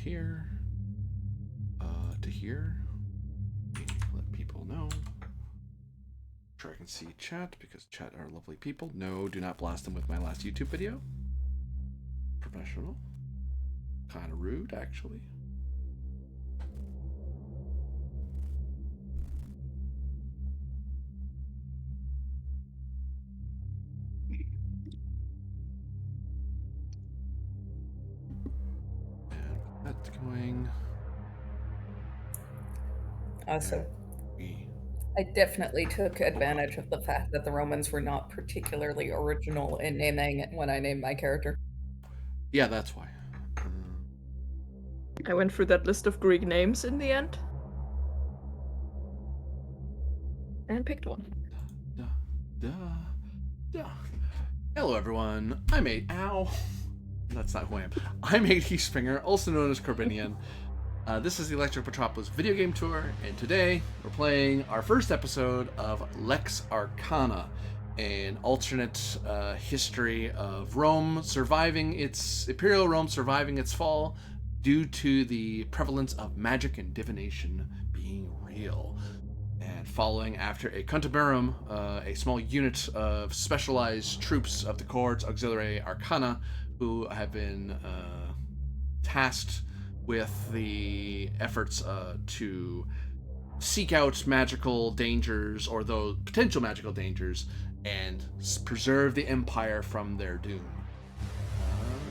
here. To here. Let people know. Sure I can see chat, because chat are lovely people. No, do not blast them with my last YouTube video. Professional. Kind of rude, actually. And that's going. Also, I definitely took advantage of the fact that the Romans were not particularly original in naming it when I named my character. Yeah, that's why. I went through that list of Greek names in the end. And picked one. Hello, everyone. I'm Ow. That's not who I am. I'm A.D. Springer, also known as Corbinian. This is the Electric Metropolis video game tour, and today we're playing our first episode of Lex Arcana, an alternate history of Rome surviving its Imperial Rome surviving its fall due to the prevalence of magic and divination being real. And following after a Cantaburum, a small unit of specialized troops of the Cohorts Auxiliary Arcana, who have been tasked with the efforts to seek out magical dangers, or those potential magical dangers, and preserve the Empire from their doom.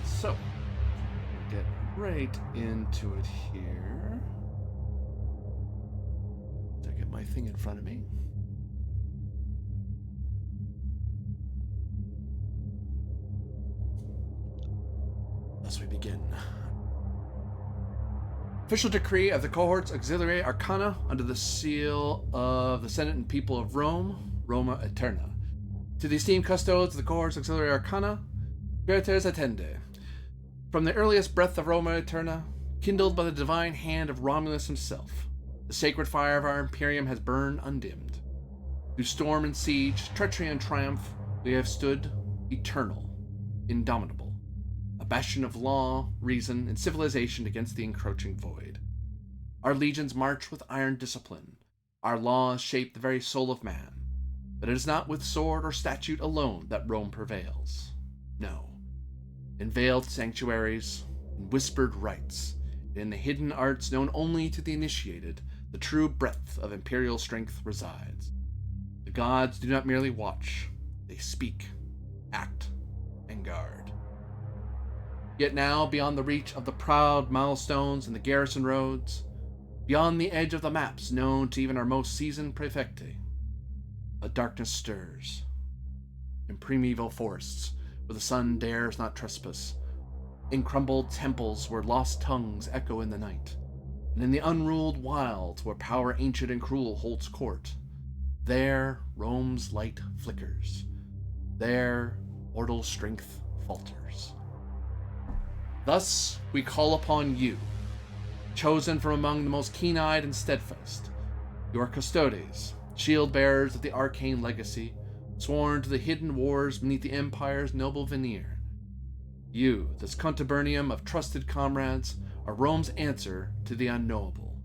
So, get right into it here. To get my thing in front of me. Thus we begin. Official decree of the Cohorts Auxiliary Arcana under the seal of the Senate and People of Rome, Roma Eterna. To the esteemed custodes of the Cohorts Auxiliary Arcana, Grates attende. From the earliest breath of Roma Eterna, kindled by the divine hand of Romulus himself, the sacred fire of our Imperium has burned undimmed. Through storm and siege, treachery and triumph, we have stood eternal, indomitable. A bastion of law, reason, and civilization against the encroaching void. Our legions march with iron discipline. Our laws shape the very soul of man. But it is not with sword or statute alone that Rome prevails. No. In veiled sanctuaries, in whispered rites, and in the hidden arts known only to the initiated, the true breadth of imperial strength resides. The gods do not merely watch, they speak, act, and guard. Yet now, beyond the reach of the proud milestones and the garrison roads, beyond the edge of the maps known to even our most seasoned prefecti, a darkness stirs. In primeval forests, where the sun dares not trespass, in crumbled temples where lost tongues echo in the night, and in the unruled wilds where power ancient and cruel holds court, there Rome's light flickers. There mortal strength falters. Thus, we call upon you, chosen from among the most keen-eyed and steadfast, your custodes, shield-bearers of the arcane legacy, sworn to the hidden wars beneath the Empire's noble veneer. You, this contubernium of trusted comrades, are Rome's answer to the unknowable.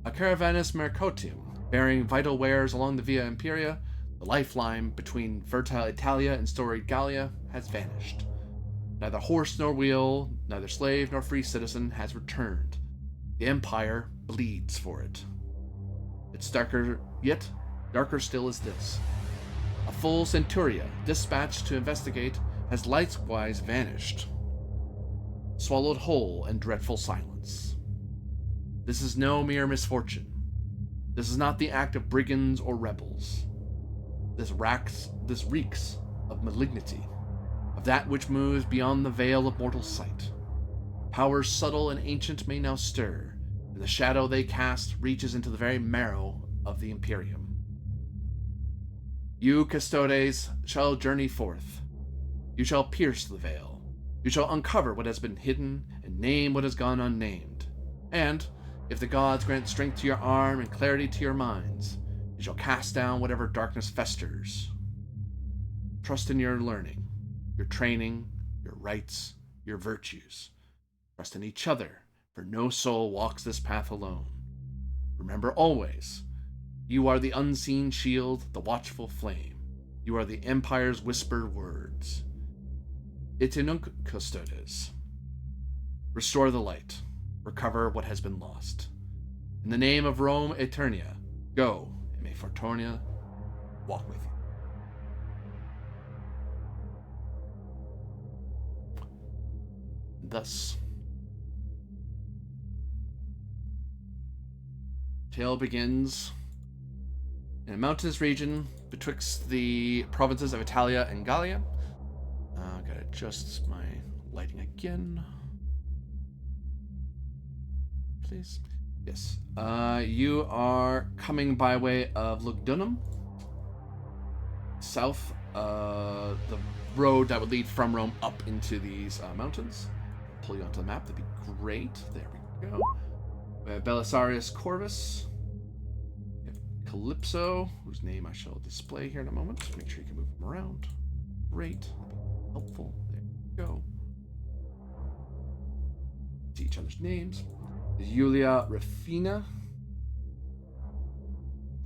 A caravanus mercotium, bearing vital wares along the Via Imperia, the lifeline between fertile Italia and storied Gallia, has vanished. Neither horse nor wheel, neither slave nor free citizen has returned. The Empire bleeds for it. It's darker, yet darker still is this. A full centuria, dispatched to investigate, has likewise vanished, swallowed whole in dreadful silence. This is no mere misfortune. This is not the act of brigands or rebels. This reeks of malignity, of that which moves beyond the veil of mortal sight. Powers subtle and ancient may now stir, and the shadow they cast reaches into the very marrow of the Imperium. You, custodes, shall journey forth. You shall pierce the veil. You shall uncover what has been hidden and name what has gone unnamed. And, if the gods grant strength to your arm and clarity to your minds, you shall cast down whatever darkness festers. Trust in your learning, your training, your rights, your virtues. Trust in each other, for no soul walks this path alone. Remember always, you are the unseen shield, the watchful flame. You are the Empire's whispered words. Ite nunc custodes. Restore the light. Recover what has been lost. In the name of Rome Eternia, go, and may Fortuna walk with you. Thus, tale begins in a mountainous region betwixt the provinces of Italia and Gallia. Gotta adjust my lighting again. Please. Yes. You are coming by way of Lugdunum, south, the road that would lead from Rome up into these mountains. Pull you onto the map, that'd be great. There we go. We have Belisarius Corvus. We have Calypso, whose name I shall display here in a moment. Make sure you can move him around. Great. Helpful. There we go. See each other's names. Julia Rafina.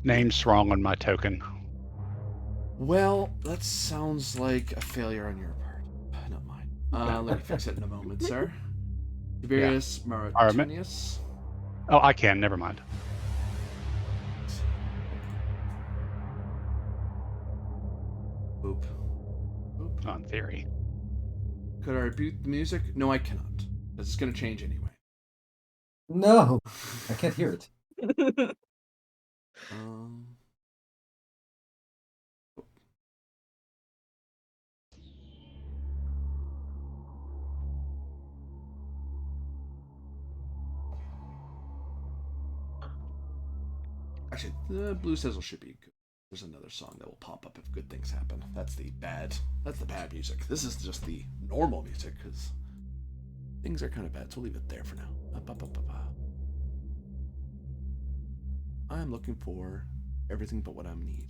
Name's wrong on my token. Well, that sounds like a failure on your part. Not mine. Let me fix it in a moment, sir. Tiberius Maritinius. Oh, I can. Never mind. Oop. On theory. Could I reboot the music? No, I cannot. Because it's going to change anyway. No, I can't hear it. Actually, the Blue Sizzle should be good. There's another song that will pop up if good things happen. That's the bad music. This is just the normal music, because things are kind of bad, so we'll leave it there for now. I'm looking for everything but what I need.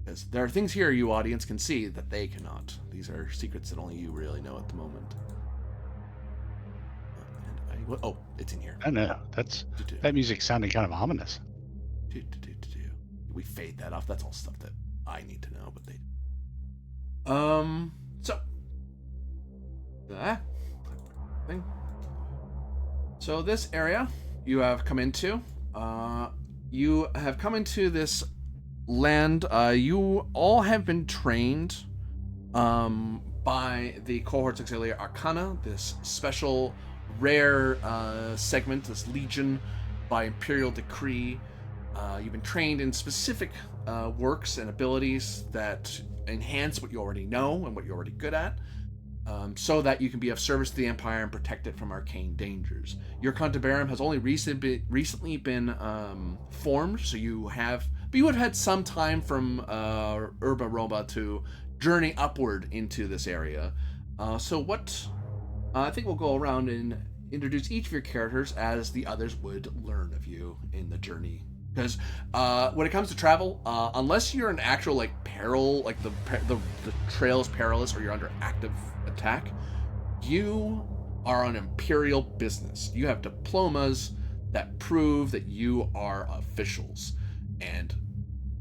Because there are things here you audience can see that they cannot. These are secrets that only you really know at the moment. Oh, it's in here. I know. That music sounded kind of ominous. We fade that off. That's all stuff that I need to know, but they. So this area you have come into. You have come into this land. You all have been trained by the Cohorts Auxiliary Arcana, this special rare segment, this legion by imperial decree. You've been trained in specific works and abilities that enhance what you already know and what you're already good at, so that you can be of service to the Empire and protect it from arcane dangers. Your Cantabarum has only recently been formed, so you would have had some time from Urba Roma to journey upward into this area. I think we'll go around and introduce each of your characters as the others would learn of you in the journey. Because when it comes to travel, unless you're an actual peril, like the trail is perilous or you're under active attack, you are on imperial business. You have diplomas that prove that you are officials. And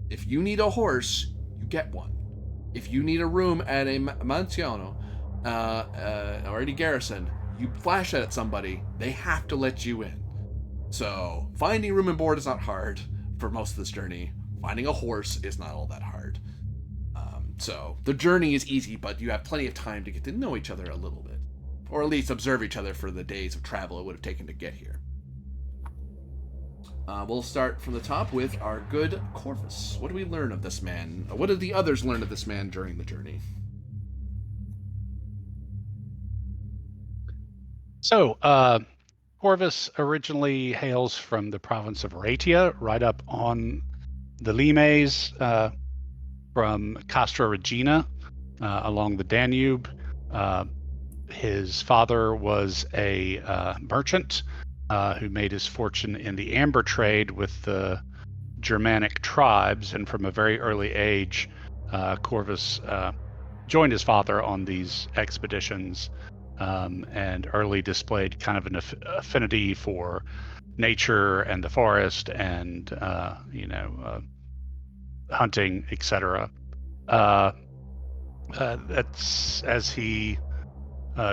if you need a horse, you get one. If you need a room at a mansione, already garrison, you flash at somebody, they have to let you in. So finding room and board is not hard for most of this journey. Finding a horse is not all that hard. So the journey is easy, but you have plenty of time to get to know each other a little bit, or at least observe each other for the days of travel it would have taken to get here. We'll start from the top with our good Corvus. What do we learn of this man? What did the others learn of this man during the journey? So, Corvus originally hails from the province of Raetia, right up on the Limes, from Castra Regina, along the Danube. His father was a merchant who made his fortune in the amber trade with the Germanic tribes, and from a very early age, Corvus joined his father on these expeditions and early displayed kind of an affinity for nature and the forest and hunting, etc. That's as he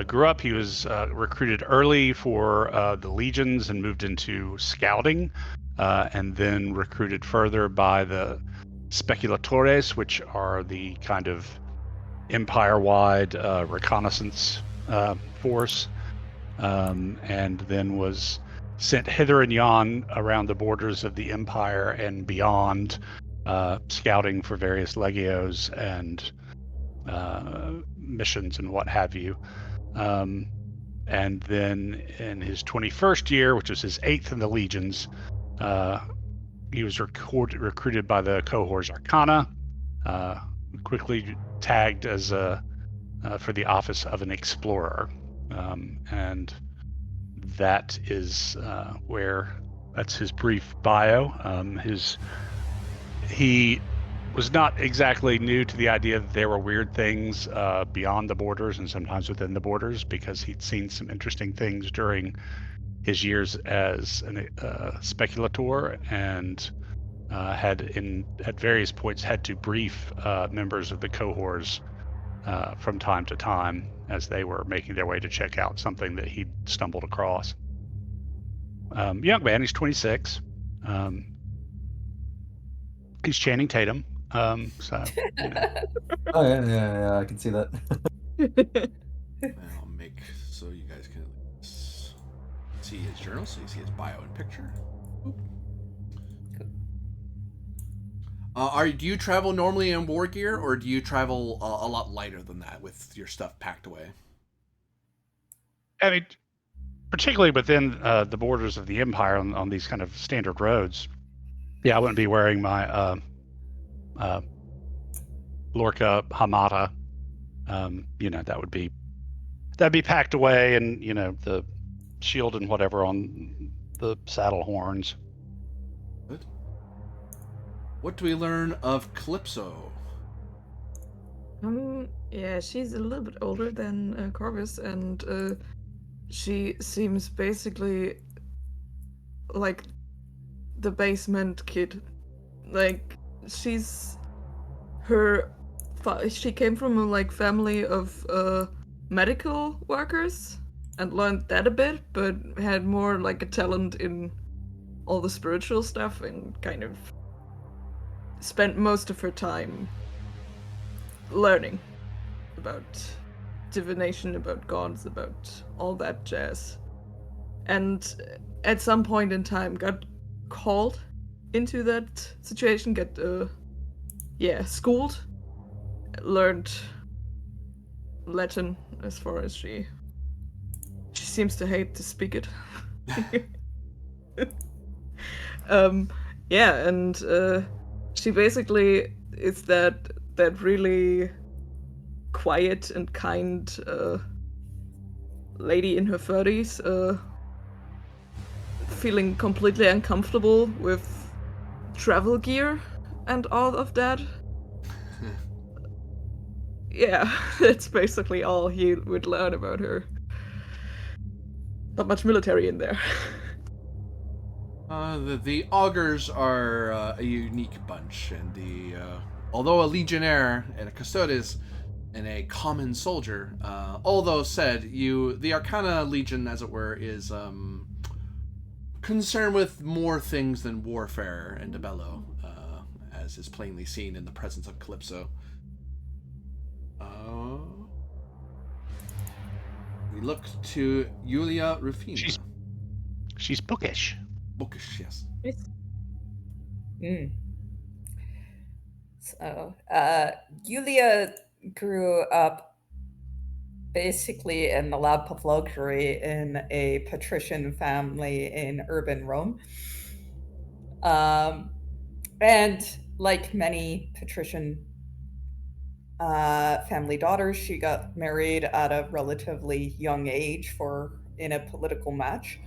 grew up. He was recruited early for the legions and moved into scouting, and then recruited further by the speculatores, which are the kind of empire-wide reconnaissance force, and then was sent hither and yon around the borders of the empire and beyond, scouting for various legios and missions and what have you. And then in his 21st year, which was his 8th in the legions, he was recruited by the cohorts Arcana, quickly tagged as for the office of an explorer, and that is that's his brief bio. He was not exactly new to the idea that there were weird things beyond the borders and sometimes within the borders, because he'd seen some interesting things during his years as a speculator, and had at various points had to brief members of the cohorts from time to time as they were making their way to check out something that he'd stumbled across. Young man, he's 26. He's Channing Tatum. So, Oh yeah, I can see that. I'll make so you guys can see his journal, so you see his bio and picture. Do you travel normally in war gear, or do you travel a lot lighter than that with your stuff packed away? I mean, particularly within the borders of the Empire on these kind of standard roads, yeah, I wouldn't be wearing my Lorca Hamada. That'd be packed away, and the shield and whatever on the saddle horns. Good. What do we learn of Calypso? Yeah, she's a little bit older than Corvus, and she seems basically like the basement kid. Like, she came from a family of medical workers and learned that a bit, but had more a talent in all the spiritual stuff, and kind of spent most of her time learning about divination, about gods, about all that jazz. And at some point in time got called into that situation, schooled, learned Latin as far as she seems to hate to speak it. She basically is that really quiet and kind lady in her 30s, feeling completely uncomfortable with travel gear and all of that. Yeah, that's basically all he would learn about her. Not much military in there. The augurs are a unique bunch, and although a legionnaire and a custodes and a common soldier, although said the Arcana Legion, as it were, is concerned with more things than warfare and debello, as is plainly seen in the presence of Calypso. We look to Julia Rufina. She's bookish. Bookish, yes. So, Julia grew up basically in the lap of luxury in a patrician family in urban Rome. And like many patrician family daughters, she got married at a relatively young age in a political match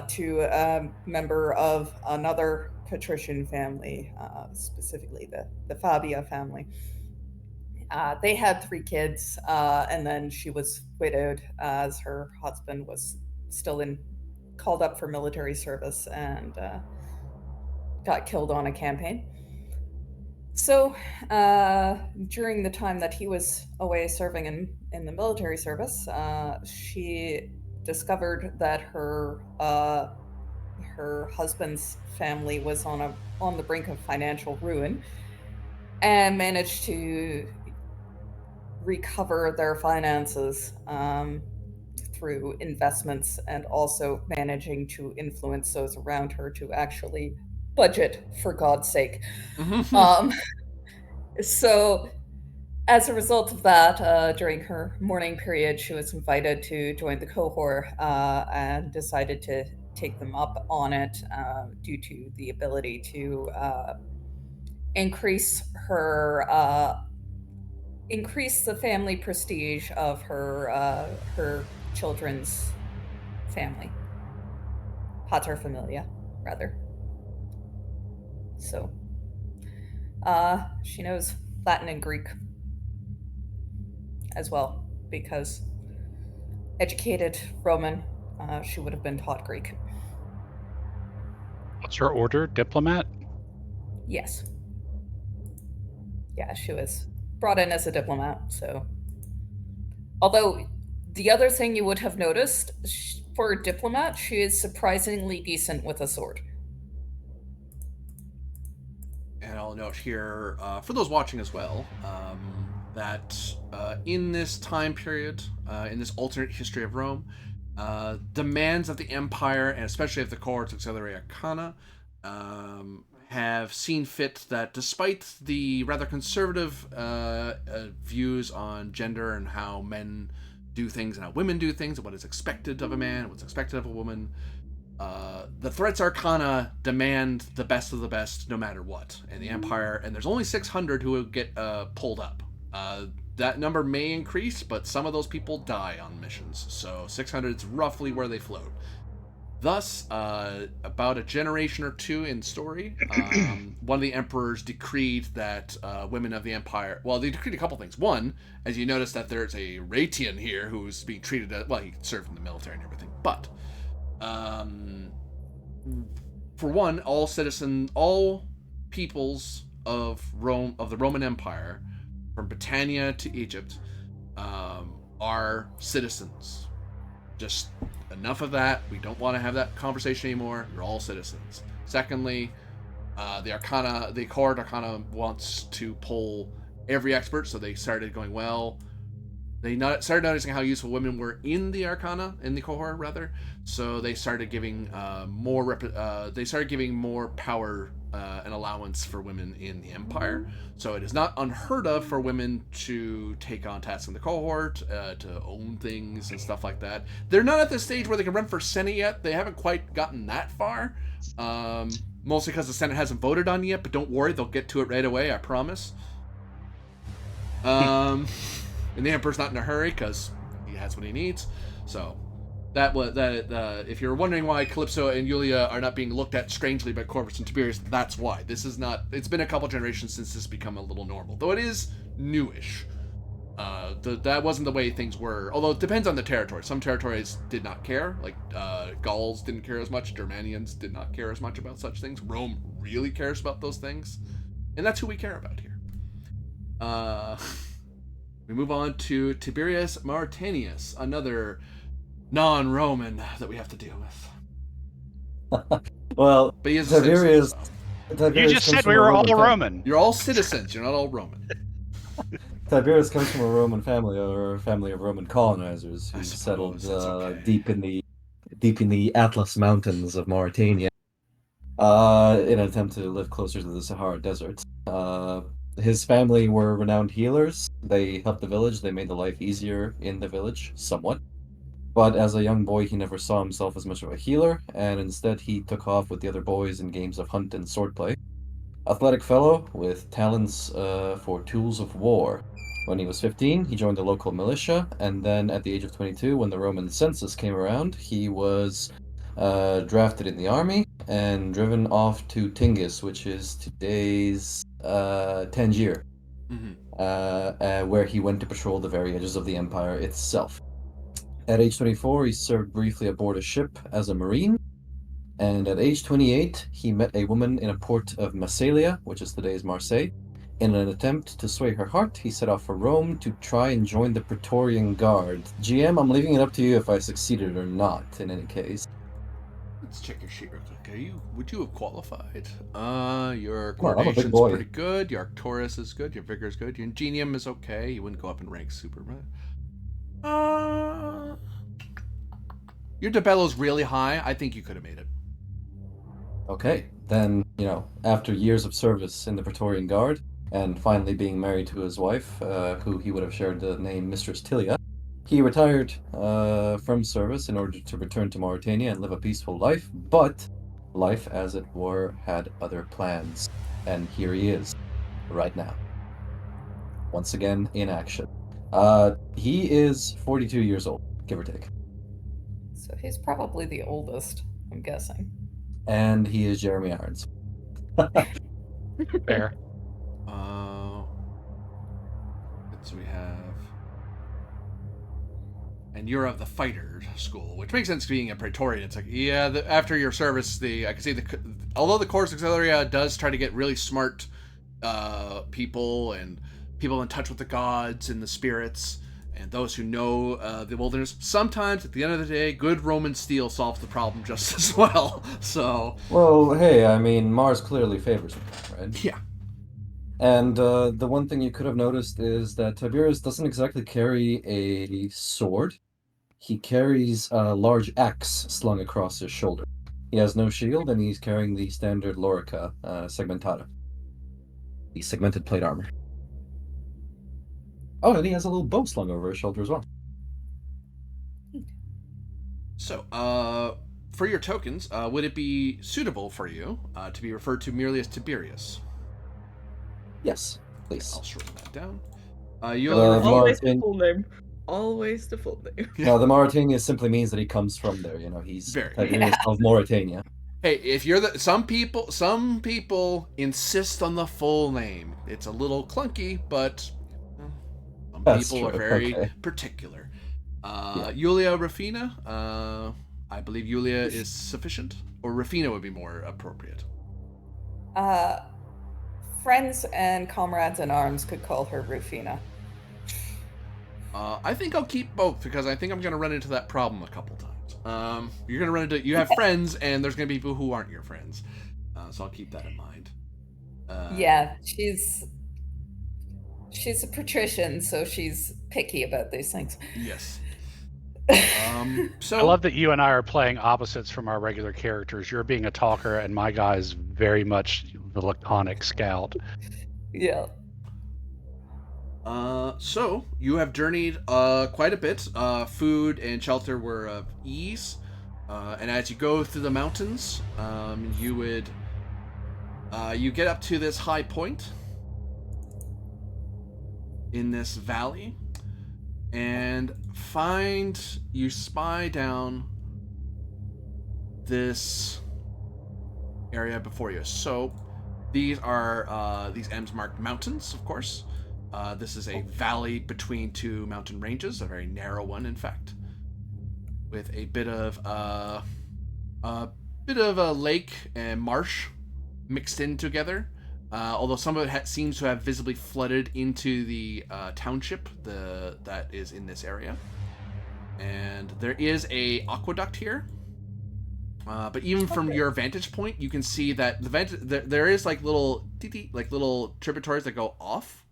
to a member of another patrician family, specifically the Fabia family. They had 3 kids, and then she was widowed as her husband was still called up for military service and got killed on a campaign. So, during the time that he was away serving in the military service, she discovered that her husband's family was on the brink of financial ruin, and managed to recover their finances through investments, and also managing to influence those around her to actually budget, for God's sake. So, as a result of that, during her mourning period, she was invited to join the cohort and decided to take them up on it due to the ability to increase the family prestige of her children's family, paterfamilia, rather. So, she knows Latin and Greek as well, because educated Roman, she would have been taught Greek. What's her order? Diplomat? Yes. Yeah, she was brought in as a diplomat, so. Although, the other thing you would have noticed, for a diplomat, she is surprisingly decent with a sword. And I'll note here, for those watching as well, that in this time period, in this alternate history of Rome, demands of the Empire, and especially of the cohorts auxiliary Arcana, have seen fit that despite the rather conservative views on gender and how men do things and how women do things and what is expected of a man and what's expected of a woman, the threats Arcana demand the best of the best no matter what. And the Empire, and there's only 600 who will get pulled up. That number may increase, but some of those people die on missions. So 600 is roughly where they float. Thus, about a generation or two in story, one of the emperors decreed that women of the Empire... Well, they decreed a couple things. One, as you notice that there's a Ratian here who's being treated as... Well, he served in the military and everything, but... for one, all peoples of Rome, of the Roman Empire, from Britannia to Egypt, are citizens. Just enough of that. We don't want to have that conversation anymore. You're all citizens. Secondly, the cohort Arcana wants to pull every expert, so they started going, well, they started noticing how useful women were in the Arcana, in the cohort rather. So they started giving more power and allowance for women in the Empire. So it is not unheard of for women to take on tasks in the cohort, to own things and stuff like that. They're not at the stage where they can run for Senate yet. They haven't quite gotten that far. Mostly because the Senate hasn't voted on it yet, but don't worry, they'll get to it right away, I promise. And the Emperor's not in a hurry because he has what he needs. So if you're wondering why Calypso and Julia are not being looked at strangely by Corvus and Tiberius, that's why. This is not. It's been a couple generations since this become a little normal, though it is newish. That wasn't the way things were. Although it depends on the territory. Some territories did not care, like Gauls didn't care as much. Germanians did not care as much about such things. Rome really cares about those things, and that's who we care about here. We move on to Tiberius Mauretanius, another non-Roman that we have to deal with. Well, But he is Tiberius. You just said we were all Roman. You're all citizens. You're not all Roman. Tiberius comes from a Roman family, or a family of Roman colonizers who settled okay. deep in the Atlas Mountains of Mauritania, in an attempt to live closer to the Sahara Desert. His family were renowned healers. They helped the village. They made the life easier in the village, somewhat. But as a young boy, he never saw himself as much of a healer, and instead he took off with the other boys in games of hunt and swordplay. Athletic fellow with talents for tools of war. When he was 15, he joined the local militia, and then at the age of 22, when the Roman census came around, he was drafted in the army and driven off to Tingis, which is today's Tangier. where he went to patrol the very edges of the Empire itself. At age 24, he served briefly aboard a ship as a Marine, and at age 28, he met a woman in a port of Massalia, which is today's Marseille. In an attempt to sway her heart, he set off for Rome to try and join the Praetorian Guard. GM, I'm leaving it up to you if I succeeded or not, in any case. Let's check your sheet real quick. Would you have qualified? Your Well, I'm a big coordination's boy. pretty good. Your Arcturus is good. Your vigor is good. Your ingenium is okay. You wouldn't go up in rank super, but your debello's really high. I think you could have made it. Okay, then, after years of service in the Praetorian Guard, and finally being married to his wife, who he would have shared the name Mistress Tilia, he retired from service in order to return to Mauritania and live a peaceful life, but life, as it were, had other plans. And here he is, right now. Once again, in action. He is 42 years old, give or take. So he's probably the oldest, I'm guessing. And he is Jeremy Irons. Fair. So we have, and you're of the fighter school, which makes sense being a Praetorian. It's like, yeah, after your service, I can see although the Corps Auxilia does try to get really smart people and people in touch with the gods and the spirits and those who know the wilderness, sometimes at the end of the day, good Roman steel solves the problem just as well. So, well, hey, I mean, Mars clearly favors him, right? Yeah. And the one thing you could have noticed is that Tiberius doesn't exactly carry a sword. He carries a large axe slung across his shoulder. He has no shield, and he's carrying the standard Lorica segmentata, the segmented plate armor. Oh, and he has a little bow slung over his shoulder as well. So, for your tokens, would it be suitable for you to be referred to merely as Tiberius? Yes, please. I'll shorten that down. Always the full name. Always the full name. No, the Mauritania simply means that he comes from there. He's Tiberius of Mauritania. Hey, if you're some people insist on the full name. It's a little clunky, but some people are very particular. Julia Rafina, I believe Julia is sufficient, or Rafina would be more appropriate. Friends and comrades in arms could call her Rufina. I think I'll keep both because I think I'm going to run into that problem a couple times. You're going to run into, you have friends, and there's going to be people who aren't your friends. So I'll keep that in mind. Yeah, she's a patrician, so she's picky about these things. Yes. So I love that you and I are playing opposites from our regular characters. You're being a talker, and my guy is very much the laconic scout. Yeah. So you have journeyed quite a bit. Food and shelter were of ease, and as you go through the mountains, you get up to this high point in this valley, and you spy down this area before you. So these are these M's marked mountains, of course. This is a valley between two mountain ranges, a very narrow one, in fact, with a bit of a lake and marsh mixed in together. Although some of it seems to have visibly flooded into the township that is in this area, and there is a aqueduct here. But even from your vantage point, you can see that there is like little tributaries that go off.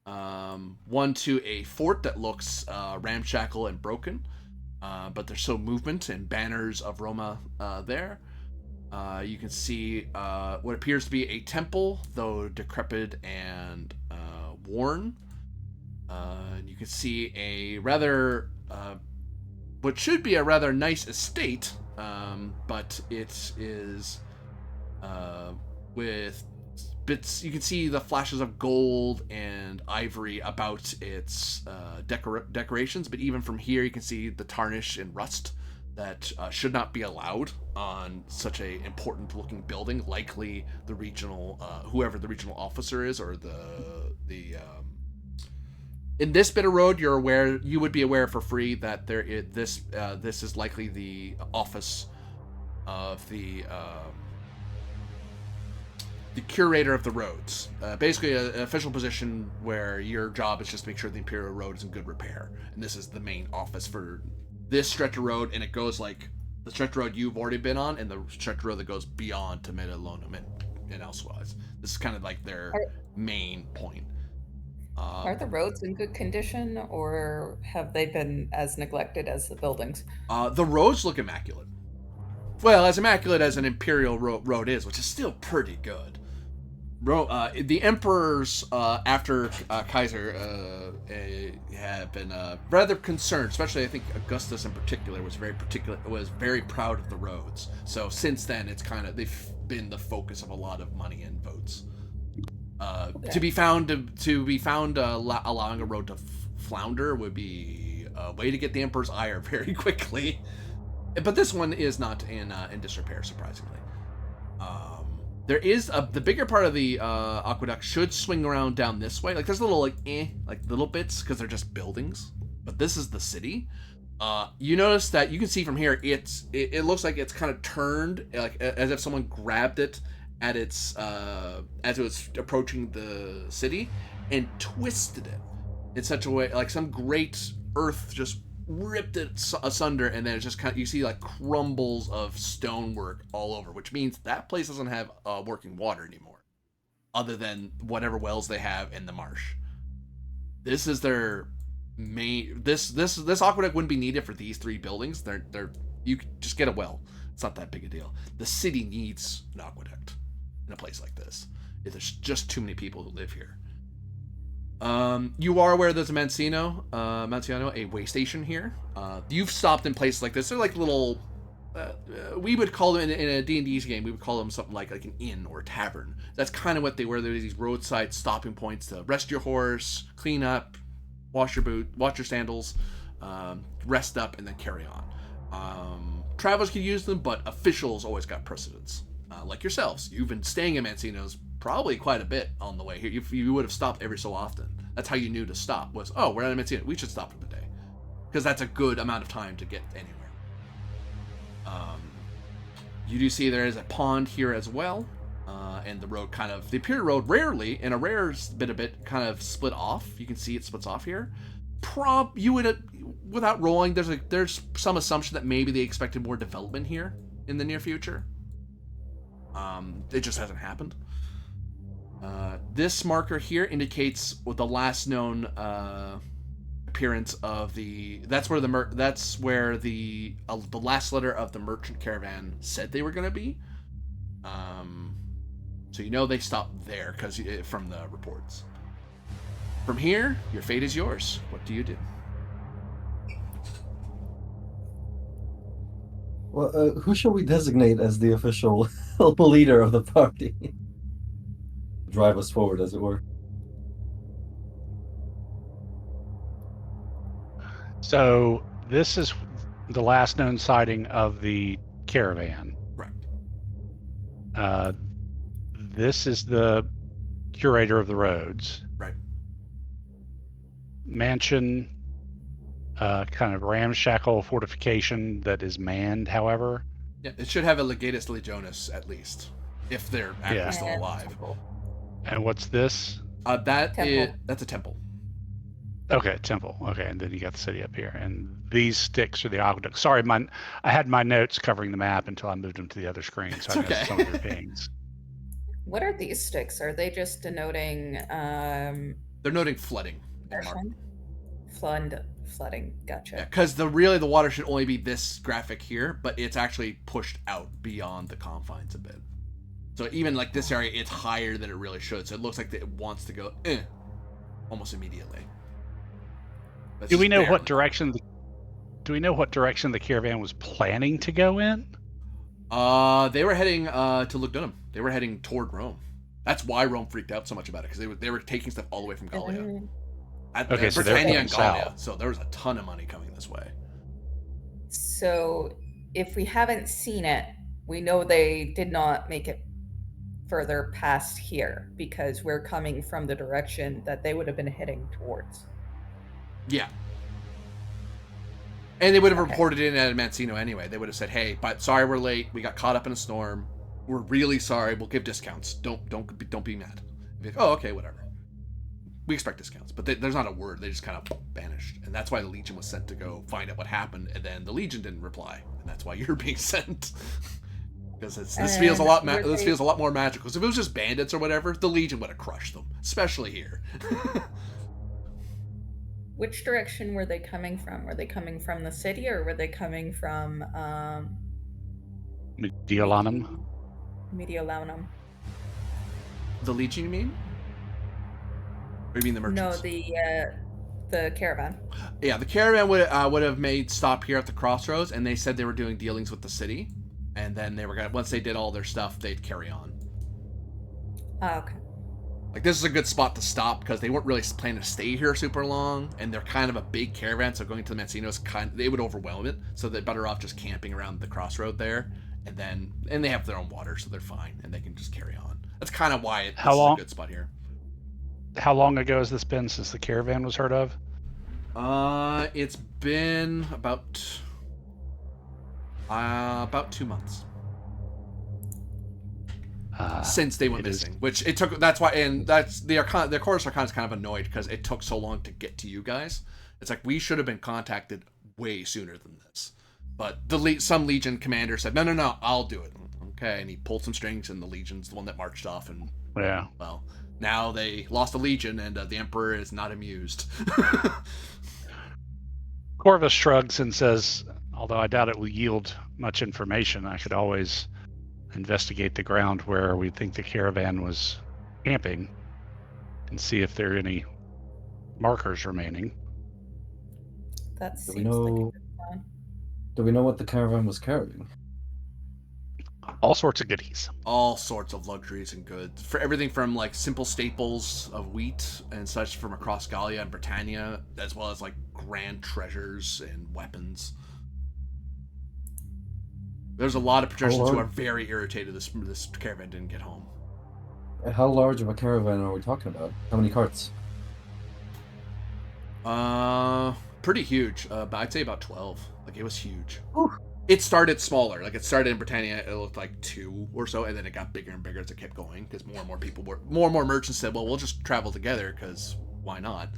One to a fort that looks ramshackle and broken, but there's still movement and banners of Roma there. You can see what appears to be a temple, though decrepit and worn. You can see a rather what should be a rather nice estate, but it is with bits. You can see the flashes of gold and ivory about its decorations, but even from here you can see the tarnish and rust that should not be allowed on such a important looking building. Likely the regional, whoever the regional officer is, or the in this bit of road, you would be aware for free that this is likely the office of the curator of the roads. Basically, an official position where your job is just to make sure the Imperial Road is in good repair. And this is the main office for this stretch of road, and it goes like the stretch of road you've already been on and the stretch of road that goes beyond to Alienorum and elsewise. This is kind of like their main point. Are the roads in good condition, or have they been as neglected as the buildings? The roads look immaculate. Well, as immaculate as an Imperial road is, which is still pretty good. The emperors after Kaiser have been rather concerned, especially I think Augustus in particular was very proud of the roads. So since then, they've been the focus of a lot of money and votes. To be found allowing a road to flounder would be a way to get the emperor's ire very quickly. But this one is not in disrepair, surprisingly. There is the bigger part of the aqueduct should swing around down this way. Like there's little little bits because they're just buildings. But this is the city. You notice that you can see from here. It looks like it's kind of turned, like as if someone grabbed it at its as it was approaching the city and twisted it in such a way, like some great earth just ripped it asunder, and then it's just you see like crumbles of stonework all over, which means that place doesn't have working water anymore, other than whatever wells they have in the marsh. This is their main. This aqueduct wouldn't be needed for these three buildings. You could just get a well. It's not that big a deal. The city needs an aqueduct in a place like this. There's just too many people who live here. You are aware there's a Manciano, a way station here. You've stopped in places like this. They're like little, we would call them in a D&D game, we would call them something like an inn or a tavern. That's kind of what they were. There's these roadside stopping points to rest your horse, clean up, wash your sandals, rest up, and then carry on. Travelers can use them, but officials always got precedence. Like yourselves, you've been staying in Mancino's probably quite a bit on the way here. You would have stopped every so often. That's how you knew to stop, was, oh, we're at Mancino, we should stop for the day. Because that's a good amount of time to get anywhere. You do see there is a pond here as well. And the road the Imperial Road rarely, in a rare bit of it, kind of split off. You can see it splits off here. You would, without rolling, there's some assumption that maybe they expected more development here in the near future. It just hasn't happened. This marker here indicates what the last known appearance of that's where the last letter of the merchant caravan said they were going to be. So you know they stopped there from the reports. From here, your fate is yours. What do you do? Well, who shall we designate as the official leader of the party? Drive us forward, as it were. So this is the last known sighting of the caravan. Right. This is the curator of the roads. Right. Mansion, kind of ramshackle fortification that is manned, however. Yeah, it should have a Legatus Legionis at least, if they're actually still alive. And what's this? That's a temple. Okay, temple. Okay, and then you got the city up here, and these sticks are the aqueduct. Sorry, I had my notes covering the map until I moved them to the other screen, so I missed some of your pings. What are these sticks? Are they just denoting? They're noting flooding. Flooding. Gotcha. Yeah, because the water should only be this graphic here, but it's actually pushed out beyond the confines a bit. So even like this area, it's higher than it really should. So it looks like it wants to go almost immediately. Do we know what direction the caravan was planning to go in? They were heading to Lugdunum. They were heading toward Rome. That's why Rome freaked out so much about it, because they were taking stuff all the way from Gallia. So they're Britannia and Gallia. south. So there was a ton of money coming this way. So if we haven't seen it, we know they did not make it further past here because we're coming from the direction that they would have been heading towards. Yeah. And they would have Okay. reported in at Mancino anyway. They would have said, "Hey, but sorry we're late. We got caught up in a storm. We're really sorry. We'll give discounts. Don't be mad." Be like, "Oh, okay, whatever. We expect discounts." But there's not a word. They just kind of vanished, and that's why the Legion was sent to go find out what happened. And then the Legion didn't reply, and that's why you're being sent. Because this feels a lot. This feels a lot more magical. Because if it was just bandits or whatever, the Legion would have crushed them, especially here. Which direction were they coming from? Were they coming from the city, or were they coming from Mediolanum. Mediolanum? The Legion, you mean? Or you mean the merchants? No, the caravan. Yeah, the caravan would have made stop here at the crossroads, and they said they were doing dealings with the city, and then they were gonna, once they did all their stuff, they'd carry on. Oh, okay. Like, this is a good spot to stop because they weren't really planning to stay here super long, and they're kind of a big caravan, so going to the Mancino's they would overwhelm it, so they're better off just camping around the crossroad there, and they have their own water, so they're fine, and they can just carry on. That's kind of why this is a good spot here. How long ago has this been since the caravan was heard of? It's been about 2 months. Since they went missing, which it took. That's why, and that's the Arcana. The Chorus Arcana is kind of annoyed because it took so long to get to you guys. It's like we should have been contacted way sooner than this. But some Legion commander said, "No, I'll do it." Okay, and he pulled some strings, and the Legion's the one that marched off. And yeah, well, now they lost a Legion, and the Emperor is not amused. Corvus shrugs and says, "Although I doubt it will yield much information, I could always investigate the ground where we think the caravan was camping and see if there are any markers remaining." That seems we know- like a good plan. Do we know what the caravan was carrying? All sorts of goodies. All sorts of luxuries and goods. For everything from like simple staples of wheat and such from across Gallia and Britannia, as well as like grand treasures and weapons. There's a lot of patricians who are very irritated this caravan didn't get home. How large of a caravan are we talking about? How many carts? Pretty huge. But I'd say about 12. Like, it was huge. Ooh. It started smaller. Like, it started in Britannia, it looked like 2 or so, and then it got bigger and bigger as it kept going, because more and more merchants said, well, we'll just travel together, because why not?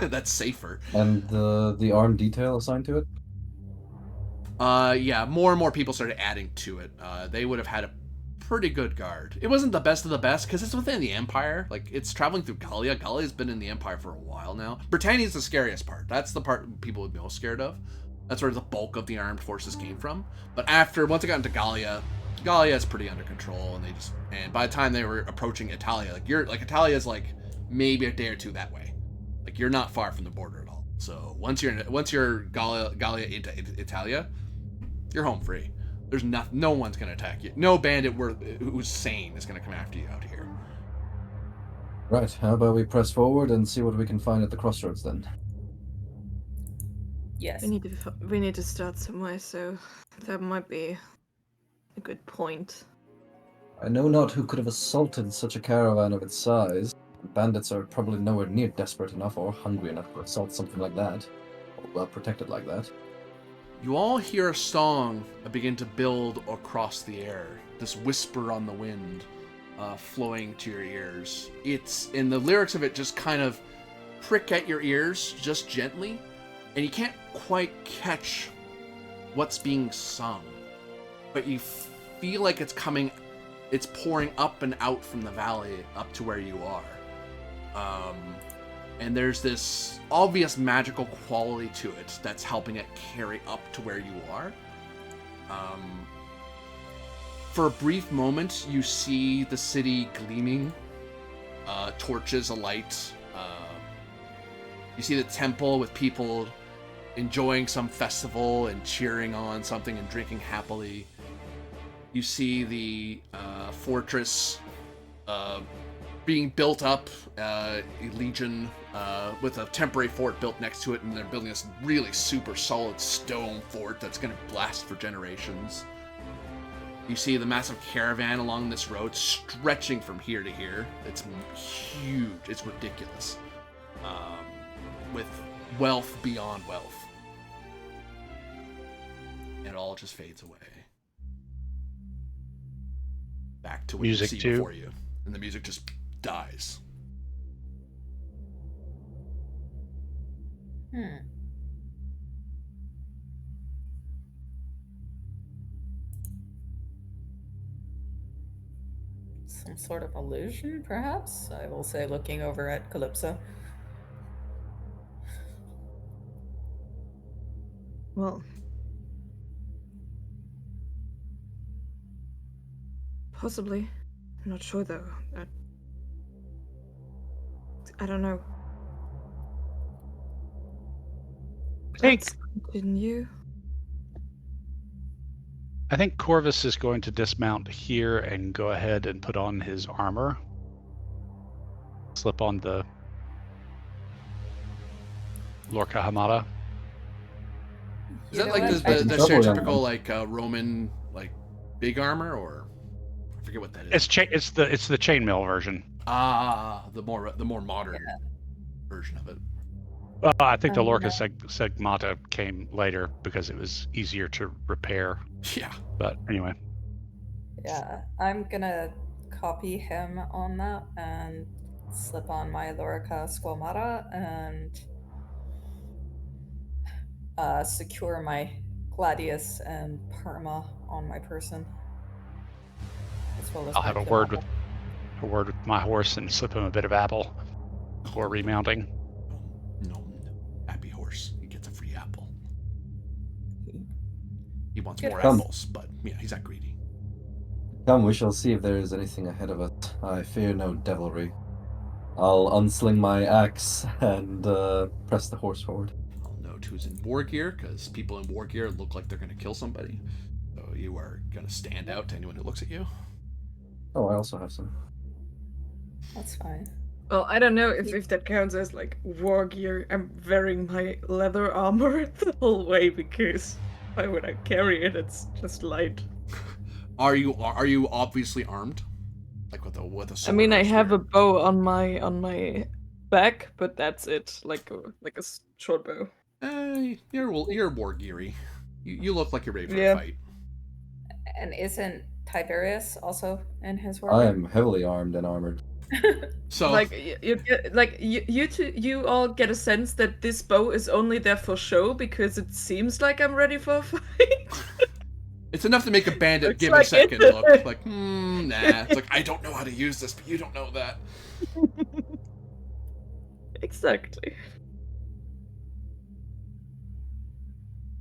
That's safer. And the armed detail assigned to it? Yeah, more and more people started adding to it. They would have had a pretty good guard. It wasn't the best of the best because it's within the Empire. Like, it's traveling through Gallia. Gallia's been in the Empire for a while now. Britannia's the scariest part. That's the part people would be most scared of. That's where the bulk of the armed forces came from. But once it got into Gallia is pretty under control, and by the time they were approaching Italia, Italia's like maybe a day or two that way. Like, you're not far from the border at all. So once you're Gallia into Italia, you're home free. There's no one's gonna attack you. No bandit who's sane is gonna come after you out here. Right, how about we press forward and see what we can find at the crossroads then? Yes. We need to start somewhere, so that might be a good point. I know not who could have assaulted such a caravan of its size. Bandits are probably nowhere near desperate enough or hungry enough to assault something like that, or well protected like that. You all hear a song begin to build across the air. This whisper on the wind, flowing to your ears. And the lyrics of it just kind of prick at your ears, just gently, and you can't quite catch what's being sung, but you feel like it's pouring up and out from the valley up to where you are. And there's this obvious magical quality to it that's helping it carry up to where you are. For a brief moment, you see the city gleaming, torches alight. You see the temple with people enjoying some festival and cheering on something and drinking happily. You see the fortress being built up, a legion with a temporary fort built next to it, and they're building this really super solid stone fort that's going to last for generations. You see the massive caravan along this road stretching from here to here. It's huge. It's ridiculous. With wealth beyond wealth. And it all just fades away. Back to what Music you see too. before you. And the music just dies. Some sort of illusion, perhaps? I will say, looking over at Calypso. Well, possibly. I'm not sure though. I don't know. Let's continue. I think Corvus is going to dismount here and go ahead and put on his armor. Slip on the Lorca Hamada. Is You that know like what? the Double stereotypical like Roman like big armor, or I forget what that is. It's the chainmail version. The more modern version of it. I think the Um, Lorca Segmata came later because it was easier to repair. Yeah. But anyway, Yeah, I'm gonna copy him on that and slip on my Lorica Squamata and secure my Gladius and Perma on my person. As well as I'll my have a Kimono. word with my horse and slip him a bit of apple before remounting. No, happy horse. He gets a free apple. He wants Good more horse. apples, but yeah, he's not greedy. Come, we shall see if there is anything ahead of us. I fear no devilry. I'll unsling my axe and press the horse forward. I'll note who's in war gear, because people in war gear look like they're going to kill somebody. So you are going to stand out to anyone who looks at you. Oh, I also have some. That's fine. Well, I don't know if that counts as like war gear. I'm wearing my leather armor the whole way because why would I carry it? It's just light. Are you obviously armed? Like with a I sword? mean, or I have spear? a bow on my back, but that's it. Like a short bow. You're war geary. You look like you're ready for Yeah. a fight. And isn't Tiberius also in his work? I am heavily armed and armored. So Like you get like you all get a sense that this bow is only there for show because it seems like I'm ready for a fight. it's enough to make a bandit Looks give like a second it. look. Like, nah. It's like, I don't know how to use this, but you don't know that. Exactly.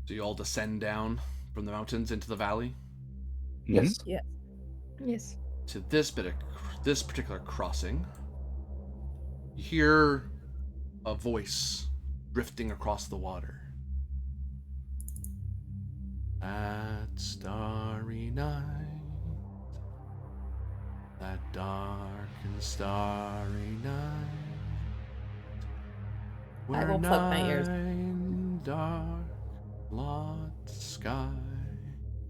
So you all descend down from the mountains into the valley Yes. Yes. to this particular crossing. You hear a voice drifting across the water. That starry night, that dark and starry night, I will plug my ears. nine dark blot sky,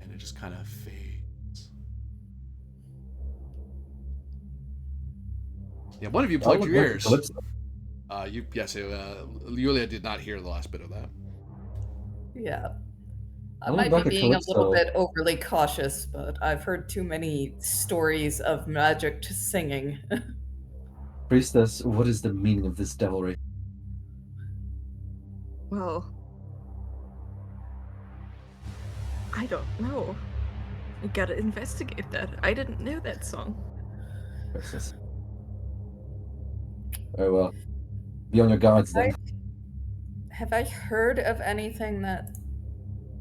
and it just kind of fades. Yeah, one of you plugged I'll your look ears. Calypso. Yulia did not hear the last bit of that. Yeah. I I'll might look be at being a little Calypso. bit overly cautious, but I've heard too many stories of magic to singing. Priestess, what is the meaning of this devilry? Well, I don't know. We gotta investigate that. I didn't know that song. Priestess. Very well. Be on your guards then. Have I heard of anything that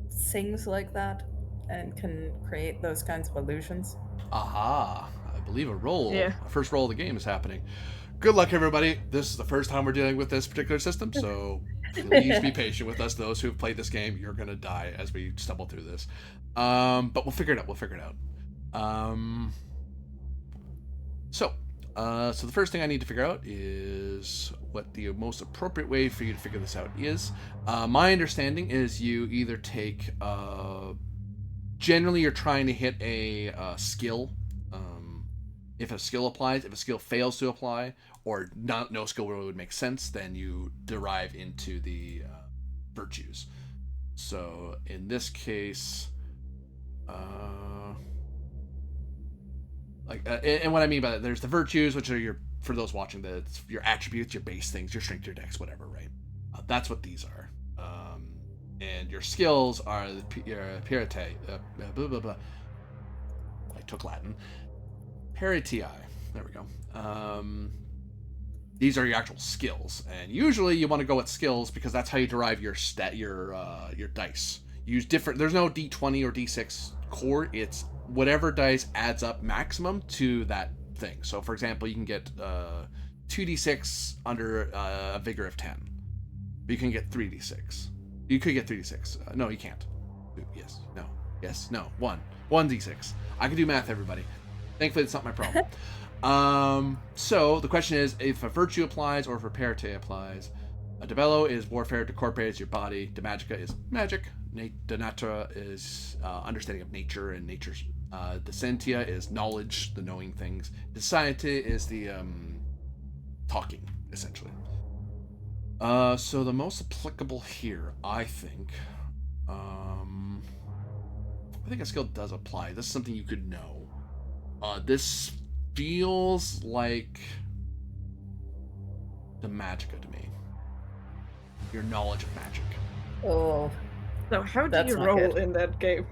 sings like that and can create those kinds of illusions? Aha! I believe Yeah. a first roll of the game is happening. Good luck, everybody. This is the first time we're dealing with this particular system, so please be patient with us. Those who've played this game, you're gonna die as we stumble through this. But we'll figure it out. So, So the first thing I need to figure out is what the most appropriate way for you to figure this out is. My understanding is you either take. Generally, you're trying to hit a skill. If a skill applies, if a skill fails to apply, or no skill really would make sense, then you derive into the virtues. So in this case, and what I mean by that, there's the virtues, which are your, for those watching, that's your attributes, your base things, your strength, your dex, whatever, right? That's what these are. And your skills are your pirite, blah, blah, blah. I took Latin. Peritii. There we go. These are your actual skills, and usually you want to go with skills because that's how you derive your your dice. Use different. There's no D20 or D6 core. It's whatever dice adds up maximum to that thing. So, for example, you can get 2d6 under a vigor of 10. But you can get 3d6. You could get 3d6. No, you can't. Yes. No. Yes. No. 1d6. I can do math, everybody. Thankfully, it's not my problem. So the question is, if a virtue applies or if a parite applies. Debello is warfare, decorpore is your body, de magica is magic, de natura is understanding of nature and nature's, decentia is knowledge, the knowing things, de scientia is the talking, essentially. So the most applicable here, I think a skill does apply. This is something you could know. This feels like the magica to me. Your knowledge of magic. Oh, So how do That's you not roll good. in that game?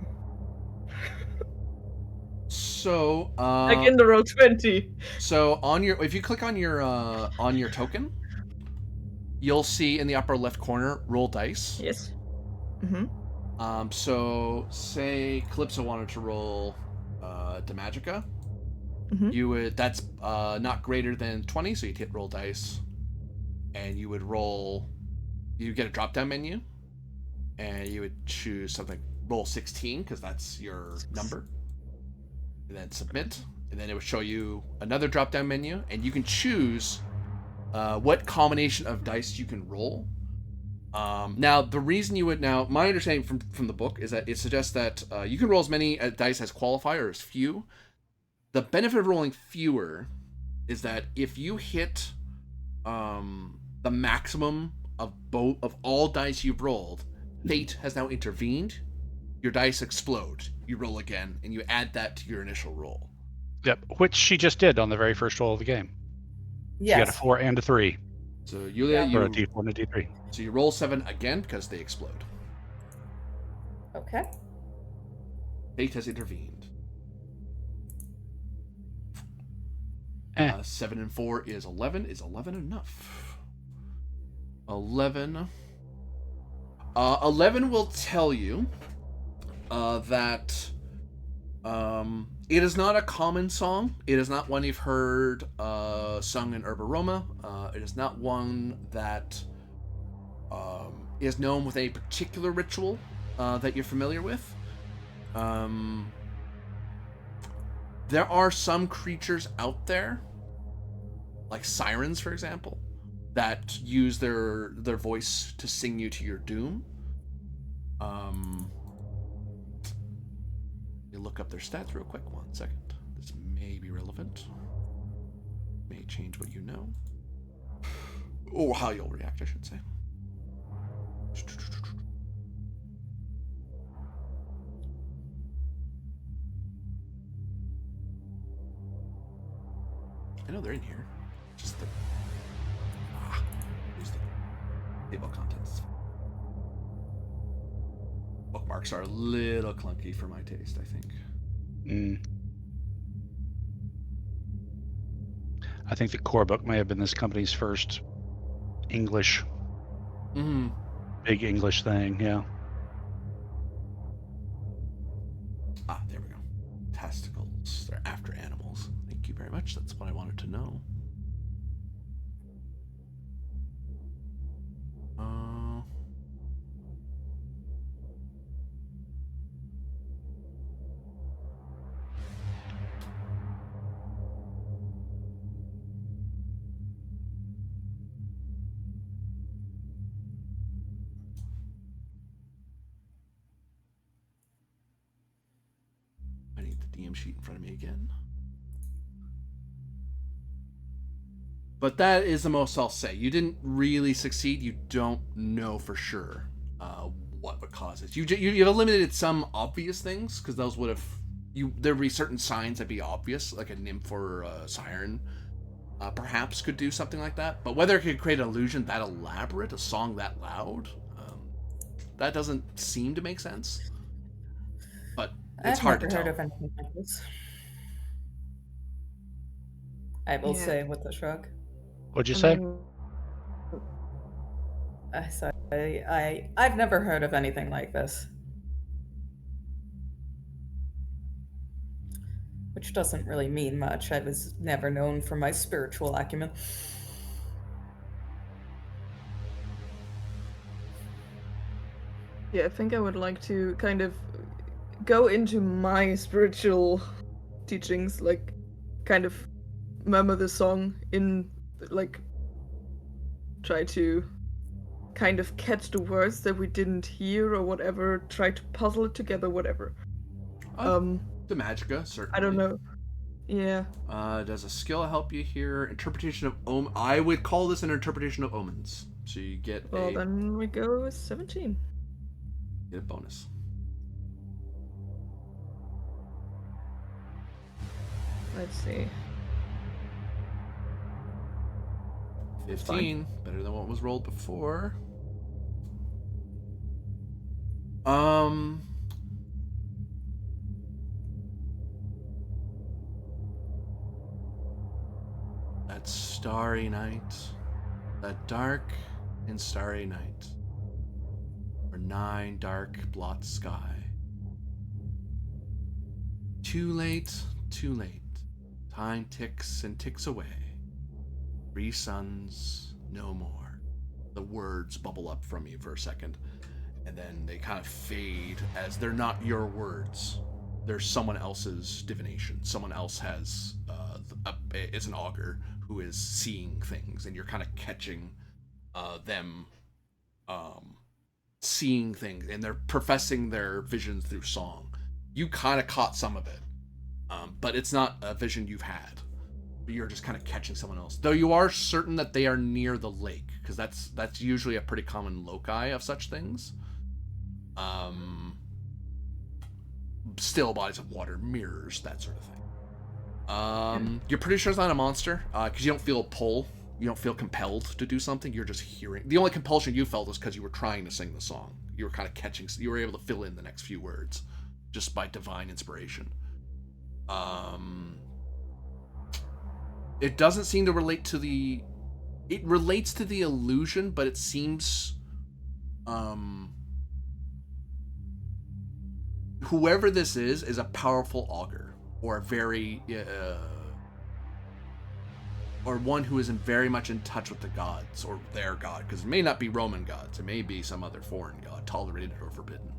So, Like in the roll 20. so on your, if you click on your token, you'll see in the upper left corner roll dice. Yes. Mm-hmm. So say Calypso wanted to roll de magica. Mm-hmm. You would, that's not greater than 20, so you'd hit roll dice, and you would roll. You get a drop down menu, and you would choose something. Roll 16 because that's your number, and then submit, and then it would show you another drop down menu, and you can choose what combination of dice you can roll. Now, the reason you would my understanding from the book is that it suggests that you can roll as many dice as qualify or as few. The benefit of rolling fewer is that if you hit the maximum of all dice you've rolled, fate has now intervened. Your dice explode. You roll again, and you add that to your initial roll. Yep, which she just did on the very first roll of the game. She got a yes. 4 and a 3. So Yulia, Yeah. Or a D4 and a D3. so you roll 7 again because they explode. Okay. Fate has intervened. 7 and 4 is 11. Is 11 enough? 11. 11 will tell you that it is not a common song. It is not one you've heard sung in Urba Roma. It is not one that is known with a particular ritual that you're familiar with. There are some creatures out there, like sirens, for example, that use their voice to sing you to your doom. You look up their stats real quick. 1 second. This may be relevant. May change what you know. Or how you'll react, I should say. I know they're in here. Just the use the table of contents. Bookmarks are a little clunky for my taste, I think. I think the core book may have been this company's first English, big English thing, yeah. There we go. Testicles. They're after animals. Thank you very much. That's what I wanted to know. DM sheet in front of me again. But that is the most I'll say. You didn't really succeed. You don't know for sure what would cause it. You've eliminated some obvious things, because those would have... There'd be certain signs that'd be obvious, like a nymph or a siren perhaps could do something like that. But whether it could create an illusion that elaborate, a song that loud, that doesn't seem to make sense. But it's hard to tell. I've never heard of anything like this. I will say with a shrug. What'd you say? I've never heard of anything like this. Which doesn't really mean much. I was never known for my spiritual acumen. Yeah, I think I would like to kind of go into my spiritual teachings, like kind of murmur the song in, like, try to kind of catch the words that we didn't hear or whatever, try to puzzle it together, whatever. The Magicka, certainly. I don't know. Yeah. Does a skill help you here? Interpretation of I would call this an interpretation of omens. So you get then we go with 17. Get a bonus. Let's see. 15. Better than what was rolled before. That starry night, that dark and starry night, or 9 dark blot sky. Too late, time ticks and ticks away. 3 suns, no more. The words bubble up from you for a second, and then they kind of fade as they're not your words. They're someone else's divination. Someone else has, is an augur who is seeing things, and you're kind of catching them seeing things, and they're professing their visions through song. You kind of caught some of it, but it's not a vision you've had. You're just kind of catching someone else. Though you are certain that they are near the lake, because that's usually a pretty common loci of such things. Still bodies of water, mirrors, that sort of thing. You're pretty sure it's not a monster, because you don't feel a pull. You don't feel compelled to do something. You're just hearing. The only compulsion you felt was because you were trying to sing the song. You were kind of catching. You were able to fill in the next few words just by divine inspiration. It doesn't seem to relate to the... It relates to the illusion, but it seems... whoever this is a powerful augur, or a very... or one who is very much in touch with the gods, or their god, because it may not be Roman gods. It may be some other foreign god, tolerated or forbidden.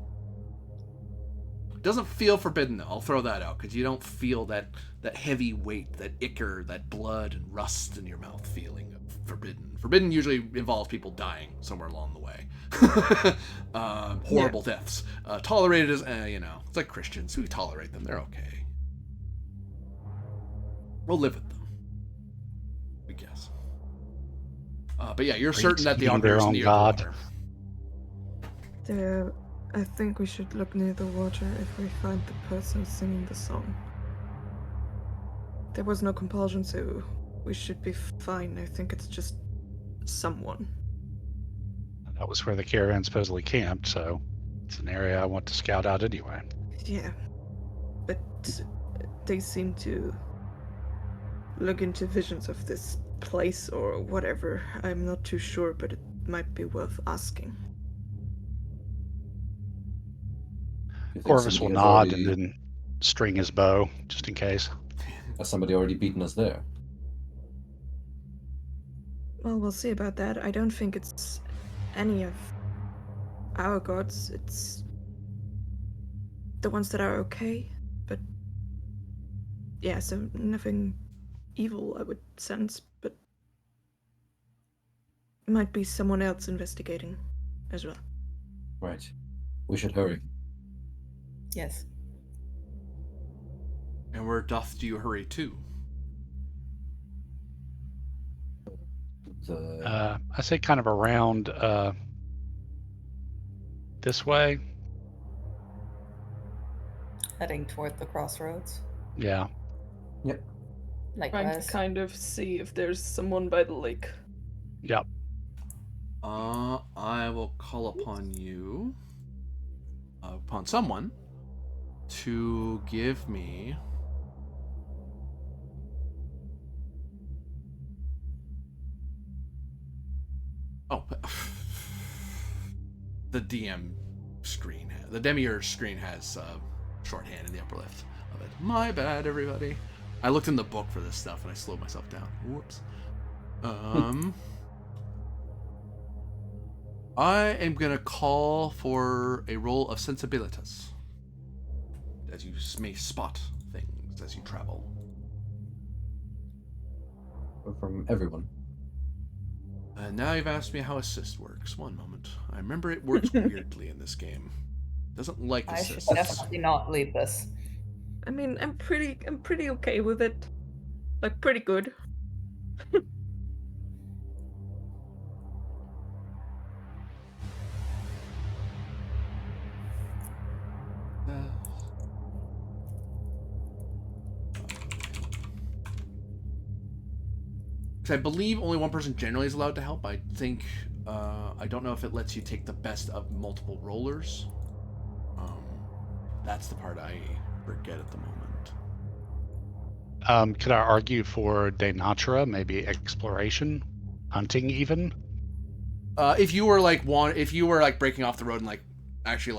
It doesn't feel forbidden, though. I'll throw that out, because you don't feel that heavy weight, that ichor, that blood and rust in your mouth feeling of forbidden. Forbidden usually involves people dying somewhere along the way. Horrible deaths. Tolerated is, it's like Christians. We tolerate them. They're okay. We'll live with them, we guess. But yeah, you're certain that the augur is near the water. I think we should look near the water if we find the person singing the song. There was no compulsion, so we should be fine. I think it's just someone. That was where the caravan supposedly camped, so it's an area I want to scout out anyway. Yeah, but they seem to look into visions of this place or whatever. I'm not too sure, but it might be worth asking. Corvus will nod and then string his bow, just in case. Has somebody already beaten us there? Well, we'll see about that. I don't think it's any of our gods. It's the ones that are okay, but yeah, so nothing evil I would sense, but it might be someone else investigating as well. Right. We should hurry. Yes. And where doth do you hurry to? I say kind of around this way. Heading toward the crossroads. Yeah. Yep. Trying Likewise. to kind of see if there's someone by the lake. Yep. I will call upon you, upon someone, to give me. Oh, the DM screen, the Demiurge screen has shorthand in the upper left of it. My bad, everybody. I looked in the book for this stuff and I slowed myself down. Whoops. I am gonna call for a roll of sensibilitas, as you may spot things as you travel. From everyone. Now you've asked me how assist works. One moment. I remember it works weirdly in this game. Doesn't like I should assists. definitely not lead this. I mean, I'm pretty okay with it. Like, pretty good. I believe only one person generally is allowed to help. I think, I don't know if it lets you take the best of multiple rollers. That's the part I forget at the moment. Could I argue for De Natura, maybe exploration, hunting even? If you were like breaking off the road and like actually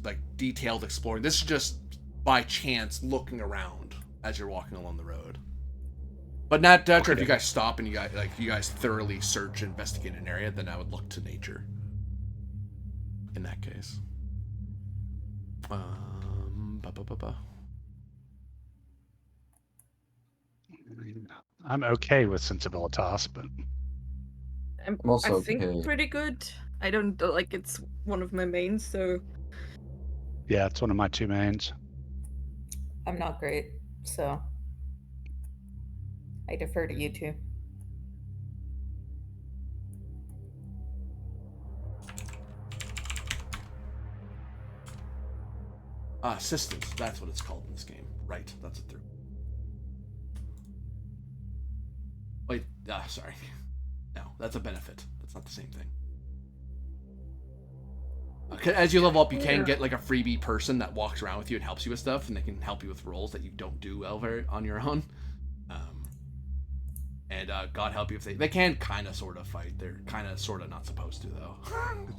like detailed exploring, this is just by chance looking around as you're walking along the road. But not if you guys stop and you guys thoroughly search and investigate an area, then I would look to nature. In that case. I'm okay with sensibilitas, but I'm also I think okay. pretty good. I don't like it's one of my mains, so yeah, it's one of my two mains. I'm not great, so I defer to you two. Assistance, that's what it's called in this game. Right, that's what they're... Wait, sorry. No, that's a benefit. That's not the same thing. As you level up, you can get like a freebie person that walks around with you and helps you with stuff, and they can help you with roles that you don't do well on your own. And God help you if they can kind of sort of fight. They're kind of sort of not supposed to though.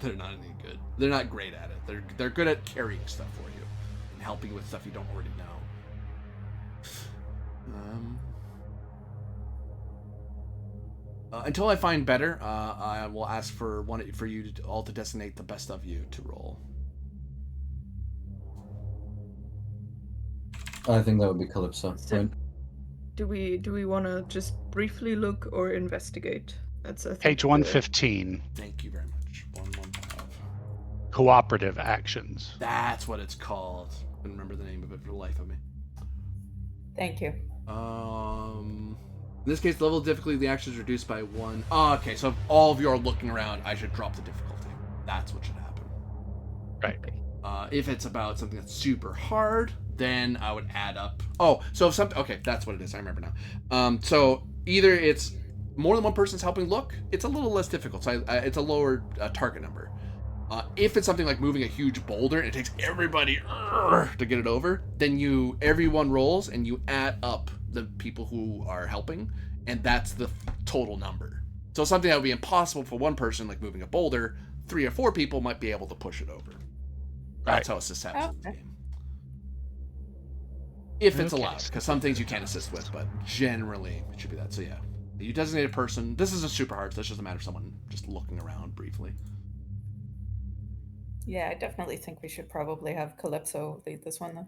They're not any good. They're not great at it. They're good at carrying stuff for you and helping you with stuff you don't already know. Until I find better, I will ask for you all to designate the best of you to roll. I think that would be Calypso. So- Right? do we want to just briefly look or investigate? That's I think Page 115, Thank you very much. 115. cooperative actions. That's what it's called. I couldn't remember the name of it for the life of me. Thank you. In this case, the level of difficulty of the action is reduced by 1. Okay, so if all of you are looking around, I should drop the difficulty. That's what should happen. Right. If it's about something that's super hard, then I would add up. Oh, so if something... Okay, that's what it is. I remember now. So either it's more than one person's helping look, it's a little less difficult. So it's a lower target number. If it's something like moving a huge boulder and it takes everybody to get it over, then everyone rolls and you add up the people who are helping, and that's the total number. So something that would be impossible for one person, like moving a boulder, 3 or 4 people might be able to push it over. That's how assist happens in the game. If it's allowed, because some things you can't assist with, but generally it should be that. So yeah, you designate a person. This isn't super hard, so it's just a matter of someone just looking around briefly. Yeah, I definitely think we should probably have Calypso lead this one, though.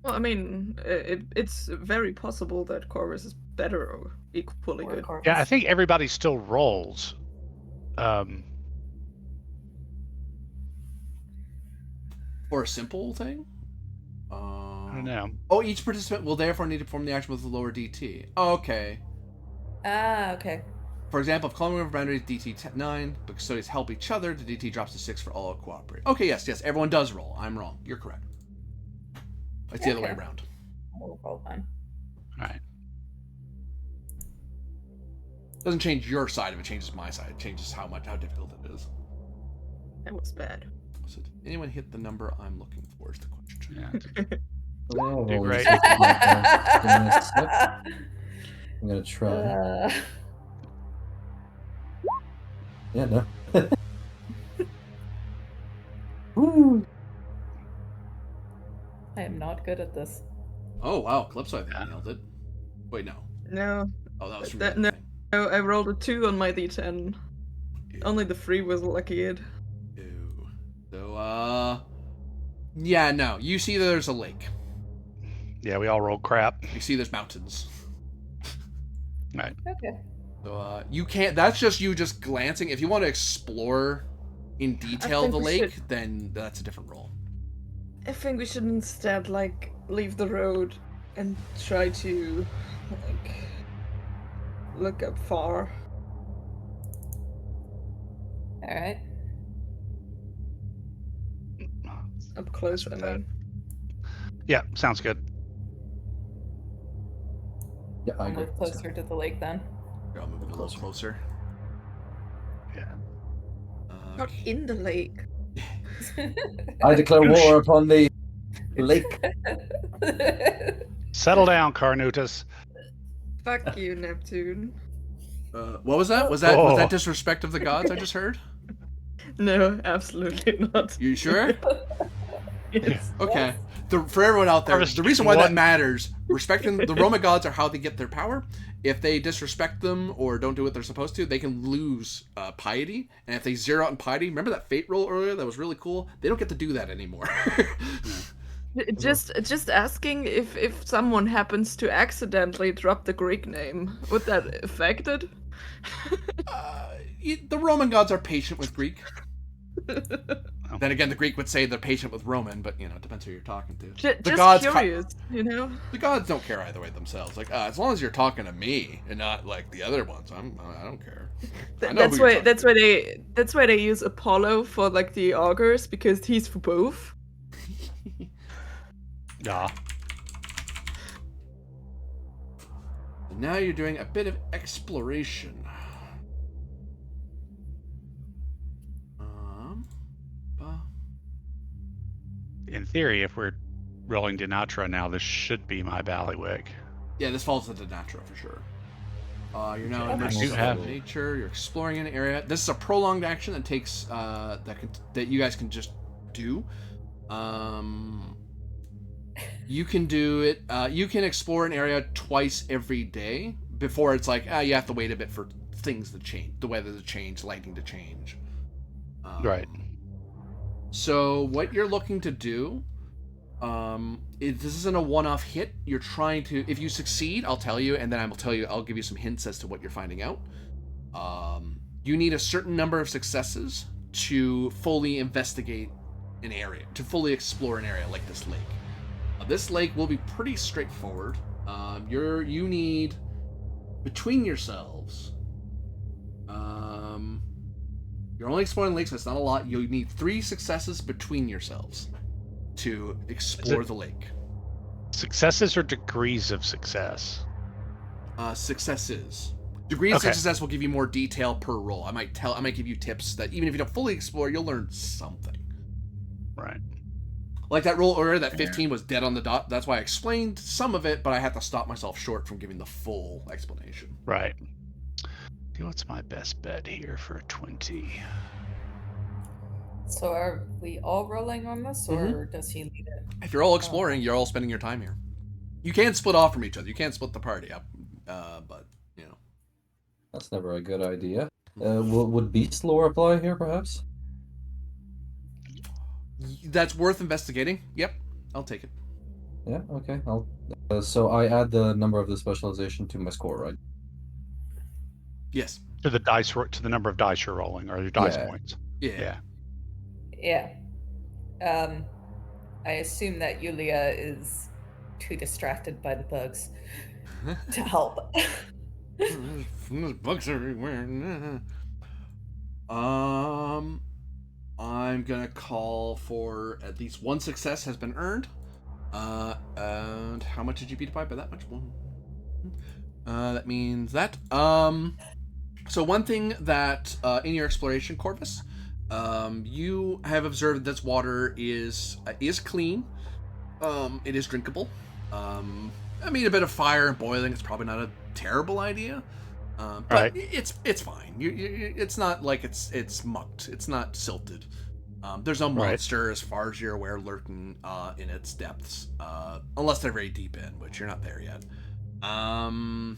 Well, I mean, it's very possible that Corvus is better or equally Or good. Corvus. Yeah, I think everybody still rolls. For a simple thing? don't know. Oh, each participant will therefore need to perform the action with a lower DT. Oh, okay. Okay. For example, if climbing over boundaries, DT 9, but custodians help each other, the DT drops to 6 for all who cooperate. Okay, yes, everyone does roll. I'm wrong. You're correct. It's the other way around. I'll roll then. All right. Doesn't change your side of it, changes my side. It changes how difficult it is. That was bad. So did anyone hit the number I'm looking for is the question. Yeah. Oh, Do great. I'm gonna try. Yeah, no. Woo! I am not good at this. Oh, wow. Calypso, I think nailed it. Wait, no. No. Oh, that was from That- the no. other thing. No, I rolled a 2 on my D10. Ew. Only the 3 was lucky hit. Ew. So, yeah, no. You see there's a lake. Yeah, we all rolled crap. You see there's mountains. Right. Okay. So, you can't, that's just you just glancing. If you want to explore in detail think the we lake, should- then that's a different roll. I think we should instead, like, leave the road and try to, like, look up far. Alright. Up close, I mean. Yeah, sounds good. Yeah, I I'll agree. move closer to the lake then. Here, I'll move it a little closer. Yeah. Not in the lake. I declare war upon the lake. Settle down, Carnutus. Fuck you, Neptune. What was that? Was that disrespect of the gods I just heard? No, absolutely not. You sure? Yes. Okay. For everyone out there, Harvest the reason why what? that matters, respecting the Roman gods are how they get their power. If they disrespect them or don't do what they're supposed to, they can lose piety. And if they zero out in piety, remember that fate roll earlier that was really cool? They don't get to do that anymore. Just asking if someone happens to accidentally drop the Greek name, would that affect it? The Roman gods are patient with Greek. Then again, the Greek would say they're patient with Roman, but it depends who you're talking to. Just The gods curious, you know? The gods don't care either way themselves. Like, as long as you're talking to me and not like the other ones, I don't care. I know That's who you're why talking that's why they use Apollo for like the augurs, because he's for both. Yeah. And now you're doing a bit of exploration. In theory, if we're rolling Denatra now, this should be my bailiwick. Yeah, this falls into Natra for sure. You're now Okay. immersed I do in have- nature. You're exploring an area. This is a prolonged action that takes that you guys can just do. You can do it. You can explore an area twice every day before it's like you have to wait a bit for things to change, the weather to change, lighting to change. Right. So what you're looking to do, this isn't a one-off hit. You're trying to, if you succeed, I'll tell you, and then I'll give you some hints as to what you're finding out. You need a certain number of successes to fully investigate an area, to fully explore an area like this lake. This lake will be pretty straightforward. You need, between yourselves, you're only exploring lakes, so it's not a lot. You need 3 successes between yourselves to explore the lake. Successes or degrees of success? Successes. Degrees of Okay. success will give you more detail per roll. I might give you tips that even if you don't fully explore, you'll learn something. Right. Like that roll earlier, that 15 was dead on the dot. That's why I explained some of it, but I had to stop myself short from giving the full explanation. Right. What's my best bet here for a 20? So are we all rolling on this, or does he lead it? If you're all exploring, you're all spending your time here. You can split off from each other. You can't split the party up, but That's never a good idea. Would beast lore apply here, perhaps? that's worth investigating. Yep, I'll take it. Yeah. Okay. So I add the number of the specialization to my score, right? Yes. To the number of dice you're rolling, or your dice Yeah. points. Yeah. Yeah. I assume that Yulia is too distracted by the bugs to help. There's bugs everywhere. I'm gonna call for at least one success has been earned. And how much did you beat it by that much? One. That means that. So one thing that in your exploration, Corvus, you have observed that this water is clean. It is drinkable. I mean, a bit of fire and boiling is probably not a terrible idea. But Right. it's fine. It's not like it's mucked. It's not silted. There's no Right. monster, as far as you're aware, lurking in its depths, unless they're very deep in, which you're not there yet. And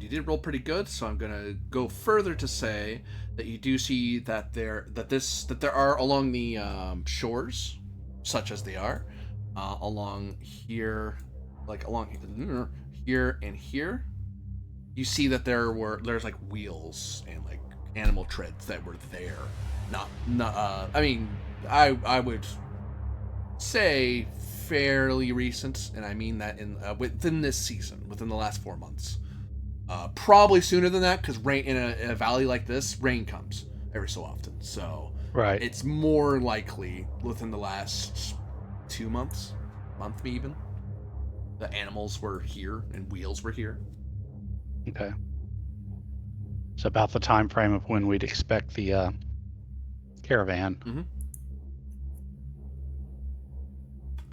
you did roll pretty good, so I'm gonna go further to say that you do see that there are along the shores, such as they are, along here, like along here and here. You see that there's like wheels and like animal treads that were there. I mean, I would say fairly recent, and I mean that in within this season, within the last 4 months. Probably sooner than that, because rain in a valley like this, rain comes every so often. So Right. it's more likely within the last 2 months, month even. The animals were here and wheels were here. Okay. It's about the time frame of when we'd expect the caravan. Mm-hmm.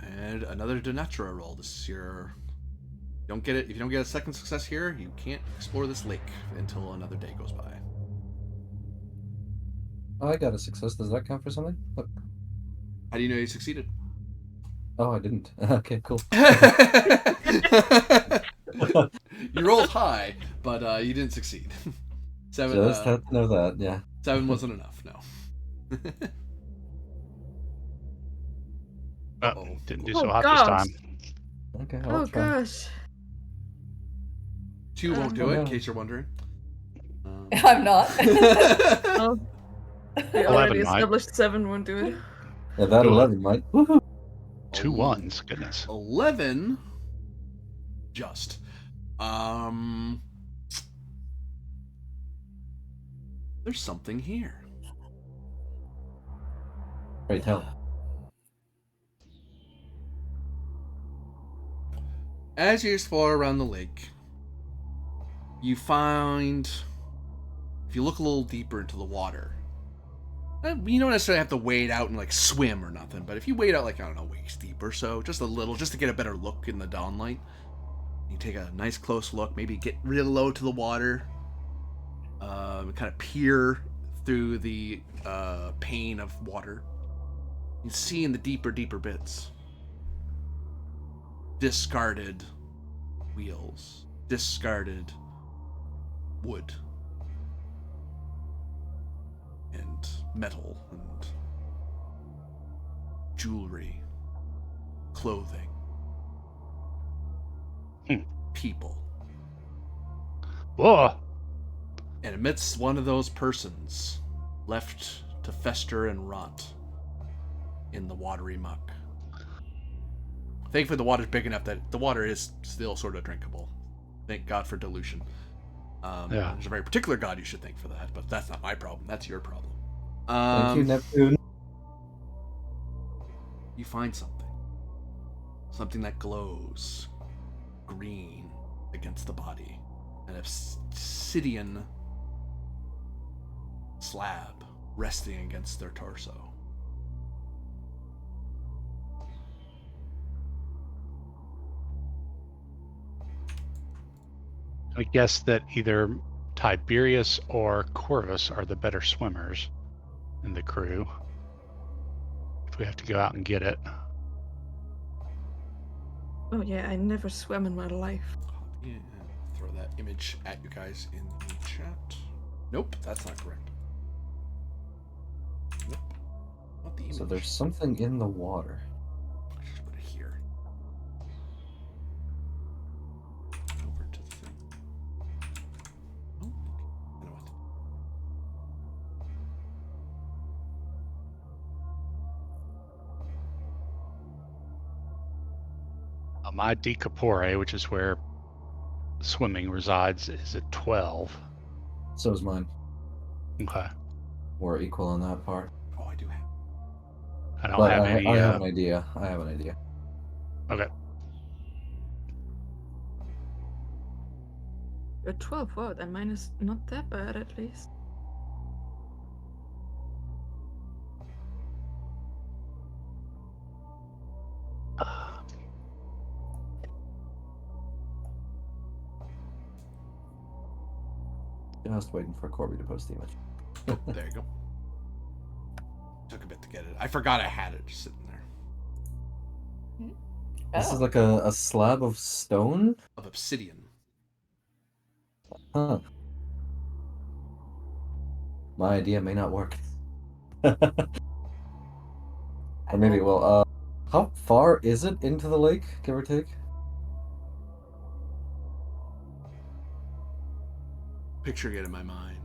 And another Denatura roll. This is your. Don't get it. If you don't get a second success here, you can't explore this lake until another day goes by. Oh, I got a success. Does that count for something? Look. How do you know you succeeded? Oh, I didn't. Okay, cool. You rolled high, but you didn't succeed. 7. Just had to know that, yeah. 7 wasn't enough. No. Uh-oh. Didn't do Oh, so hot gosh. this time. Okay, I'll Oh try. gosh. 2 won't do it, in no. case you're wondering. I'm not. Oh, we 11 already might. established 7 won't do it. Yeah, that Ooh. 11 might. Woohoo! 2 ones, goodness. 11. Just. There's something here. Great help. As you explore around the lake, you find, if you look a little deeper into the water, you don't necessarily have to wade out and like swim or nothing, but if you wade out like, I don't know, waist deep or so, just a little, just to get a better look in the dawnlight, you take a nice close look, maybe get real low to the water, kind of peer through the pane of water. You see in the deeper bits, discarded wheels, discarded wood, and metal, and jewelry, clothing, people. Whoa! And amidst one of those persons, left to fester and rot in the watery muck. Thankfully, the water's big enough that the water is still sort of drinkable. Thank God for dilution. Yeah. There's a very particular God you should thank for that, but that's not my problem. That's your problem. Thank you, Neptune. You find something. Something that glows green against the body. An obsidian slab resting against their torso. I guess that either Tiberius or Corvus are the better swimmers in the crew. If we have to go out and get it. Oh yeah, I never swam in my life. Yeah, throw that image at you guys in the chat. Nope, that's not correct. Nope. Not the image. So there's something in the water. Just put it here. Over to the thing. Oh, you know what? My decapore, which is where swimming resides, is at 12. So is mine. Okay. We're equal on that part. Oh, I do have. I don't But have any. I have an idea. I have an idea. Okay. You're 12. Wow, then mine is not that bad at least. Just waiting for Corby to post the image. Oh, there you go. Took a bit to get it. I forgot I had it just sitting there. This Oh. is like a slab of stone? Of obsidian. Huh. My idea may not work. Or maybe it will. How far is it into the lake, give or take? Picturing it in my mind.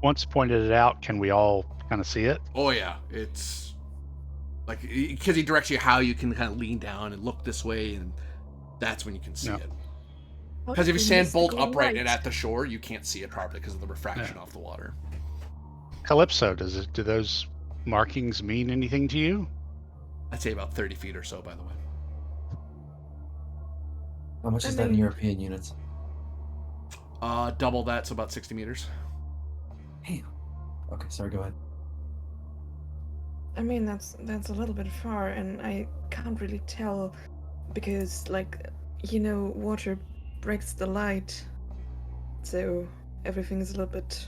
Once pointed it out, can we all kind of see it? Oh yeah, it's like because he directs you how you can kind of lean down and look this way, and that's when you can see Yeah. it. What Because if you the stand bolt mystical upright light? and at the shore, you can't see it properly because of the refraction Yeah. off the water. Calypso, do those markings mean anything to you? I'd say about 30 feet or so, by the way. How much I is that in mean- European units? Double that, so about 60 meters. Damn. Okay, sorry, go ahead. I mean, that's a little bit far, and I can't really tell because, like, water breaks the light, so everything is a little bit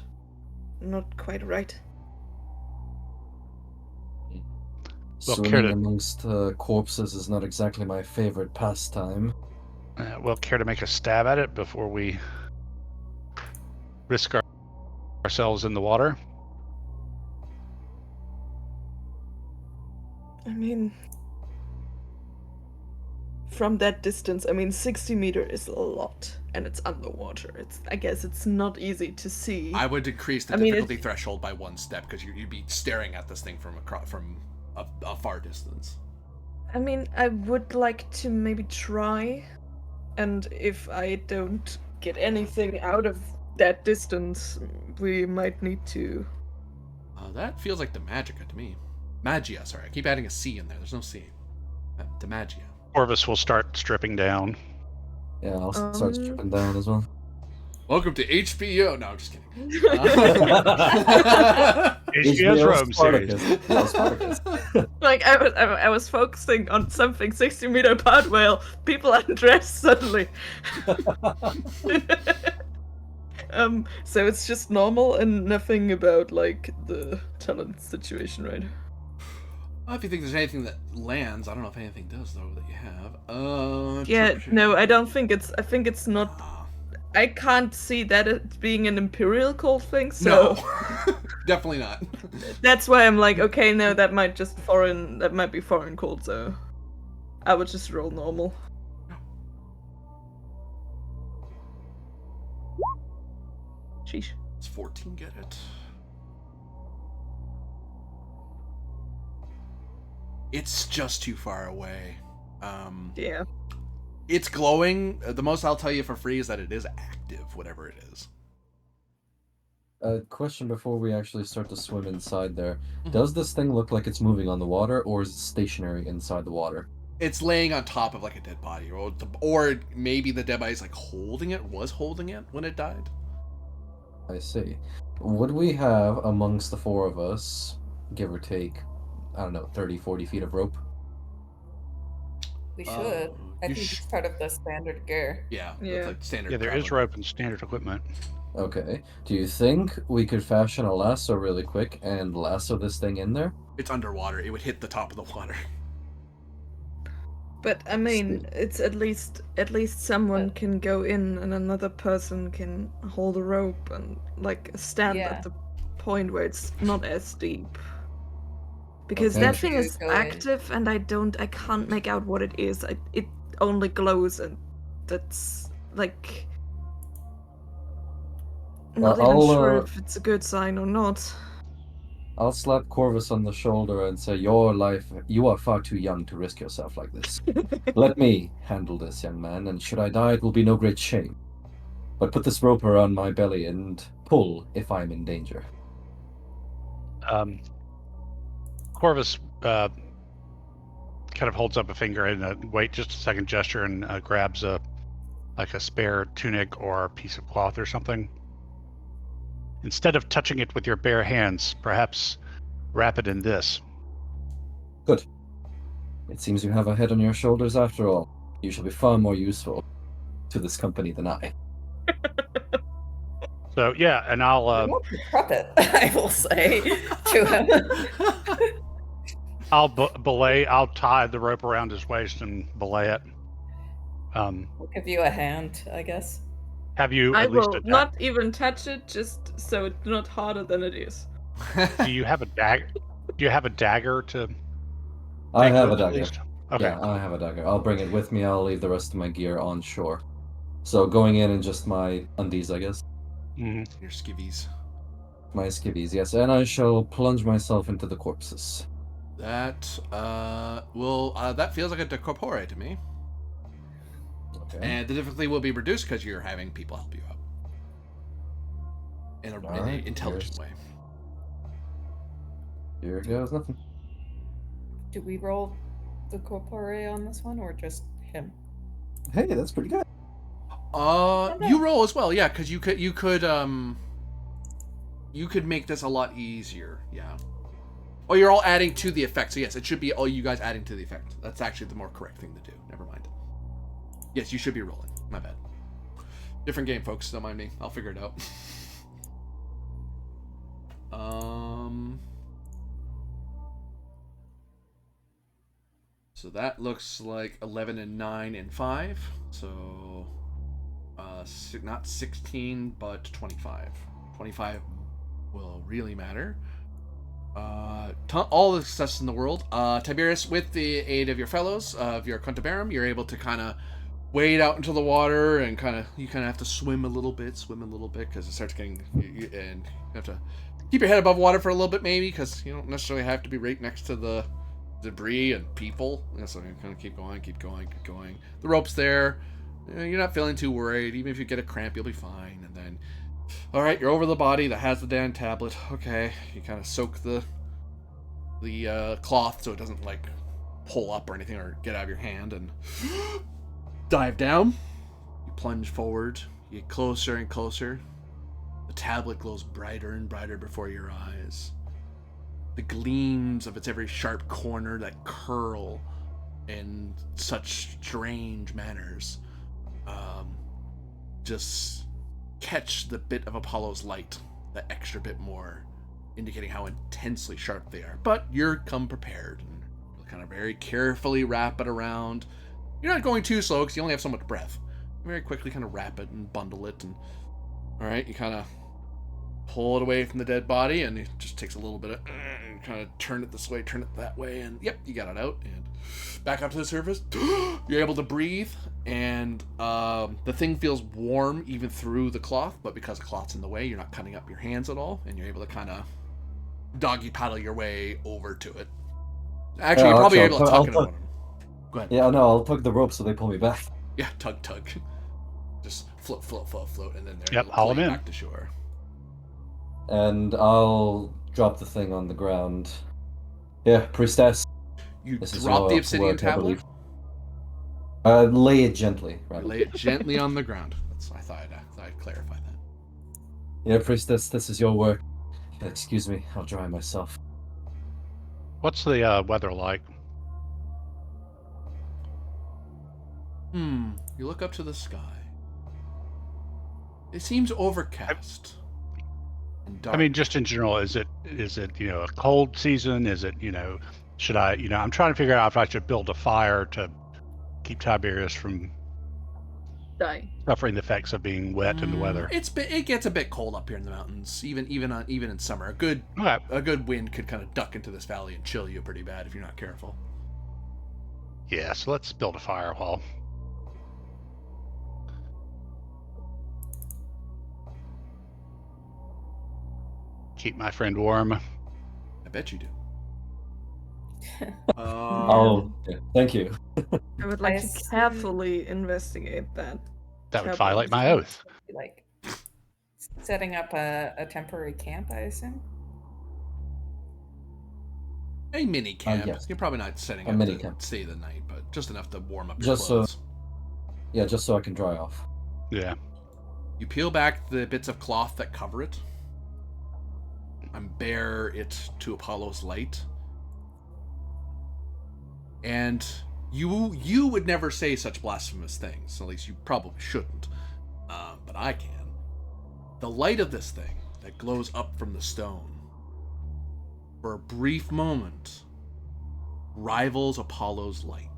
not quite right. Well, Swimming care to- amongst corpses is not exactly my favorite pastime. Well, care to make a stab at it before we risk ourselves in the water? I mean, from that distance, 60 meter is a lot, and it's underwater. I guess it's not easy to see. I would increase the I mean, difficulty threshold by 1 step because you'd be staring at this thing from a far distance. I mean, I would like to maybe try, and if I don't get anything out of that distance, we might need to. That feels like the Magica to me. Magia, sorry. I keep adding a C in there. There's no C. The Magia. Corvus will start stripping down. Yeah, I'll start stripping down as well. Welcome to HBO. No, I'm just kidding. HBO's Rome series. Spartacus. No, Spartacus. Like I was focusing on something 60 meter apart while people undress suddenly. So it's just normal and nothing about like the talent situation, right? If you think there's anything that lands, I don't know if anything does though that you have. Yeah, no, I don't think it's. I think it's not. Ah, I can't see that it being an imperial cult thing. So no, definitely not. that's why I'm like, okay, no, that might be foreign cult. So I would just roll normal. Sheesh. It's 14. Get it. It's just too far away. Yeah. It's glowing. The most I'll tell you for free is that it is active, whatever it is. A question before we actually start to swim inside there. Does this thing look like it's moving on the water, or is it stationary inside the water? It's laying on top of like a dead body, or maybe the dead body's like was holding it when it died. I see. Would we have, amongst the four of us, give or take, I don't know, 30, 40 feet of rope? We should. I you think it's part of the standard gear. Yeah, Yeah. that's like standard. Yeah, there is travel. rope and standard equipment. Okay. Do you think we could fashion a lasso really quick and lasso this thing in there? It's underwater. It would hit the top of the water. But I mean, it's at least someone can go in and another person can hold a rope and like stand Yeah. at the point where it's not as deep. Because Okay. that thing is Go in. active and I can't make out what it is. It only glows and that's like not even I'll, sure if it's a good sign or not. I'll slap Corvus on the shoulder and say, you are far too young to risk yourself like this. Let me handle this, young man, and should I die, it will be no great shame. But put this rope around my belly and pull if I'm in danger. Corvus kind of holds up a finger and wait just a second gesture and grabs a spare tunic or a piece of cloth or something. Instead of touching it with your bare hands, perhaps wrap it in this. Good. It seems you have a head on your shoulders after all. You shall be far more useful to this company than I. So yeah, and I'll What decrepit, I will say to him. I'll belay. I'll tie the rope around his waist and belay it. I'll give you a hand, I guess. Have you I at least will not even touch it, just so it's not harder than it is. Do you have a dagger? Do you have a dagger to? I take have with a at dagger. least? Okay. Yeah, I have a dagger. I'll bring it with me. I'll leave the rest of my gear on shore. So going in just my undies, I guess. Mm-hmm. Your skivvies. My skivvies, yes. And I shall plunge myself into the corpses. That that feels like a decorpore to me. Okay. And the difficulty will be reduced because you're having people help you out in an Alright, intelligent way. Here goes nothing. Do we roll the corpore on this one, or just him? Hey, that's pretty good. You roll as well, yeah, because you could make this a lot easier, yeah. Oh, you're all adding to the effect, so yes, it should be all you guys adding to the effect. That's actually the more correct thing to do. Never mind. Yes, you should be rolling. My bad. Different game, folks. Don't mind me. I'll figure it out. So that looks like 11 and 9 and 5. So, not 16, but 25. 25 will really matter. All the success in the world. Tiberius, with the aid of your fellows, of your Contabarum, you're able to kind of wade out into the water and you have to swim a little bit, because it starts getting, and you have to keep your head above water for a little bit maybe, because you don't necessarily have to be right next to the debris and people. So you kind of keep going. The rope's there. You're not feeling too worried. Even if you get a cramp, you'll be fine. And then, all right, you're over the body that has the damn tablet. Okay, you kind of soak the cloth so it doesn't like pull up or anything or get out of your hand, and dive down. You plunge forward. You get closer and closer. The tablet glows brighter and brighter before your eyes. The gleams of its every sharp corner that curl in such strange manners just catch the bit of Apollo's light, that extra bit more, indicating how intensely sharp they are. But you're come prepared, and you'll kind of very carefully wrap it around. You're not going too slow because you only have so much breath. Very quickly kind of wrap it and bundle it, and all right, you kind of pull it away from the dead body, and it just takes a little bit of kind of turn it this way, turn it that way, and yep, you got it out and back up to the surface. You're able to breathe, and the thing feels warm even through the cloth, but because the cloth's in the way, you're not cutting up your hands at all, and you're able to kind of doggy paddle your way over to it. Actually, you're probably able to tuck it on. Go ahead. Yeah, no, I'll tug the rope so they pull me back. Yeah, tug. Just float, and then Yep, haul him in. Back to shore. And I'll drop the thing on the ground. Yeah, priestess. You drop the obsidian tablet? Lay it gently. You lay it gently on the ground. I thought I'd clarify that. Yeah, priestess, this is your work. Excuse me, I'll dry myself. What's the weather like? You look up to the sky. It seems overcast. I mean, just in general, is it a cold season? Is it should I I'm trying to figure out if I should build a fire to keep Tiberius from Die. suffering the effects of being wet in the weather. It gets a bit cold up here in the mountains, even in summer. A good wind could kind of duck into this valley and chill you pretty bad if you're not careful. Yeah, so let's build a fire while. Keep my friend warm. bet you do. Oh, yeah, thank you. I would like to assume- carefully investigate that. That would Cowboy violate my thing. oath. Like setting up a temporary camp, I assume. A mini camp. yes. You're probably not setting A up mini to camp. stay the night, but just enough to warm up your Just so- clothes. Yeah, just so I can dry off. Yeah. You peel back the bits of cloth that cover it and bear it to Apollo's light. And you would never say such blasphemous things. At least you probably shouldn't. But I can. The light of this thing that glows up from the stone, for a brief moment, rivals Apollo's light.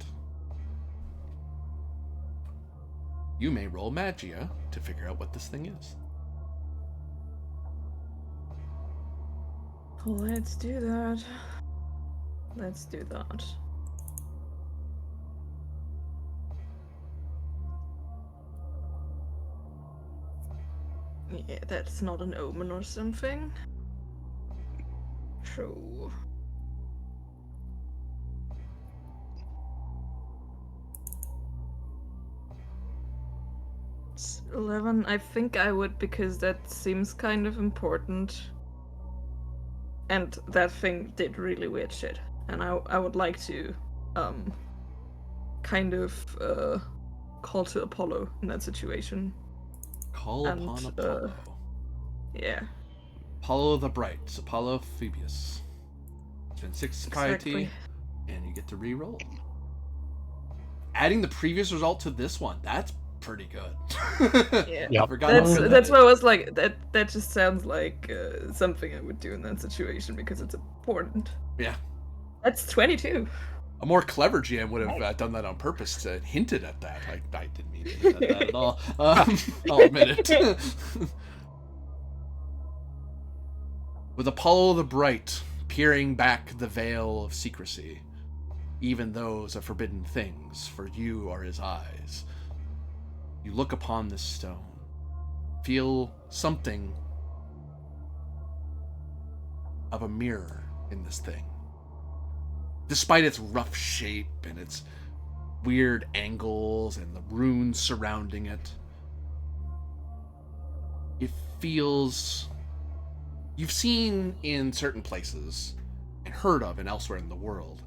You may roll Magia to figure out what this thing is. Let's do that. Let's do that. Yeah, that's not an omen or something. True. It's 11. I think I would, because that seems kind of important. And that thing did really weird shit. And I would like to kind of call to Apollo in that situation. Call And, upon Apollo. Yeah. Apollo the Bright. It's Apollo Phoebus. Spend 6 society, Exactly. and you get to re-roll. Adding the previous result to this one, that's pretty good. Yeah. Yep. I forgot how good that That's is. why I was like that just sounds like something I would do in that situation because it's important. Yeah. That's 22. A more clever GM would have done that on purpose to hinted at that. I didn't mean to hint at that at all. I'll admit it. With Apollo the Bright peering back the veil of secrecy, even those are forbidden things, for you are his eyes. You look upon this stone, feel something of a mirror in this thing. Despite its rough shape and its weird angles and the runes surrounding it, it feels... You've seen in certain places and heard of and elsewhere in the world.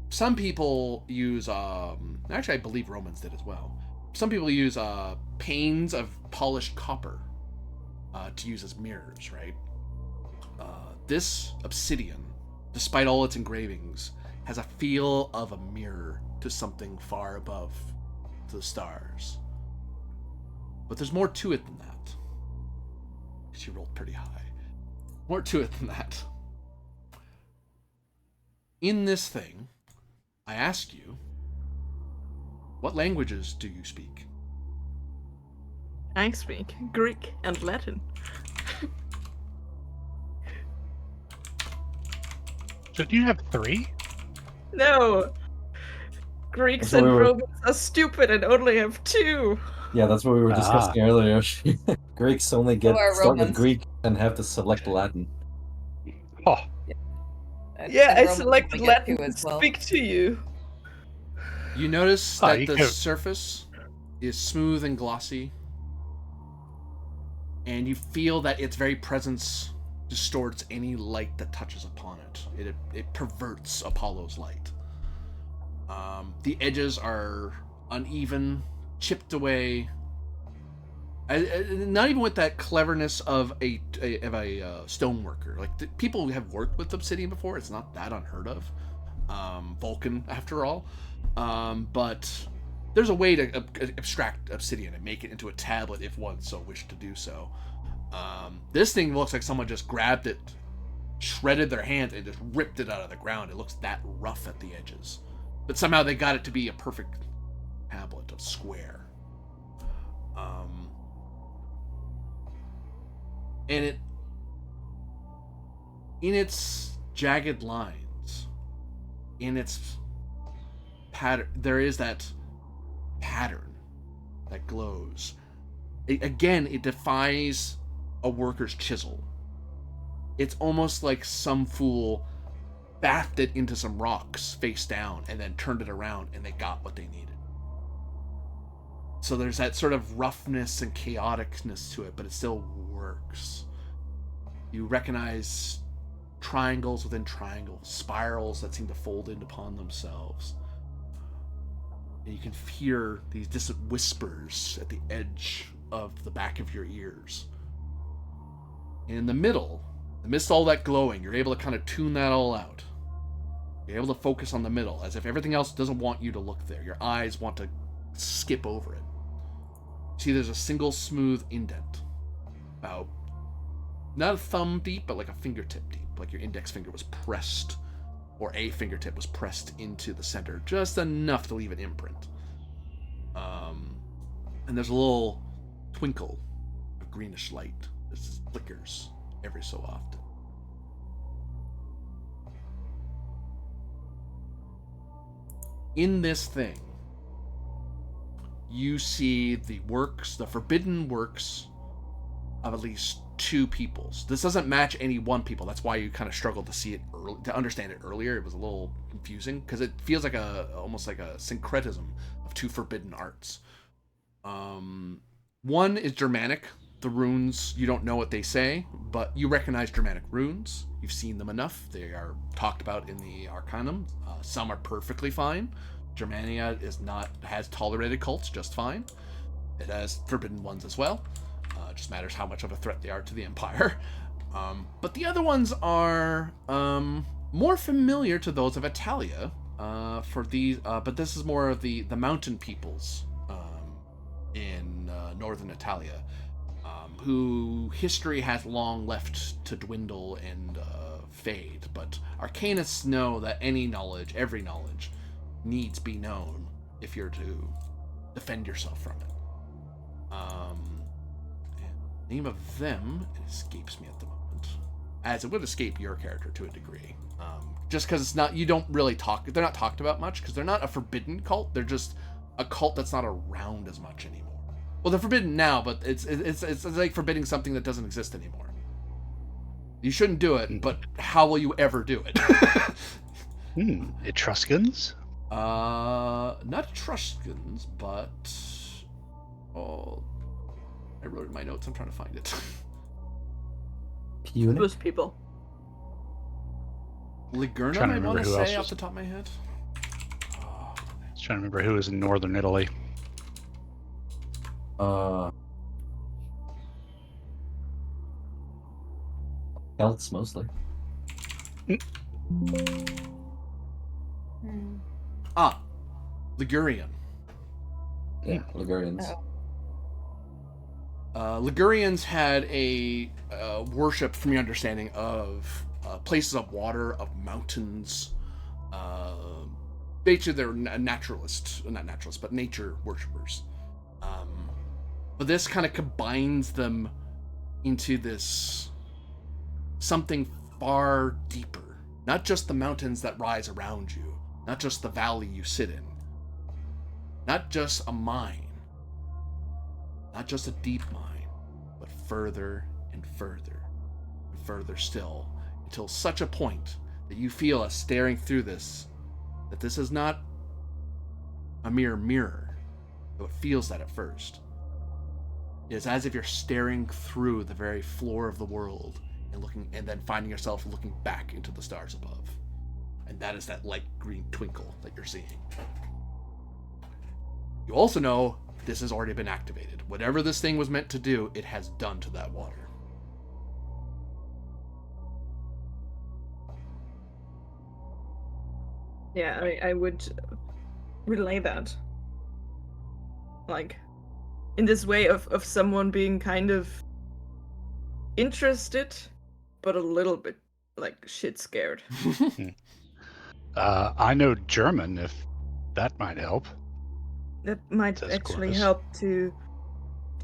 Some people use, actually I believe Romans did as well. Some people use panes of polished copper to use as mirrors, right? This obsidian, despite all its engravings, has a feel of a mirror to something far above, to the stars. But there's more to it than that. She rolled pretty high. More to it than that. In this thing, I ask you, what languages do you speak? I speak Greek and Latin. Did you have 3? No! Greeks So and we were- Romans are stupid and only have 2. Yeah, that's what we were discussing earlier. Greeks only So are start with Romans. Greek and have to select Latin. Oh, Yeah, And I Romans selected we get Latin to to as well. speak to you. You notice Oh, that you the could- surface is smooth and glossy, and you feel that its very presence distorts any light that touches upon it. It perverts Apollo's light. The edges are uneven, chipped away. Not even with that cleverness of a stoneworker. Like people who have worked with obsidian before, it's not that unheard of. Vulcan, after all. But there's a way to abstract obsidian and make it into a tablet if one so wished to do so. This thing looks like someone just grabbed it, shredded their hand, and just ripped it out of the ground. It looks that rough at the edges. But somehow they got it to be a perfect tablet of square. And it, in its jagged lines, in its pattern, there is that pattern that glows. It defies a worker's chisel. It's almost like some fool bathed it into some rocks face down and then turned it around, and they got what they needed. So there's that sort of roughness and chaoticness to it, but it still works. You recognize triangles within triangles, spirals that seem to fold in upon themselves. And you can hear these distant whispers at the edge of the back of your ears. And in the middle, amidst all that glowing, you're able to kind of tune that all out. You're able to focus on the middle, as if everything else doesn't want you to look there. Your eyes want to skip over it. See, there's a single smooth indent. About, not a thumb deep, but like a fingertip deep. Like your index finger was pressed, or a fingertip was pressed into the center, just enough to leave an imprint. And there's a little twinkle of greenish light that just flickers every so often. In this thing, you see the forbidden works of at least two peoples. This doesn't match any one people. That's why you kind of struggled to see it to understand it earlier. It was a little confusing because it feels like almost like a syncretism of two forbidden arts. One is Germanic. The runes, you don't know what they say, but you recognize Germanic runes. You've seen them enough. They are talked about in the Arcanum. Some are perfectly fine. Germania has tolerated cults just fine. It has forbidden ones as well. It just matters how much of a threat they are to the Empire. But the other ones are more familiar to those of Italia. But this is more of the mountain peoples in northern Italia, who history has long left to dwindle and fade. But Arcanists know that every knowledge, needs be known if you're to defend yourself from it. And the name of them, it escapes me at the moment, as it would escape your character to a degree. Just because it's not, they're not talked about much, because they're not a forbidden cult, they're just a cult that's not around as much anymore. Well, they're forbidden now, but it's like forbidding something that doesn't exist anymore. You shouldn't do it, but how will you ever do it? Etruscans? Not Etruscans, but I wrote it in my notes. I'm trying to find it. Punic? Those people. Ligurna, Trying to I want remember to who say else off the top of my head. I was trying to remember who was in northern Italy. Celts mostly. Ligurian. Yeah, Ligurians. Oh. Ligurians had a worship, from your understanding, of places of water, of mountains. Basically, they're not naturalists, but nature worshippers. But this kind of combines them into this something far deeper. Not just the mountains that rise around you, not just the valley you sit in, not just a mine, not just a deep mine, but further and further and further still, until such a point that you feel as staring through this, that this is not a mere mirror, though it feels that at first. It is as if you're staring through the very floor of the world and then finding yourself looking back into the stars above. And that is that light green twinkle that you're seeing. You also know this has already been activated. Whatever this thing was meant to do, it has done to that water. Yeah, I would relay that. Like, in this way of someone being kind of interested, but a little bit, like, shit scared. I know German, if that might help. That might Says actually Corvus. help to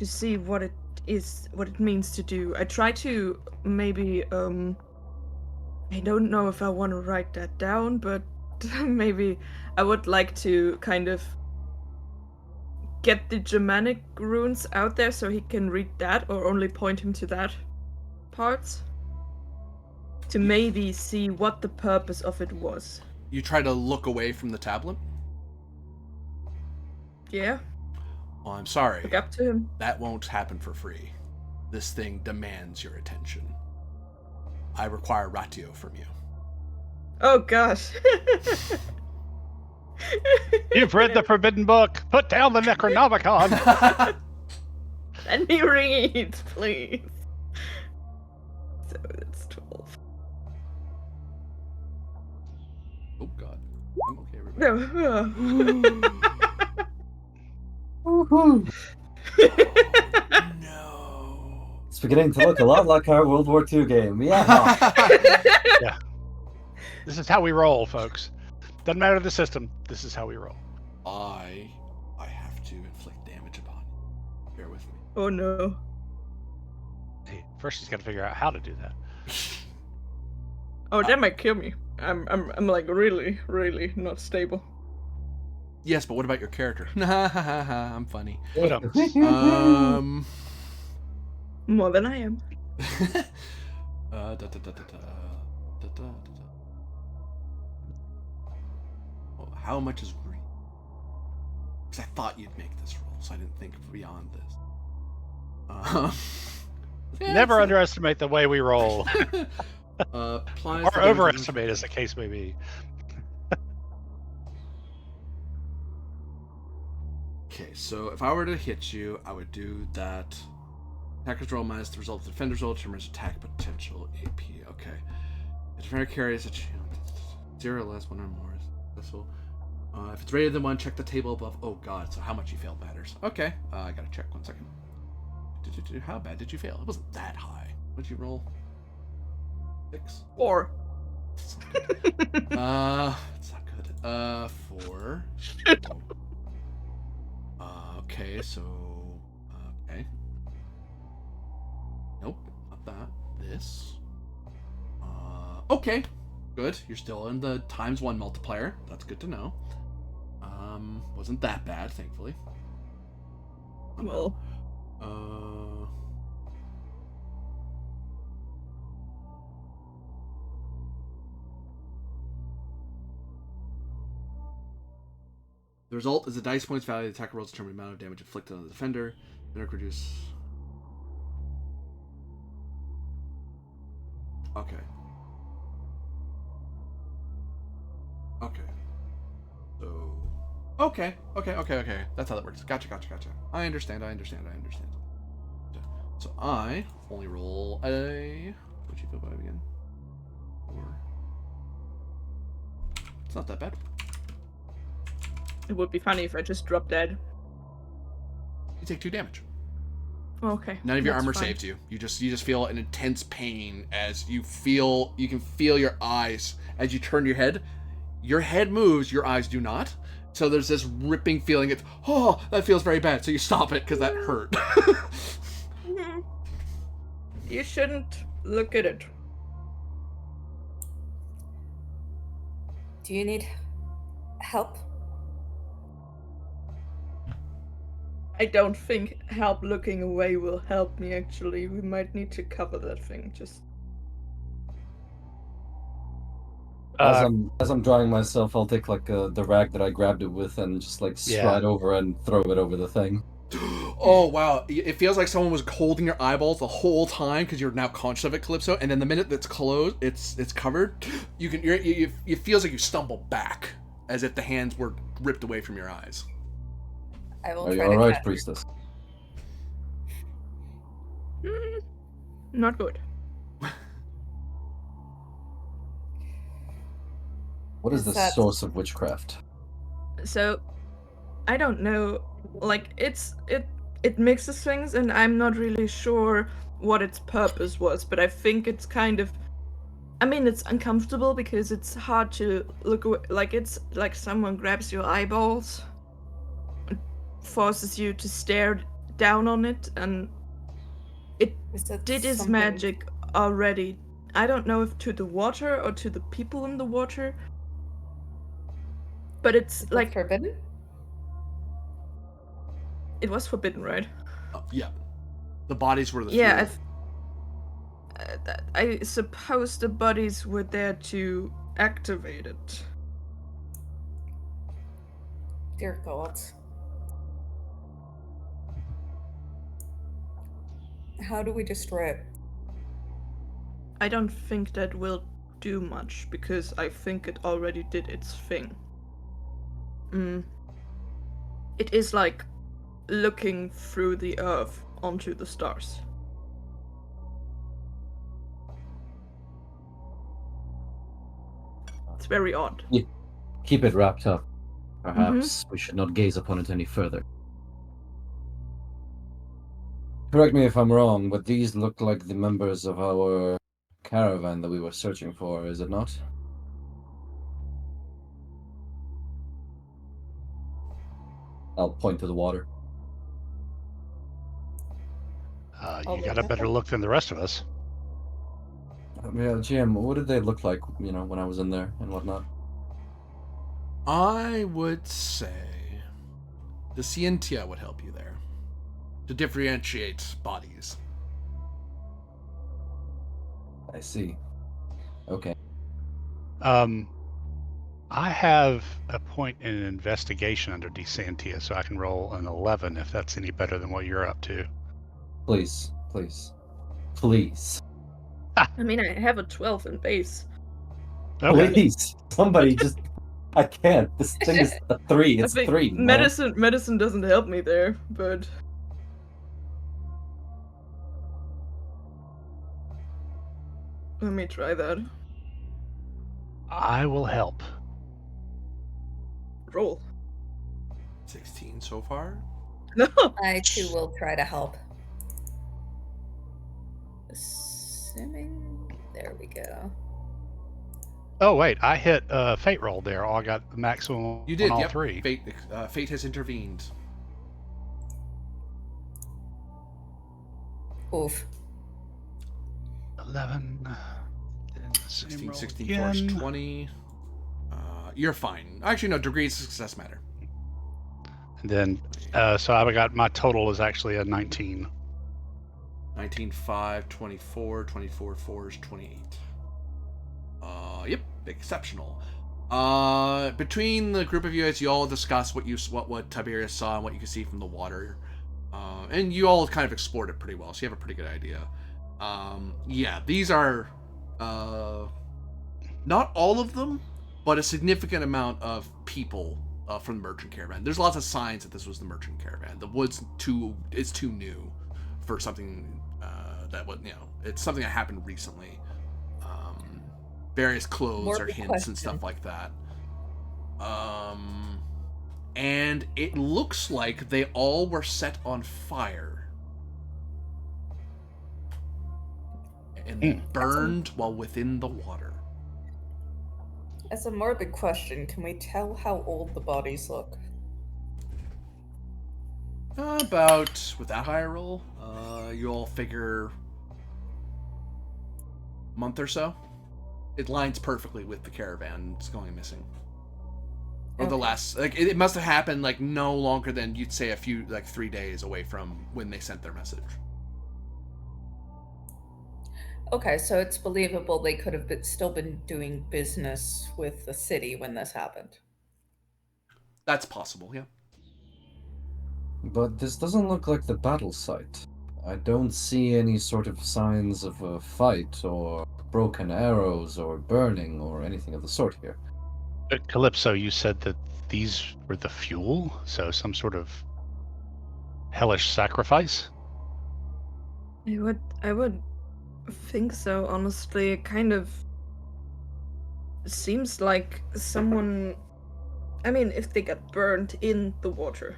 see what it is, what it means to do. I try to maybe, I don't know if I want to write that down, but maybe I would like to kind of get the Germanic runes out there so he can read that, or only point him to that part. to maybe see what the purpose of it was. You try to look away from the tablet? Yeah, Oh, I'm sorry. look up to him. That won't happen for free. This thing demands your attention. I require ratio from you. Oh gosh. You've read the Forbidden Book. Put down the Necronomicon. Let me read, please. So that's 12. Oh god. I'm okay, everybody. No. No. It's beginning to look a lot like our World War II game. Yeah. Yeah. This is how we roll, folks. Doesn't matter the system. This is how we roll. I have to inflict damage upon you. Bear with me. Oh no. Hey, first he's got to figure out how to do that. Oh, that might kill me. I'm like really, really not stable. Yes, but what about your character? I'm funny. What up? More than I am. Oh, how much is green? Because I thought you'd make this roll, so I didn't think beyond this. Never underestimate the way we roll. Applies Or the damage overestimate, as the case may be. Okay, so if I were to hit you, I would do that. Attacker's roll minus the result of the defender's roll determines attack potential AP. Okay. The defender carries a 0 or less, 1 or more. Successful. If it's greater than 1, check the table above. Oh god, so how much you failed matters. Okay, I gotta check 1 second. How bad did you fail? It wasn't that high. What'd you roll? 6? 4. It's not good. 4. Okay, so okay. Nope, not that. This. Okay, good. You're still in the ×1 multiplier. That's good to know. Wasn't that bad, thankfully. Well, the result is the dice points value of the attacker rolls determine the amount of damage inflicted on the defender. Then reduce. Okay. Okay. So. Okay. That's how that works. Gotcha. I understand. So I only roll a. What'd you feel about it again? 4. It's not that bad. it would be funny if I just dropped dead. You take 2 damage. Okay. None of your that's armor fine. saves you. You just feel an intense pain as you can feel your eyes as you turn your head. Your head moves, your eyes do not. So there's this ripping feeling. It's that feels very bad. So you stop it because that hurt. You shouldn't look at it. Do you need help? I don't think help looking away will help me, actually. We might need to cover that thing, just... As I'm drying myself, I'll take like the rag that I grabbed it with and just like stride over and throw it over the thing. Oh wow! It feels like someone was holding your eyeballs the whole time because you're now conscious of it, Calypso. And then the minute that's closed, it's covered. It feels like you stumble back as if the hands were ripped away from your eyes. I will Are you try to alright, catch- priestess? Not good. What is Is the that- source of witchcraft? So, I don't know. Like, it mixes things, and I'm not really sure what its purpose was, but I think it's kind of... I mean, it's uncomfortable because it's hard to look away. Like, it's like someone grabs your eyeballs and forces you to stare down on it, and it Is that did its something- magic already. I don't know if to the water or to the people in the water, but it's Is it like... forbidden? It was forbidden, right? Yeah, the bodies were the Yeah, fuel. I suppose the bodies were there to activate it. Dear God. How do we destroy it? I don't think that will do much, because I think it already did its thing. It is like looking through the earth onto the stars. It's very odd. Keep it wrapped up. Perhaps we should not gaze upon it any further. Correct me if I'm wrong, but these look like the members of our caravan that we were searching for, is it not? I'll point to the water. I'll You look got a at better them. look than the rest of us. Yeah, Jim, what did they look like, when I was in there and whatnot? I would say the Scientia would help you there to differentiate bodies. I see. Okay. I have a point in an investigation under Desantia, so I can roll an 11 if that's any better than what you're up to. Please, please, please. I mean, I have a 12 in base. Okay. Please, somebody just... I can't. This thing is a 3. It's I think 3, man. medicine doesn't help me there, but let me try that. I will help. Roll. 16 so far. No. I too will try to help. Assuming. There we go. Oh wait, I hit fate roll there. I got the maximum You did, on all yep. three. Fate has intervened. Oof. 11. 16, roll 16 again. force 20. You're fine. Actually, no, degrees of success matter. And then, so I got my total is actually a 19. 19, 5, 24, 24, 4 is 28. Yep, exceptional. Between the group of you guys, you all discuss what Tiberius saw and what you can see from the water. And you all kind of explored it pretty well, so you have a pretty good idea. Yeah, these are not all of them, but a significant amount of people from the merchant caravan. There's lots of signs that this was the merchant caravan. The woods is too new for something that would, it's something that happened recently. Various clothes More or hints question. and stuff like that. And it looks like they all were set on fire. And they burned while within the water. As a morbid question, can we tell how old the bodies look? About, with that higher roll, you all figure a month or so. It lines perfectly with the caravan. It's going missing. Or the Okay. last, it must have happened no longer than you'd say 3 days away from when they sent their message. Okay, so it's believable they could have still been doing business with the city when this happened. That's possible, yeah. But this doesn't look like the battle site. I don't see any sort of signs of a fight, or broken arrows, or burning, or anything of the sort here. But Calypso, you said that these were the fuel, so some sort of hellish sacrifice? I would think so, honestly. It kind of seems like someone... I mean, if they got burned in the water,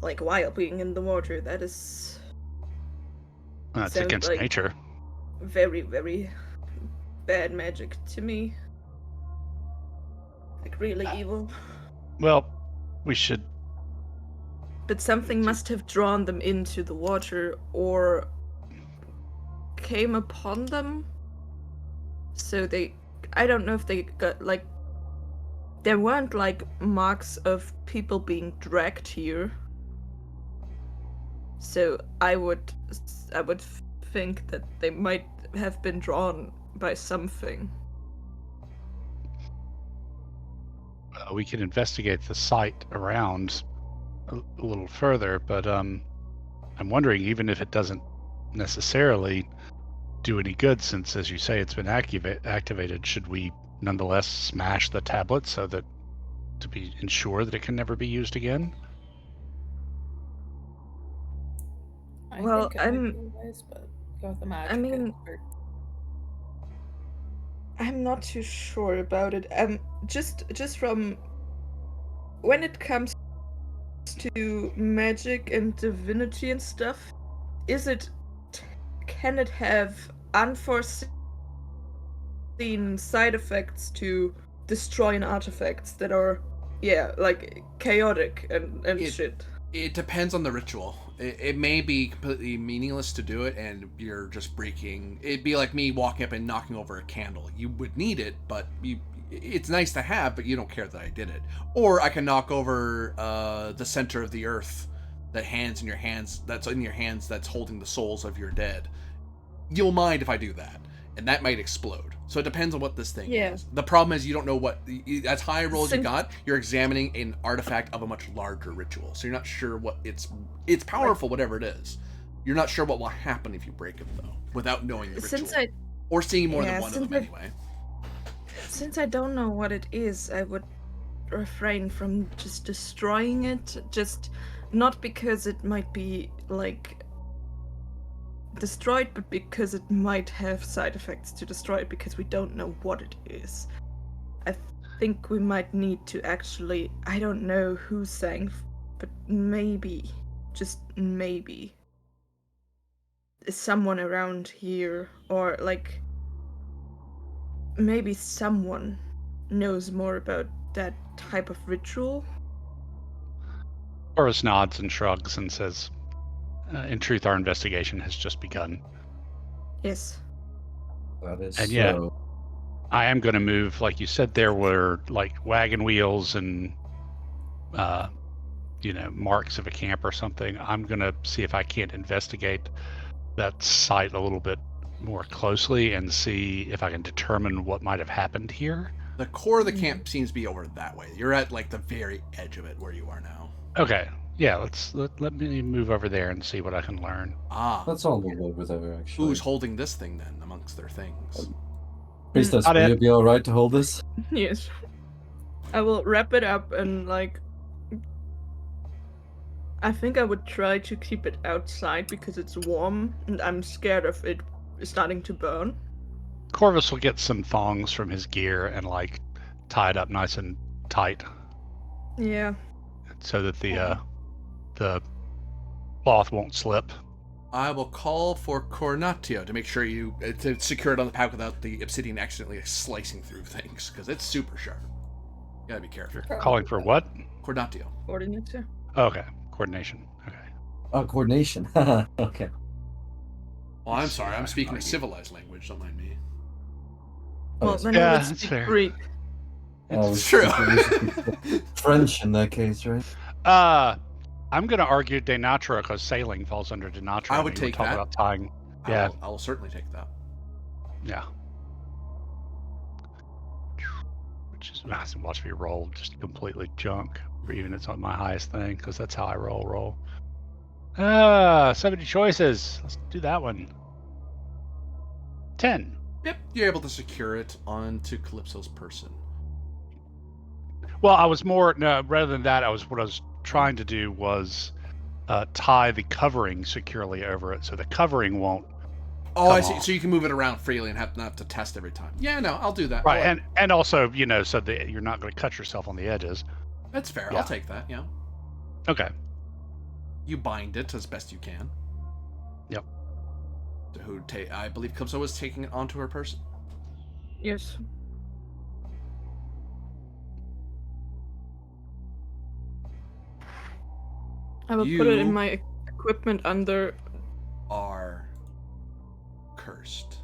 while being in the water, that is That's sounds against like nature. very, very bad magic to me. Really evil. Well, we should... But something must have drawn them into the water or came upon them. So I don't know if they got there weren't marks of people being dragged here. So I would think that they might have been drawn by something. We can investigate the site around a little further, but I'm wondering, even if it doesn't necessarily do any good, since, as you say, it's been activated, should we nonetheless smash the tablet so that to be ensure that it can never be used again? I Well, think it might be wise, but go with the magic. mean- I'm not too sure about it. Just from when it comes to magic and divinity and stuff, can it have unforeseen side effects to destroying artifacts that are, like chaotic and shit? It depends on the ritual. It may be completely meaningless to do it, and you're just breaking. It'd be like me walking up and knocking over a candle. You would need it, but it's nice to have, but you don't care that I did it. Or I can knock over the center of the earth, that's in your hands, that's holding the souls of your dead. You'll mind if I do that, and that might explode. So it depends on what this thing is. The problem is you don't know what, as high a roll as you got, you're examining an artifact of a much larger ritual. So you're not sure what it's powerful, whatever it is. You're not sure what will happen if you break it, though, without knowing the ritual. Or seeing more than one of them, anyway. Since I don't know what it is, I would refrain from just destroying it. Just not because it might be, like, destroyed, but because it might have side effects to destroy it, because we don't know what it is. I think we might need to actually, I don't know who's saying, but maybe, just maybe, someone around here, or like, maybe someone knows more about that type of ritual. Boris nods and shrugs and says, in truth, our investigation has just begun. Yes. That is And so. yeah, I am going to move. Like you said, there were like wagon wheels and, marks of a camp or something. I'm going to see if I can't investigate that site a little bit more closely and see if I can determine what might have happened here. The core of the camp seems to be over that way. You're at like the very edge of it where you are now. Okay. Yeah, let me move over there and see what I can learn. Let's all move over there, actually. Who's holding this thing then amongst their things? Priestess, will you be alright to hold this? Yes. I will wrap it up and, like, I think I would try to keep it outside because it's warm and I'm scared of it starting to burn. Corvus will get some thongs from his gear and, like, tie it up nice and tight. Yeah. So that the cloth won't slip. I will call for Cornatio to make sure to secure it on the pack without the obsidian accidentally slicing through things, because it's super sharp. You gotta be careful. Calling for what? Cornatio. Coordinator. Oh, okay. Coordination. Okay. Oh, coordination. Okay. Well, I'm sorry. I'm speaking a civilized language. Don't mind me. Well, then Yeah, I would that's speak fair. Greek. It's true. French in that case, right? I'm going to argue Denatra because sailing falls under Denatra. I would take that. About tying. Yeah. I will certainly take that. Yeah. Which is, watch me roll just completely junk, or even it's on my highest thing, because that's how I roll. 70 choices. Let's do that one. 10. Yep, you're able to secure it onto Calypso's person. Well, rather than that, what I was trying to do was tie the covering securely over it, so the covering won't. Oh, I see. So you can move it around freely and not have to test every time. Yeah, no, I'll do that. Right, and also, so that you're not going to cut yourself on the edges. That's fair. Yeah. I'll take that. Yeah. Okay. You bind it as best you can. Yep. I believe Calypso was taking it onto her person. Yes. I will put it in my equipment under. Are cursed.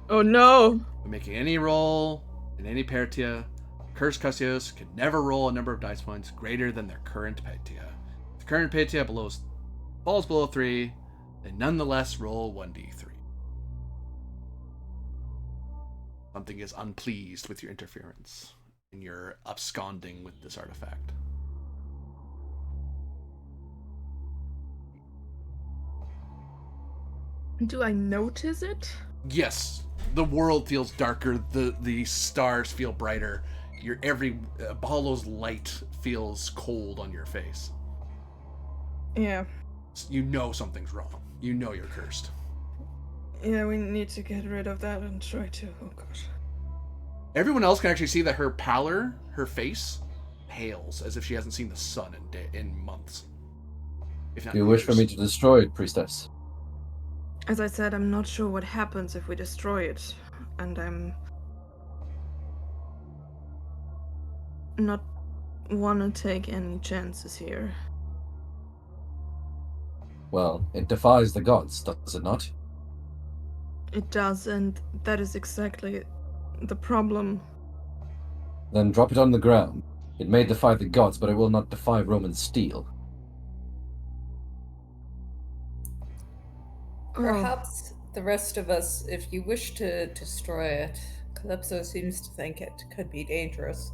Oh no! When making any roll in any Pertia, cursed Cusios can never roll a number of dice points greater than their current Pertia. If the current Pertia falls below 3, they nonetheless roll 1d3. Something is unpleased with your interference, and you're absconding with this artifact. Do I notice it? Yes, the world feels darker. The stars feel brighter. Your every Apollo's light feels cold on your face. Yeah. You know something's wrong. You know you're cursed. Yeah, we need to get rid of that and try to. Oh gosh. Everyone else can actually see that her pallor, her face, pales as if she hasn't seen the sun in months. If not Do you wish for years. me to destroy it, priestess? As I said, I'm not sure what happens if we destroy it, and I'm not wanna take any chances here. Well, it defies the gods, does it not? It does, and that is exactly the problem. Then drop it on the ground. It may defy the gods, but it will not defy Roman steel. Perhaps the rest of us, if you wish to destroy it, Calypso seems to think it could be dangerous.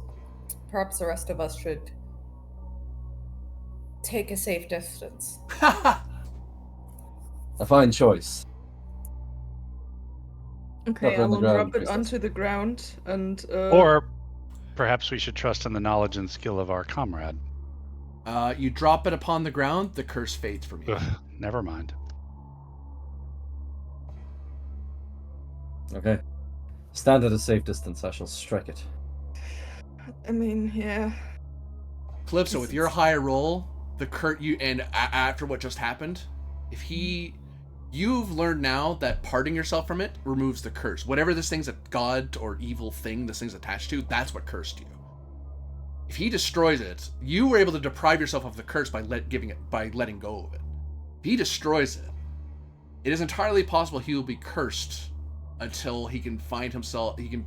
Perhaps the rest of us should take a safe distance. A fine choice. Okay, Drop it I on the will ground, drop it priestess. onto the ground and. Or perhaps we should trust in the knowledge and skill of our comrade. You drop it upon the ground, the curse fades from you. Ugh, never mind. Okay. Stand at a safe distance, I shall strike it. I mean, yeah. Calypso, with your high roll, after what just happened, you've learned now that parting yourself from it removes the curse. Whatever this thing's a god or evil thing this thing's attached to, that's what cursed you. If he destroys it, you were able to deprive yourself of the curse by letting go of it. If he destroys it, it is entirely possible he will be cursed until he can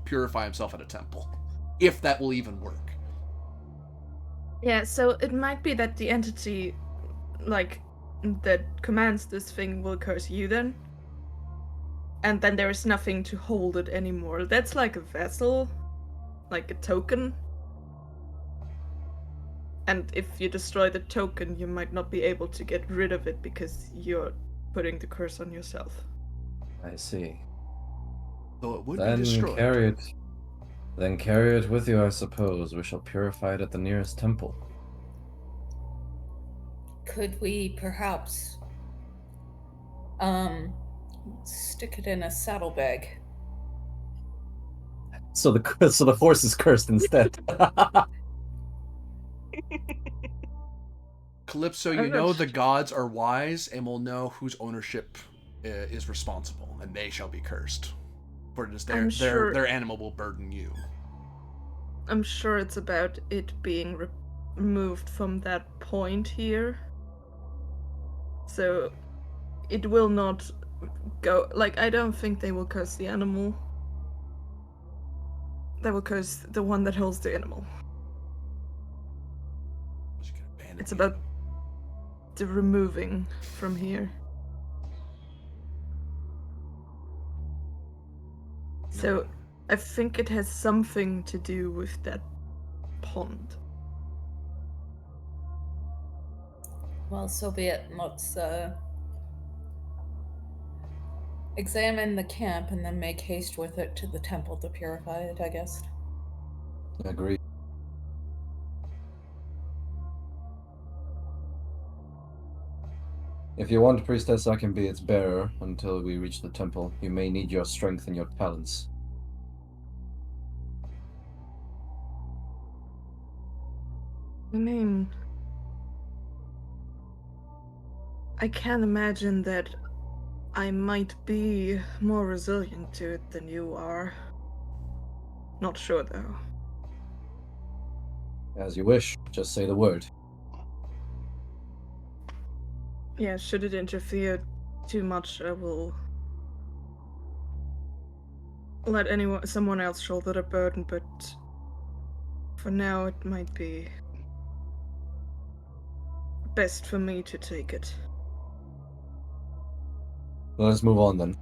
purify himself at a temple. If that will even work. Yeah, so it might be that the entity, that commands this thing will curse you then. And then there is nothing to hold it anymore. That's like a vessel, like a token. And if you destroy the token, you might not be able to get rid of it because you're putting the curse on yourself. I see. Though it would Then be destroyed. carry it with you, I suppose. We shall purify it at the nearest temple. Could we perhaps stick it in a saddlebag? So the horse is cursed instead. Calypso, you know the gods are wise and will know whose ownership is responsible, and they shall be cursed. For it is their animal will burden you. I'm sure it's about it being removed from that point here. So it will not go. I don't think they will curse the animal. They will curse the one that holds the animal. It's about the removing from here. So I think it has something to do with that pond. Well, so be it. Let's examine the camp and then make haste with it to the temple to purify it, I guess. Agreed. If you want, priestess, I can be its bearer until we reach the temple. You may need your strength and your talents. I mean, I can imagine that I might be more resilient to it than you are. Not sure though. As you wish, just say the word. Yeah, should it interfere too much, I will let someone else shoulder the burden, but for now it might be best for me to take it. Let's move on then.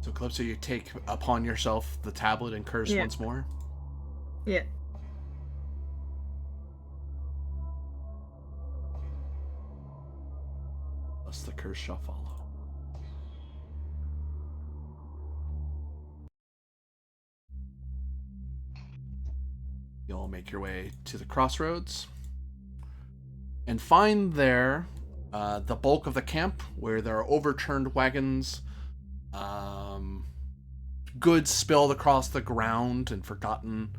So, Calypso, you take upon yourself the tablet and curse Yeah. once more? Yeah. Thus the curse shall follow. You'll make your way to the crossroads and find there the bulk of the camp, where there are overturned wagons, goods spilled across the ground and forgotten,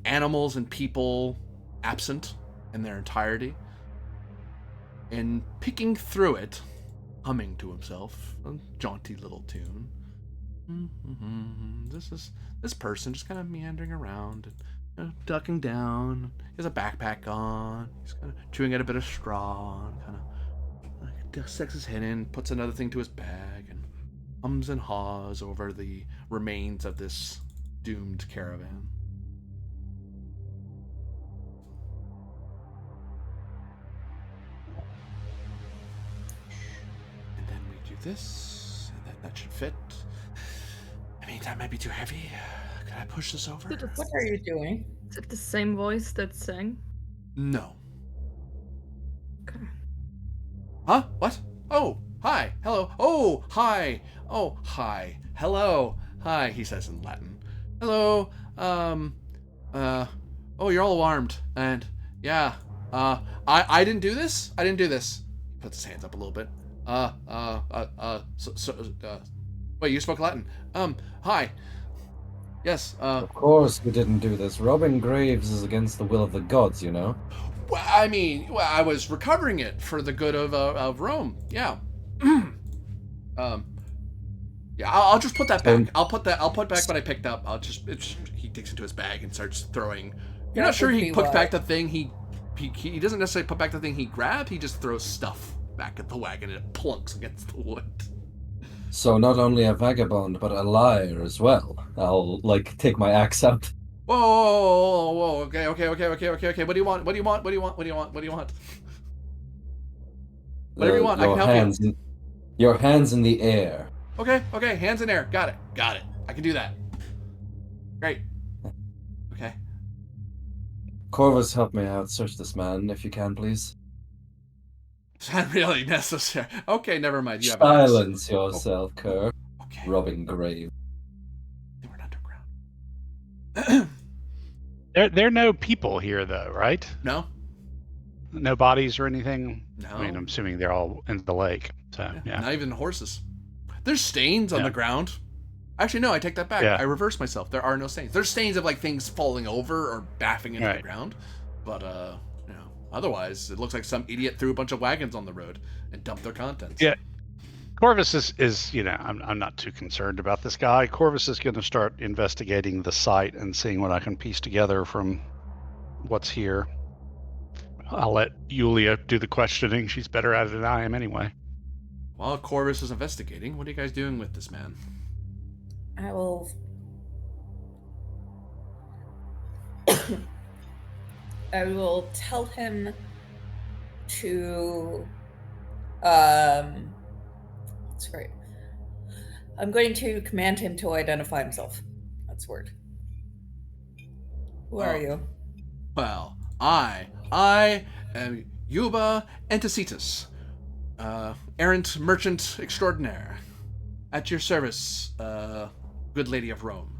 animals and people absent in their entirety. And picking through it, humming to himself a jaunty little tune. This person just kind of meandering around and, you know, ducking down. He has a backpack on. He's kind of chewing at a bit of straw and kind of sticks his head in, puts another thing to his bag, and hums and haws over the remains of this doomed caravan. And then we do this, and that should fit. I mean, that might be too heavy. Could I push this over? What are you doing? Is it the same voice that sang? No. Okay. Huh? What? Oh, hi. Hello. Oh, hi. Oh, hi. Hello. Hi, he says in Latin. Hello. Oh, you're all alarmed. And, yeah. I didn't do this? I didn't do this. He puts his hands up a little bit. Wait, you spoke Latin. Hi. Yes, Of course we didn't do this. Robbing graves is against the will of the gods, you know? well, I mean, I was recovering it for the good of Rome. Yeah. Yeah, I'll just put that back. I'll put back what I picked up. He digs into his bag and starts throwing. You're not sure he put back the thing he doesn't necessarily put back the thing he grabbed. He just throws stuff back at the wagon and it plunks against the wood. So not only a vagabond, but a liar as well. I'll, take my axe out. Whoa. Okay. What do you want? What do you want? Whatever you want, I can help you. Your hands in the air. Okay, hands in air. Got it. I can do that. Great. Okay. Corvus, help me out. Search this man, if you can, please. It's not really necessary. Okay, never mind. You have Silence yourself, Kerr. Okay. Robbing grave. They were underground. There are no people here, though, right? No. No bodies or anything? No. I mean, I'm assuming they're all in the lake. So, yeah. Not even horses. There's stains on the ground. Actually, no, I take that back. Yeah. I reverse myself. There are no stains. There's stains of things falling over or baffing into the ground. But, otherwise, it looks like some idiot threw a bunch of wagons on the road and dumped their contents. Yeah. Corvus is I'm not too concerned about this guy. Corvus is going to start investigating the site and seeing what I can piece together from what's here. I'll let Yulia do the questioning. She's better at it than I am anyway. While Corvus is investigating, what are you guys doing with this man? I will. I will tell him to. That's right. I'm going to command him to identify himself. That's word. Who are you? Well, I am Yuba Anticitus, errant merchant extraordinaire. At your service, good lady of Rome.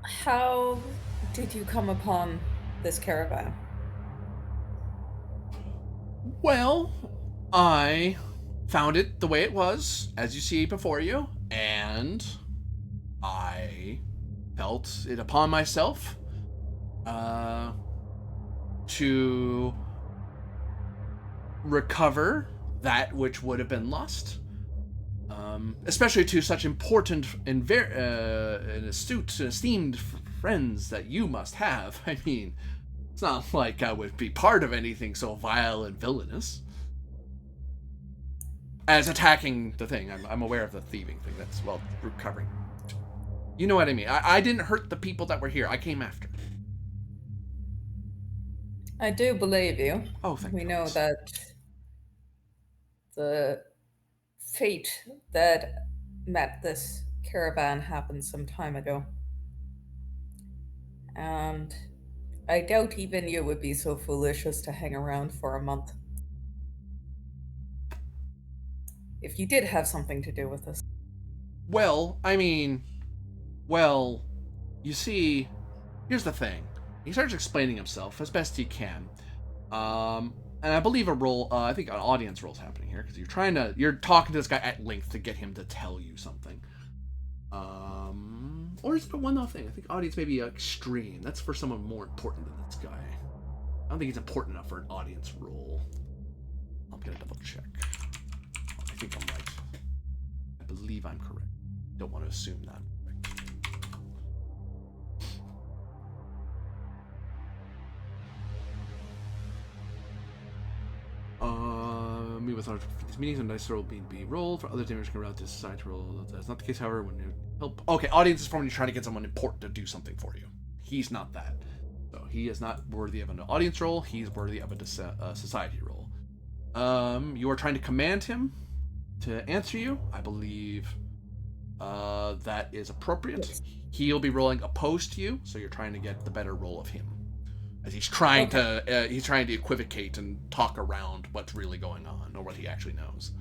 How did you come upon this caravan? Well, I found it the way it was, as you see before you, and I felt it upon myself to recover that which would have been lost, especially to such important and astute and esteemed friends that you must have. I mean, it's not like I would be part of anything so vile and villainous as attacking the thing. I'm aware of the thieving thing. That's, recovering. You know what I mean. I didn't hurt the people that were here. I came after. I do believe you. Oh, thank We know goodness. that the fate that met this caravan happened some time ago. And I doubt even you would be so foolish as to hang around for a month. If you did have something to do with this. Well, I mean, well, you see, here's the thing. He starts explaining himself as best he can. And I believe I think an audience roll is happening here because you're talking to this guy at length to get him to tell you something. Or is it a one-off thing? I think audience may be extreme. That's for someone more important than this guy. I don't think he's important enough for an audience roll. I'm gonna double check. I think I'm right. I believe I'm correct. Don't want to assume that. Me with these meetings and dice roll being be rolled for other damage can route to society roll. That's not the case, however, when you help. Okay, audience is for when you're trying to get someone important to do something for you. He's not that. So he is not worthy of an audience roll. He's worthy of a society roll. You are trying to command him to answer you. I believe that is appropriate. Yes. He'll be rolling opposed to you, so you're trying to get the better roll of him. As he's trying to equivocate and talk around what's really going on or what he actually knows.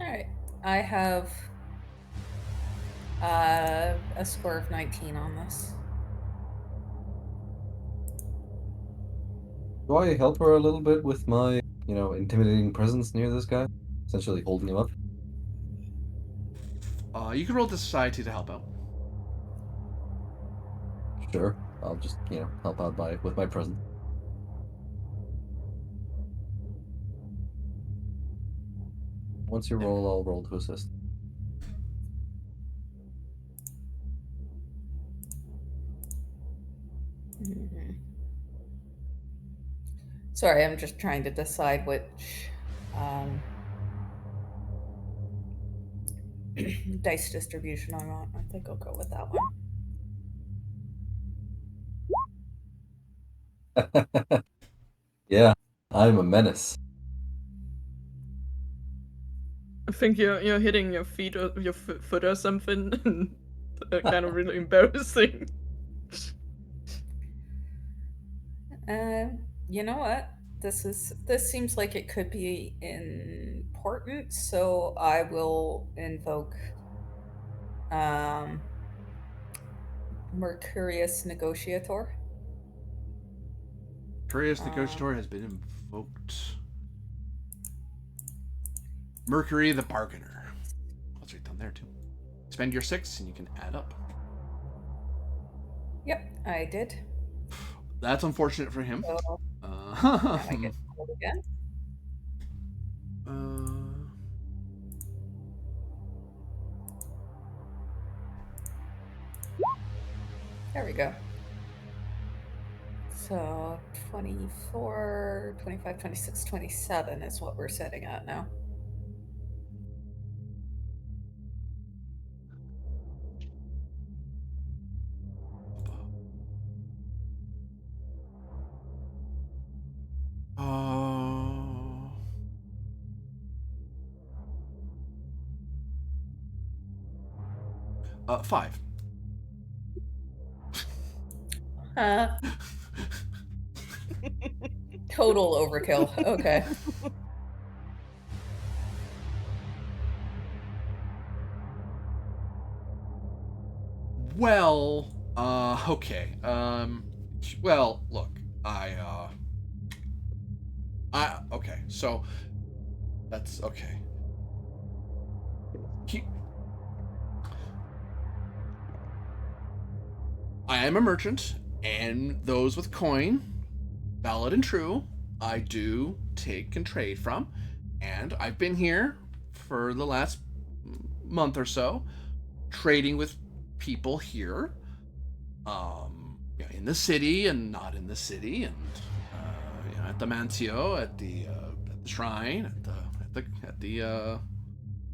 All right. I have a score of 19 on this. Do I help her a little bit with my, intimidating presence near this guy? Essentially holding him up? You can roll the society to help out. Sure. I'll just, help out with my presence. Once you roll, I'll roll to assist. Mm-hmm. Sorry, I'm just trying to decide which dice distribution I want. I think I'll go with that one. Yeah, I'm a menace. I think you're hitting your feet or your foot or something, and kind of really embarrassing. You know what? This seems like it could be important, so I will invoke Mercurius Negotiator. Mercurius Negotiator has been invoked. Mercury the Bargainer. That's right down there too. Spend your 6 and you can add up. Yep, I did. That's unfortunate for him. So, I get rolled again. There we go. So 24, 25, 26, 27 is what we're setting at now. Five. Total overkill. Okay. Well, okay. Well, look, okay, so that's okay. I am a merchant, and those with coin, valid and true, I do take and trade from, and I've been here for the last month or so, trading with people here, in the city and not in the city, and at the Mancio, at the shrine, at the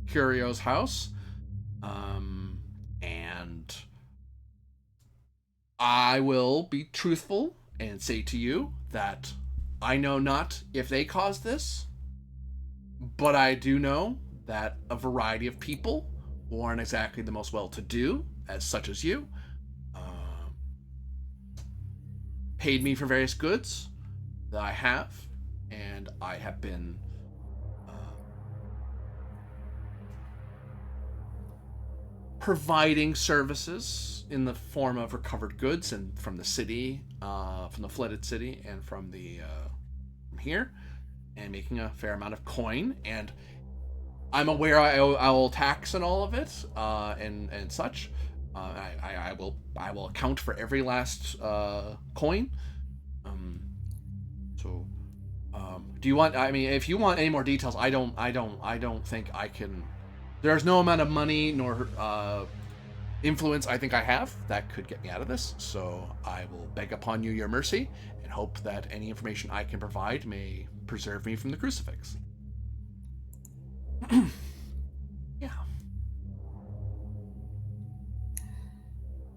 Curio's house, And I will be truthful and say to you that I know not if they caused this, but I do know that a variety of people who aren't exactly the most well-to-do, as such as you, paid me for various goods that I have, and I have been providing services in the form of recovered goods and from the city, from the flooded city, and from from here, and making a fair amount of coin. And I'm aware I owe tax and all of it, and such. I will account for every last coin. So, do you want? I mean, if you want any more details, I don't think I can. There's no amount of money nor influence I think I have that could get me out of this. So I will beg upon you your mercy and hope that any information I can provide may preserve me from the crucifix. Yeah.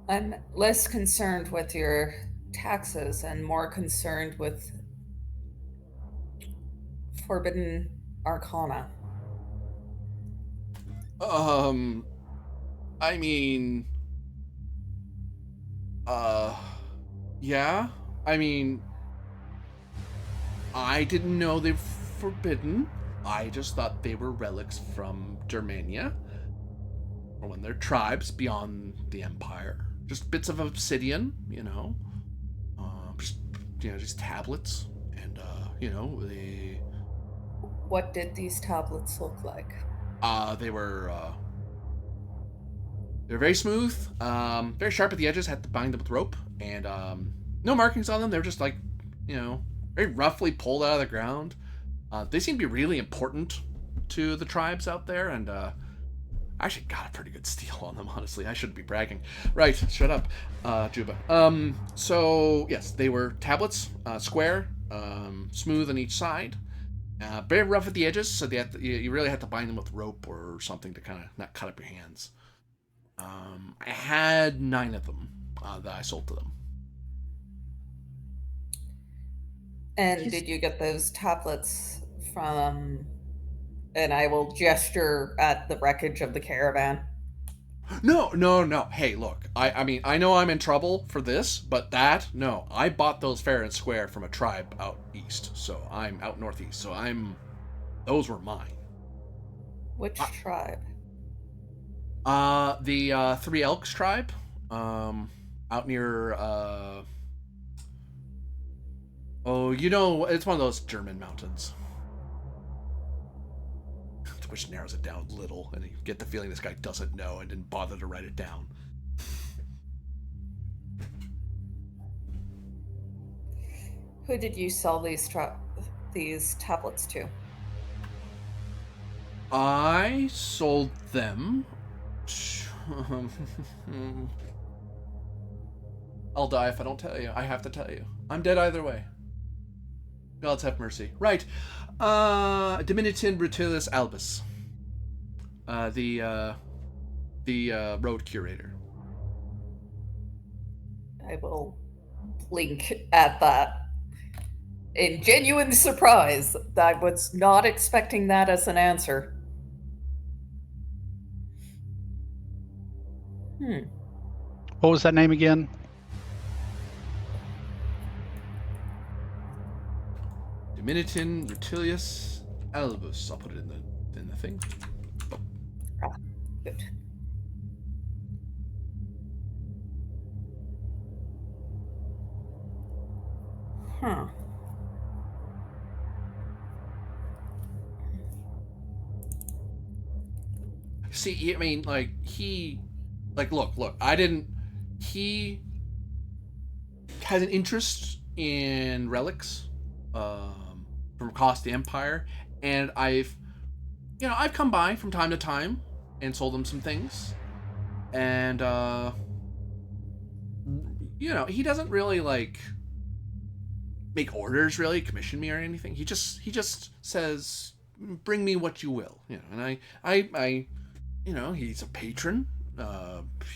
I'm less concerned with your taxes and more concerned with forbidden arcana. I mean, yeah. I mean, I didn't know they were forbidden. I just thought they were relics from Germania, or when they're tribes beyond the Empire. Just bits of obsidian, just tablets, and they. What did these tablets look like? They were very smooth, very sharp at the edges. Had to bind them with rope, and no markings on them. They're just like, very roughly pulled out of the ground. They seem to be really important to the tribes out there, and I actually got a pretty good steal on them, honestly. I shouldn't be bragging. Right, shut up, Juba. So, yes, they were tablets, square, smooth on each side, very rough at the edges, so you really had to bind them with rope or something to kind of not cut up your hands. I had 9 of them that I sold to them. And did you get those tablets from... And I will gesture at the wreckage of the caravan. No. Hey, look, I mean, I know I'm in trouble for this, but no. I bought those fair and square from a tribe out east, so I'm out northeast, so those were mine. Which tribe? The Three Elks tribe, out near, it's one of those German mountains. Which narrows it down a little, and you get the feeling this guy doesn't know and didn't bother to write it down. Who did you sell these tablets to? I sold them. I'll die if I don't tell you. I have to tell you. I'm dead either way. Gods have mercy. Right. Dominitin Brutilius Albus. The road curator. I will blink at that in genuine surprise. I was not expecting that as an answer. What was that name again? Dominitin Rutilius Albus. I'll put it in the thing. Ah, good. Huh. See, I mean, look, he has an interest in relics, from across the Empire, and I've come by from time to time and sold him some things, and he doesn't really make orders, really commission me or anything. He just says, bring me what you will, and I he's a patron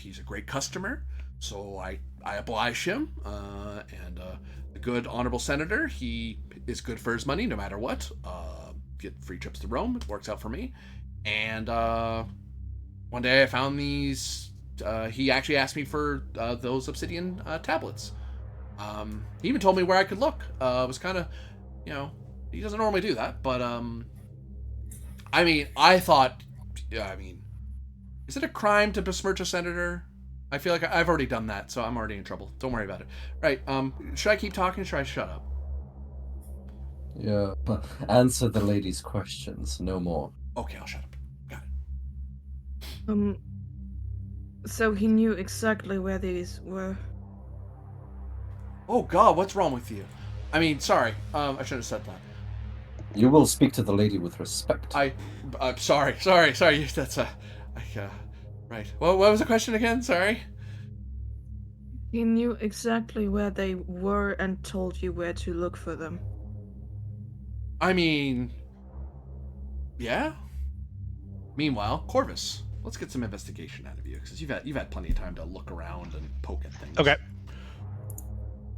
He's a great customer, so I oblige him. And the good honorable senator, he is good for his money no matter what. Get free trips to Rome. It works out for me. And one day I found these. He actually asked me for those obsidian tablets. He even told me where I could look. It was kind of, he doesn't normally do that, but I mean, I thought, is it a crime to besmirch a senator? I feel like I've already done that, so I'm already in trouble. Don't worry about it. Right, should I keep talking or should I shut up? Yeah. Answer the lady's questions, no more. Okay, I'll shut up. Got it. So he knew exactly where these were. Oh God, what's wrong with you? I mean, sorry, I shouldn't have said that. You will speak to the lady with respect. I'm sorry. That's right. What was the question again? Sorry. He knew exactly where they were and told you where to look for them. I mean, yeah. Meanwhile, Corvus, let's get some investigation out of you because you've had plenty of time to look around and poke at things. Okay.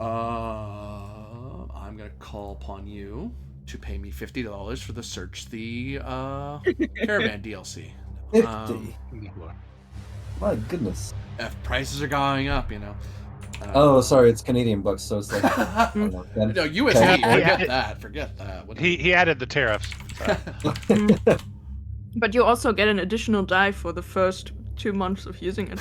I'm gonna call upon you to pay me $50 for the search the caravan DLC. 50. My goodness. If prices are going up, Oh, sorry, it's Canadian bucks, so it's like no, USD. Forget that. He added the tariffs. So. But you also get an additional die for the first 2 months of using it.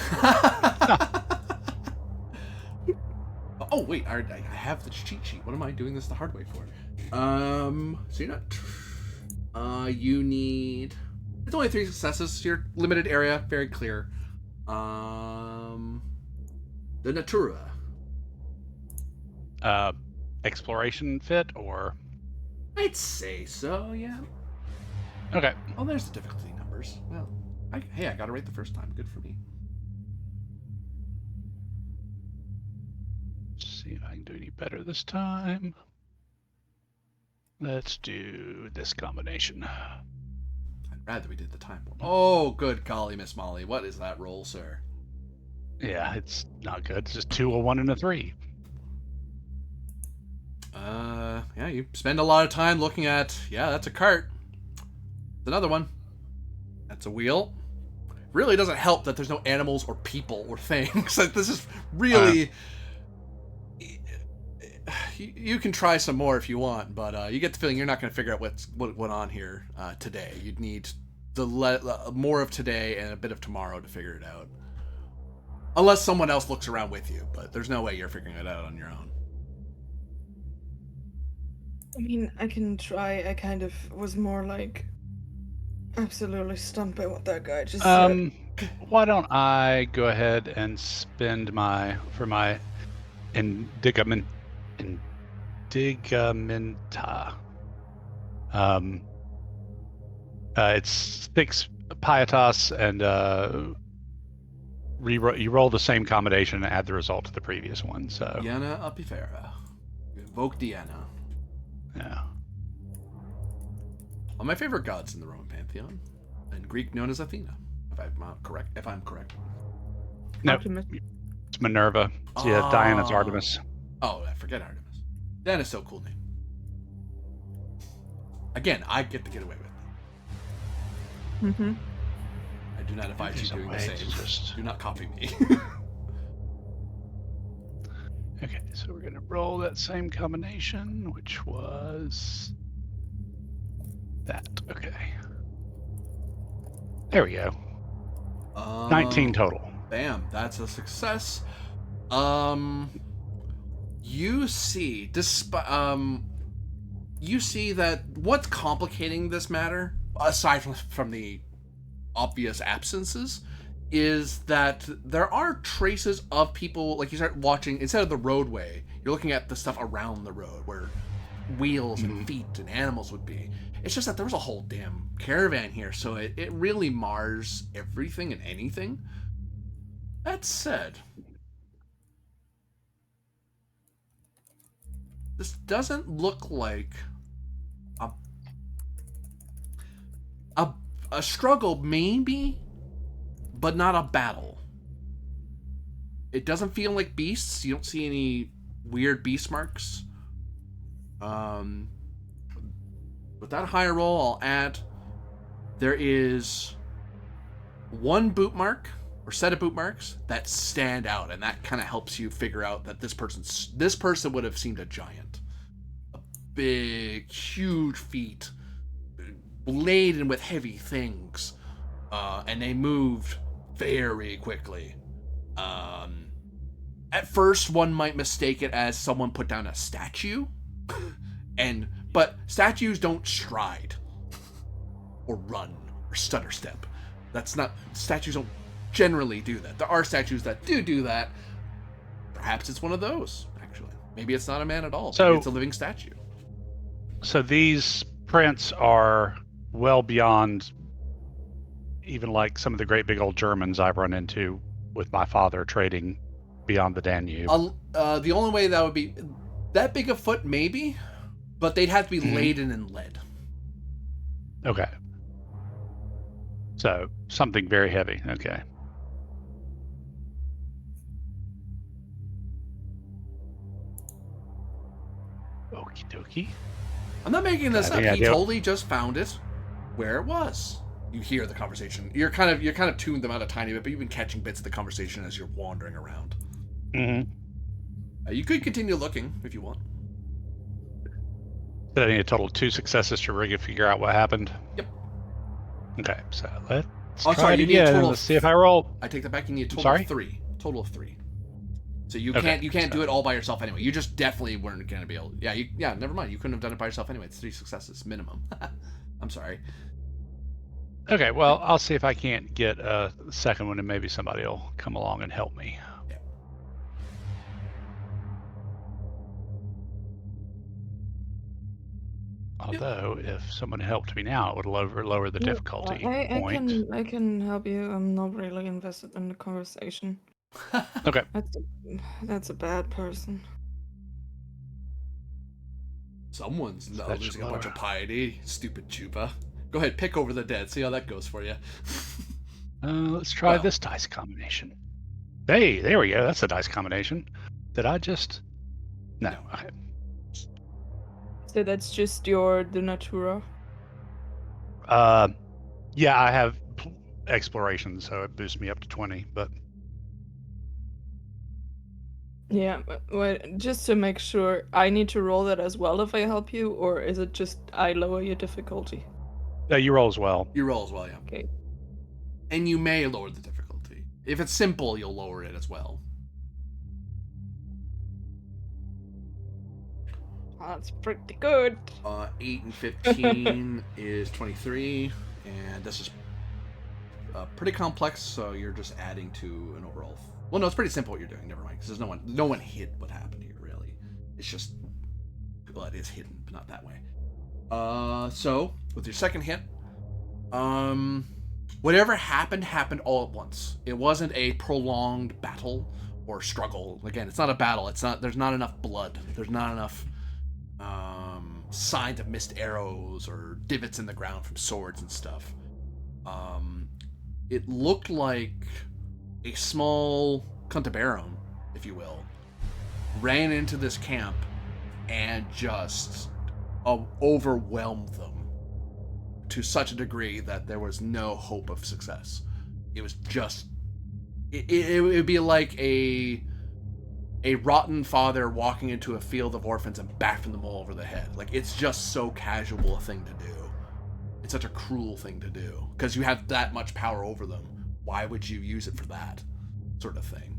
Oh wait, I have the cheat sheet. What am I doing this the hard way for? So you're not. You need. It's only 3 successes. Your limited area, very clear. The Natura. Exploration fit or? I'd say so. Yeah. Okay. Oh, there's the difficulty numbers. Well, I got it right the first time. Good for me. Let's see if I can do any better this time. Let's do this combination. I'd rather we did the time. Oh, good golly, Miss Molly. What is that roll, sir? Yeah, it's not good. It's just 2, a 1, and a 3. Yeah, you spend a lot of time looking at, that's a cart. Another one. That's a wheel. Really doesn't help that there's no animals or people or things. Like, this is really... You can try some more if you want, but you get the feeling you're not going to figure out what went on here today. You'd need more of today and a bit of tomorrow to figure it out. Unless someone else looks around with you, but there's no way you're figuring it out on your own. I mean, I can try. I kind of was more like absolutely stunned by what that guy just said. Why don't I go ahead and spend my Indigimenta. It's 6 pietas and you roll the same combination and add the result to the previous one. So Diana Apifera. Evoke Diana. Yeah. One of my favorite gods in the Roman pantheon, in Greek known as Athena. If I'm correct. No, Optimus. it's Minerva. Yeah, Diana's Artemis. Oh, I forget Artemis. Diana's so cool name. Again, I get to get away with it. Mm-hmm. I do not advise you doing the same. Do not copy me. Okay, so we're gonna roll that same combination, which was that. Okay. There we go. 19 total. Bam, that's a success. You see, you see that what's complicating this matter, aside from the obvious absences, is that there are traces of people. Like, you start watching, instead of the roadway, you're looking at the stuff around the road where wheels and feet and animals would be. It's just that there was a whole damn caravan here, so it really mars everything and anything. That said, this doesn't look like a struggle, maybe, but not a battle. It doesn't feel like beasts. You don't see any weird beast marks. With that higher roll, I'll add there is one boot mark or set of boot marks that stand out, and that kind of helps you figure out that this person would have seemed a giant. A big, huge feet, laden with heavy things, and they moved very quickly. At first, one might mistake it as someone put down a statue, but statues don't stride or run or stutter step. Statues don't generally do that. There are statues that do that. Perhaps it's one of those, actually. Maybe it's not a man at all. Maybe it's a living statue. So these prints are well beyond even like some of the great big old Germans I've run into with my father trading beyond the Danube. The only way that would be that big a foot, maybe, but they'd have to be laden in lead. Okay. So something very heavy. Okay. Okie dokie. I'm not making this up. He idea. totally just found it where it was. You hear the conversation. You're kind of tuned them out a tiny bit, but you've been catching bits of the conversation as you're wandering around. Mm-hmm. You could continue looking if you want. Did I need a total of 2 successes to really figure out what happened? Yep. Okay, so let's Oh, try sorry, it you need a again. total Let's of- see if I roll. I take that back. You need a total Sorry? of 3. Total of 3. So you Okay, can't do so- it all by yourself anyway. You just definitely weren't going to be able. Yeah. Never mind. You couldn't have done it by yourself anyway. It's 3 successes minimum. I'm sorry. Okay, well, I'll see if I can't get a second one, and maybe somebody will come along and help me. Yeah. Although, if someone helped me now, it would lower the difficulty point. I can help you. I'm not really invested in the conversation. Okay. That's a bad person. Someone's That's losing a bunch lower. of piety. Stupid Chupa. Go ahead, pick over the dead. See how that goes for you. Let's try Well. this dice combination. Hey, there we go. That's a dice combination. Did I just? No. No. Okay. So that's just the Natura. Yeah, I have exploration, so it boosts me up to 20. But Yeah, well, just to make sure, I need to roll that as well if I help you, or is it just I lower your difficulty? you roll as well. You roll as well, yeah. Okay. And you may lower the difficulty. If it's simple, you'll lower it as well. That's pretty good. 8 and 15 is 23, and this is pretty complex. So you're just adding to an overall. Well, no, it's pretty simple what you're doing. Never mind, because there's no one hid what happened here. Really, it's just it is hidden, but not that way. So with your second hit, whatever happened all at once. It wasn't a prolonged battle or struggle. Again, it's not a battle. There's not enough blood. There's not enough signs of missed arrows or divots in the ground from swords and stuff. It looked like a small Cantabarum, if you will, ran into this camp and just overwhelmed them to such a degree that there was no hope of success. It was just it would be like a rotten father walking into a field of orphans and bashing them all over the head. Like, it's just so casual a thing to do. It's such a cruel thing to do because you have that much power over them. Why would you use it for that sort of thing?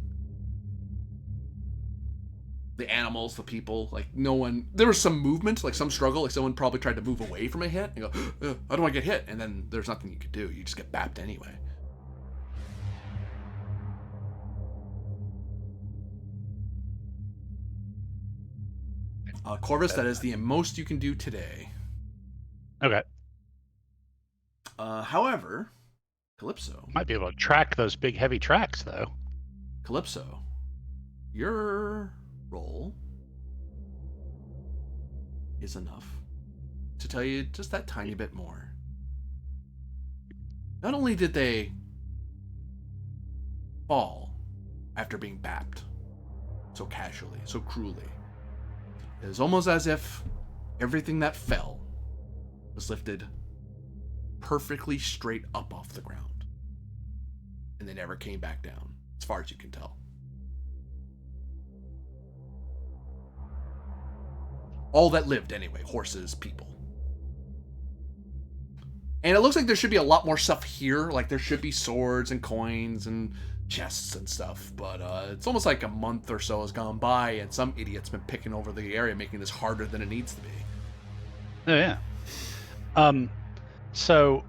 The animals, the people, like no one. There was some movement, like some struggle, like someone probably tried to move away from a hit and go, "I don't want to get hit," and then there's nothing you could do. You just get bapped anyway. Corvus, that is the most you can do today. Okay. However, Calypso, Might be able to track those big heavy tracks though. your roll is enough to tell you just that tiny bit more. Not only did they fall after being bapped so casually, so cruelly. It was almost as if everything that fell was lifted perfectly straight up off the ground, and they never came back down, as far as you can tell. All that lived, anyway. Horses, people. And it looks like there should be a lot more stuff here. Like, there should be swords and coins and chests and stuff. But it's almost like a month or so has gone by, and some idiot's been picking over the area, making this harder than it needs to be. Oh, yeah. So,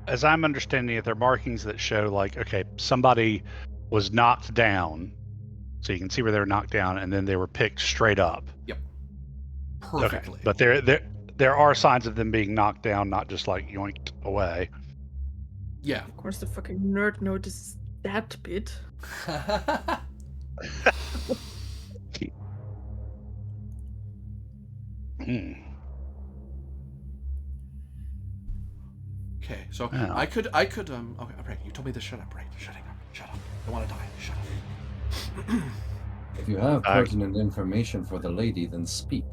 as I'm understanding it, there are markings that show, like, okay, somebody was knocked down, so you can see where they were knocked down, and then they were picked straight up. Yep. Perfectly. Okay. But there are signs of them being knocked down, not just like yoinked away. Yeah. Of course, the fucking nerd notices that bit. Okay, so Yeah. I could okay, right, you told me to shut up, right? Shut up. I want to die. Shut up. If you have pertinent information for the lady, then speak.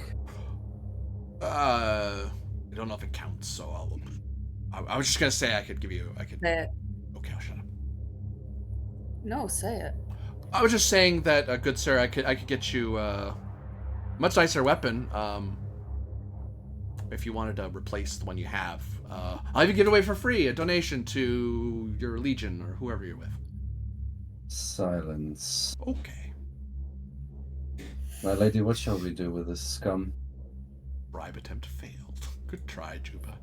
I don't know if it counts, so I was just gonna say I could. Say it. Okay, I'll shut up. No, say it. I was just saying that, good sir, I could get you a much nicer weapon. If you wanted to replace the one you have, I'll even give it away for free, a donation to your legion or whoever you're with. Silence. Okay. My lady, what shall we do with this scum? Bribe attempt failed. Good try, Juba.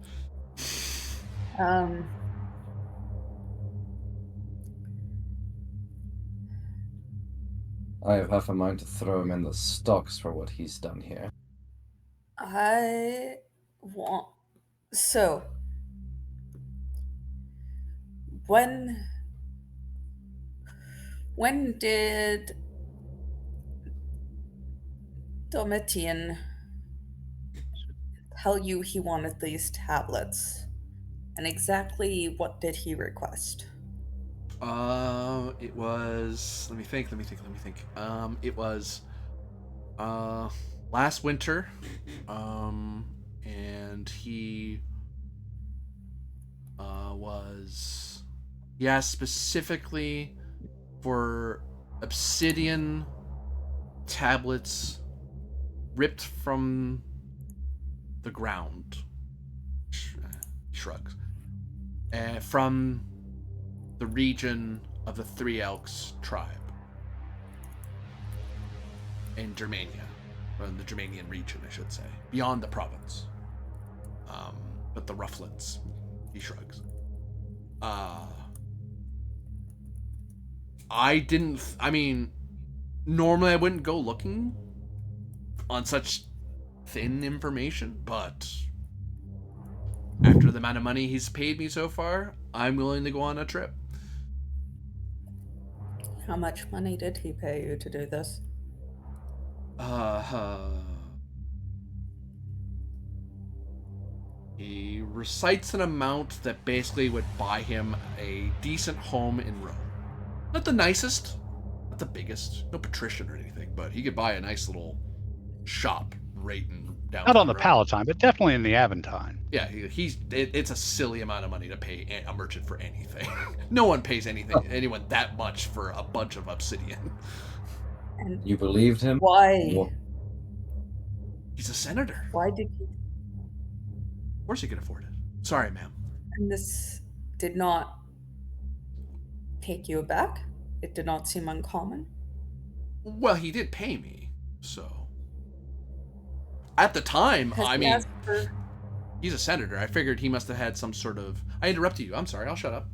I have half a mind to throw him in the stocks for what he's done here. So, when did Domitian tell you he wanted these tablets? And exactly what did he request? It was. Let me think. It was last winter. And he was, yeah, specifically for obsidian tablets ripped from the ground. Shrugs. From the region of the Three Elks tribe in Germania, or in the Germanian region, I should say, beyond the province. But the Rufflands, he shrugs. Normally I wouldn't go looking on such thin information, but after the amount of money he's paid me so far, I'm willing to go on a trip. How much money did he pay you to do this? He recites an amount that basically would buy him a decent home in Rome. Not the nicest, not the biggest, no patrician or anything, but he could buy a nice little shop right in downtown. Not on the Rome. Palatine, but definitely in the Aventine. Yeah, it's a silly amount of money to pay a merchant for anything. No one pays anyone that much for a bunch of obsidian. And You believed him? why? He's a senator. Why did he? Of course he can afford it. Sorry, ma'am. And this did not take you aback? It did not seem uncommon? Well, he did pay me, so at the time, he's a senator. I figured he must have had some sort of. I interrupted you. I'm sorry. I'll shut up.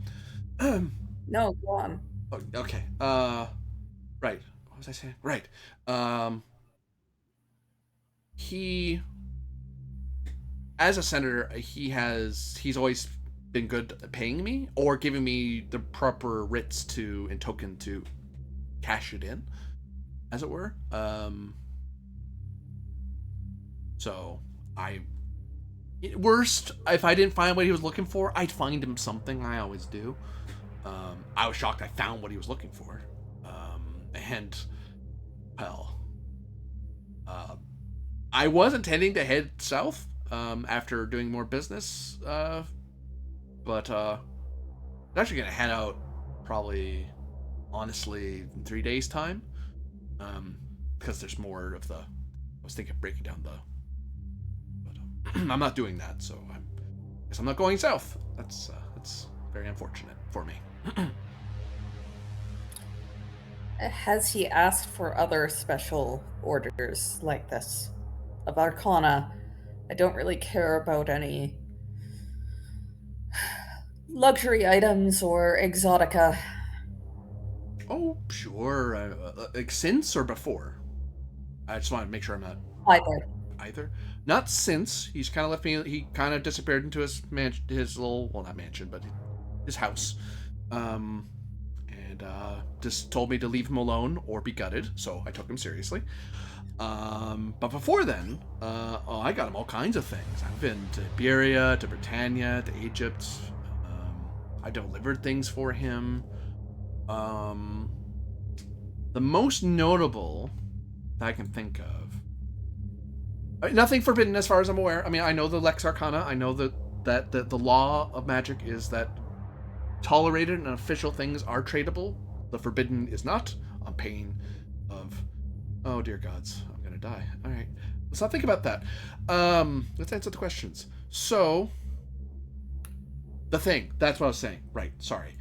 No, go on. Oh, okay. Right. What was I saying? Right. He, as a senator, he's always been good at paying me or giving me the proper writs in token to cash it in, as it were. So worst, if I didn't find what he was looking for, I'd find him something. I always do. I was shocked I found what he was looking for. And, well, I was intending to head south after doing more business, but I'm actually going to head out probably, honestly, in 3 days' time, because there's more of the... I was thinking of breaking down the... But I'm not doing that, so I guess I'm not going south. That's very unfortunate for me. Has he asked for other special orders like this? Of Arcana, I don't really care about any luxury items or exotica. Oh, sure. Like since or before? I just want to make sure I'm not either. Not since. He's kind of left me. He kind of disappeared into his little, well, not mansion, but his house. And just told me to leave him alone or be gutted. So I took him seriously. But before then, I got him all kinds of things. I've been to Iberia, to Britannia, to Egypt. I delivered things for him. The most notable that I can think of, nothing forbidden as far as I'm aware. I mean, I know the Lex Arcana. I know that the law of magic is that tolerated and official things are tradable. The forbidden is not, on pain of, oh dear gods, I'm gonna die. All right, let's not think about that. Let's answer the questions. So, the thing, that's what I was saying. Right, sorry.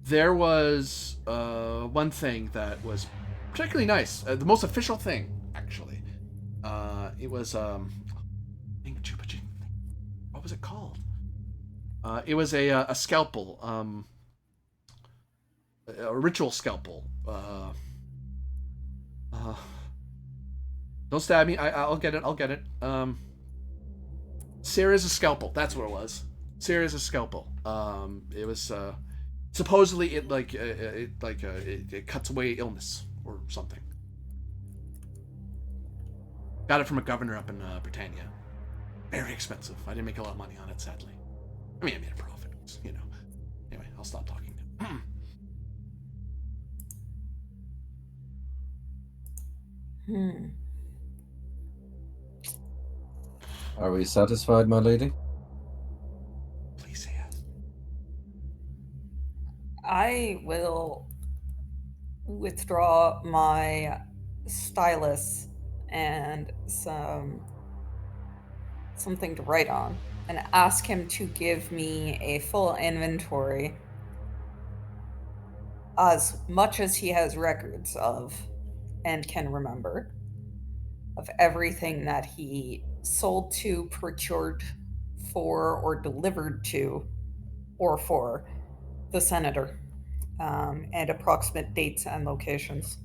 There was one thing that was particularly nice. The most official thing, actually. It was what was it called? It was a scalpel, a ritual scalpel. Don't stab me. I'll get it. I'll get it. Sarah's a scalpel. That's what it was. Sarah's a scalpel. It was supposedly it cuts away illness or something. Got it from a governor up in Britannia. Very expensive. I didn't make a lot of money on it, sadly. I mean, I made a profit, you know. Anyway, I'll stop talking now. Are we satisfied, my lady? Please say yes. I will withdraw my stylus and something to write on and ask him to give me a full inventory, as much as he has records of and can remember, of everything that he sold to, procured for, or delivered to or for the senator, and approximate dates and locations.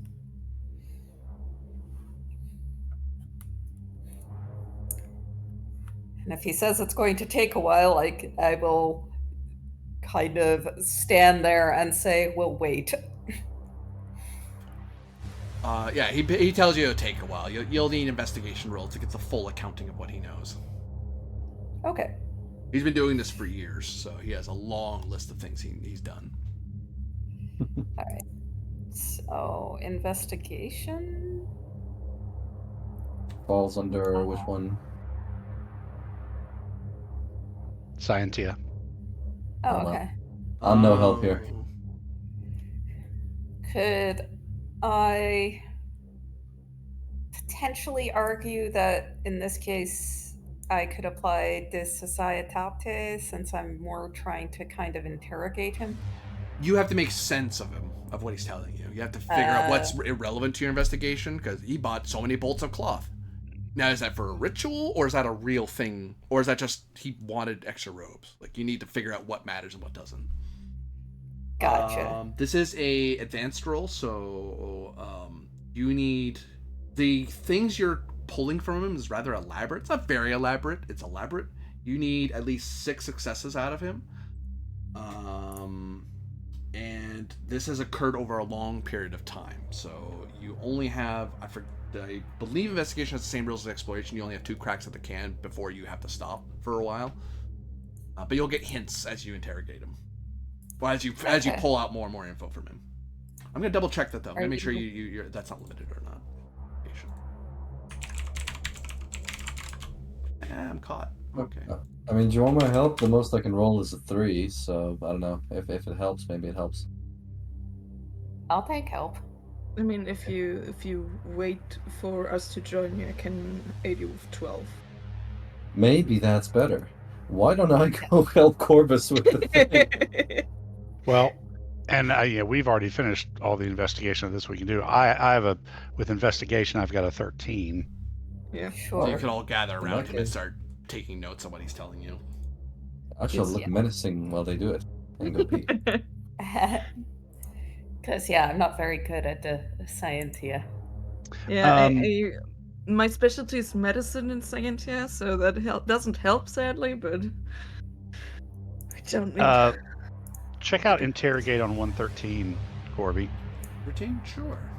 And if he says it's going to take a while, I will kind of stand there and say, we'll wait. Yeah, he tells you it'll take a while. You'll need an investigation roll to get the full accounting of what he knows. Okay. He's been doing this for years, so he has a long list of things he's done. All right. So, investigation? Falls under which one? Scientia. Oh, okay. I'm no help here. Could I potentially argue that in this case I could apply this societate since I'm more trying to kind of interrogate him? You have to make sense of him, of what he's telling you. You have to figure out what's irrelevant to your investigation, because he bought so many bolts of cloth. Now, is that for a ritual, or is that a real thing? Or is that just he wanted extra robes? Like, you need to figure out what matters and what doesn't. Gotcha. This is a advanced roll, so you need... The things you're pulling from him is rather elaborate. It's not very elaborate. It's elaborate. You need at least 6 successes out of him. And this has occurred over a long period of time. So you only have... I believe investigation has the same rules as exploration. You only have 2 cracks at the can before you have to stop for a while. But you'll get hints as you interrogate him. Well, as you pull out more and more info from him. I'm gonna double check that though. I'm gonna Are make sure you- you're that's not limited or not. I'm caught. Okay. I mean, do you want my help? The most I can roll is a 3, so I don't know. If it helps, maybe it helps. I'll take help. I mean, if you wait for us to join you, I can aid you with 12. Maybe that's better. Why don't I go help Corvus with the thing? Well, and we've already finished all the investigation of this we can do. I have with investigation, I've got a 13. Yeah. Sure. So you can all gather In around that him and case- start taking notes on what he's telling you. I shall Yes. look menacing while they do it. And go pee. Because, yeah, I'm not very good at the science here. Yeah, Um, my specialty is medicine and science, yeah, so that doesn't help, sadly, but I don't need... Check out interrogate on 113, Corby. Routine? Sure.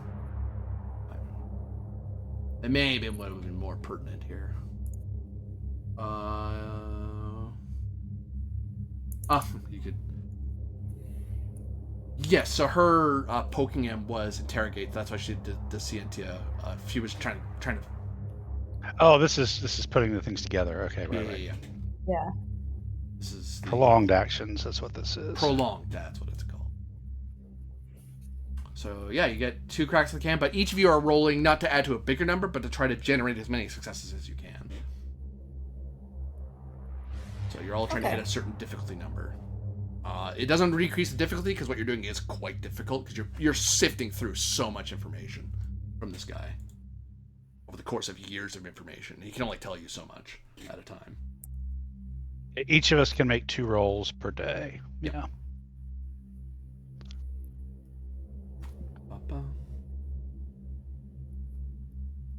It may be what would have been more pertinent here. You could. Yes, so her poking him was interrogate. That's why she did the Scientia. She was trying to. Oh, this is putting the things together. Okay, right. Yeah. This is the Prolonged actions. That's what this is. prolonged. That's what it's called. So yeah, you get 2 cracks in the can, but each of you are rolling not to add to a bigger number, but to try to generate as many successes as you can. So you're all trying to hit a certain difficulty number. It doesn't decrease the difficulty because what you're doing is quite difficult because you're sifting through so much information from this guy over the course of years of information. He can only tell you so much at a time. Each of us can make 2 rolls per day. Yeah.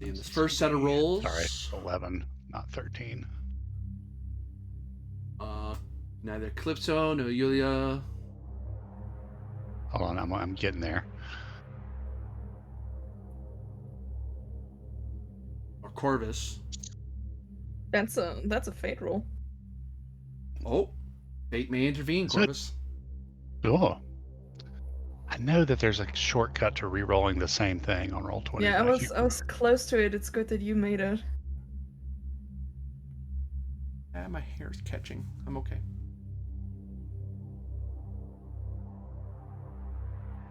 In this first set of rolls, Sorry, 11, not 13. Neither Calypso, no Yulia. Hold on, I'm getting there. Or Corvus. That's a fate roll. Oh, fate may intervene, Is it? Corvus. Oh. I know that there's a shortcut to re-rolling the same thing on Roll20. Yeah, I but was close to it. It's good that you made it. My hair's catching. I'm okay.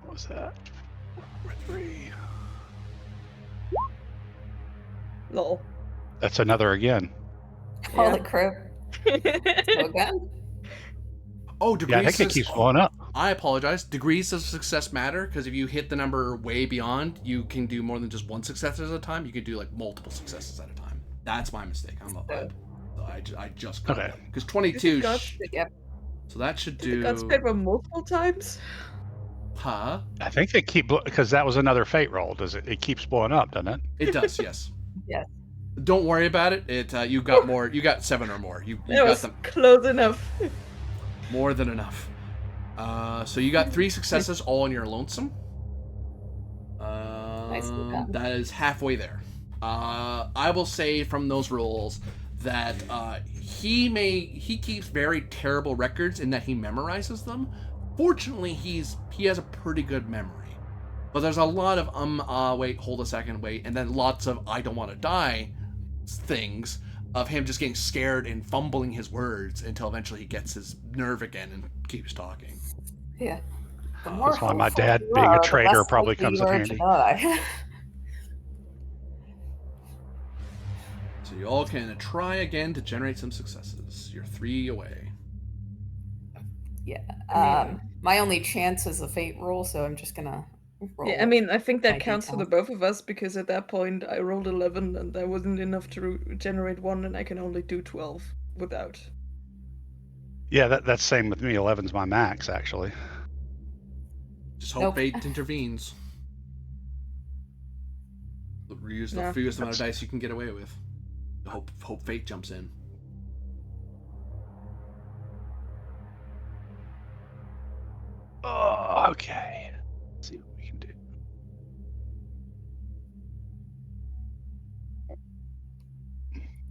What was that? 3. Lol. That's another again. Holy crap. So again? Oh, degrees. Yeah, I think it keeps going up. I apologize. Degrees of success matter because if you hit the number way beyond, you can do more than just 1 success at a time. You can do like multiple successes at a time. That's my mistake. I'm not bad. So I just got Okay. it because 22. Yep. So that should Did the do. gods paper multiple times? Huh? I think they keep because that was another fate roll. Does it? It keeps blowing up, doesn't it? It does. Yes. Yes. Don't worry about it. You got more. You got 7 or more. You That got was them close enough. more than enough. So you got 3 successes all on your lonesome. Nicely done. That is halfway there. I will say from those rolls that he keeps very terrible records in that he memorizes them. Fortunately, he has a pretty good memory. But there's a lot of wait, hold a second, wait, and then lots of I don't want to die things of him just getting scared and fumbling his words until eventually he gets his nerve again and keeps talking. Yeah. The That's why my hopeful dad, you being a are, the traitor, less probably likely comes you in are handy. to die. So you all can try again to generate some successes. You're 3 away. Yeah. My only chance is a fate roll, so I'm just gonna roll. Yeah, I mean, I think that my counts for the D10. both of us because at that point I rolled 11 and that wasn't enough to generate 1, and I can only do 12 without. Yeah, that's same with me. 11's my max, actually. Just hope Nope. fate intervenes. Use the Yeah. fewest amount of dice you can get away with. Hope fate jumps in. Oh, okay. Let's see what we can do.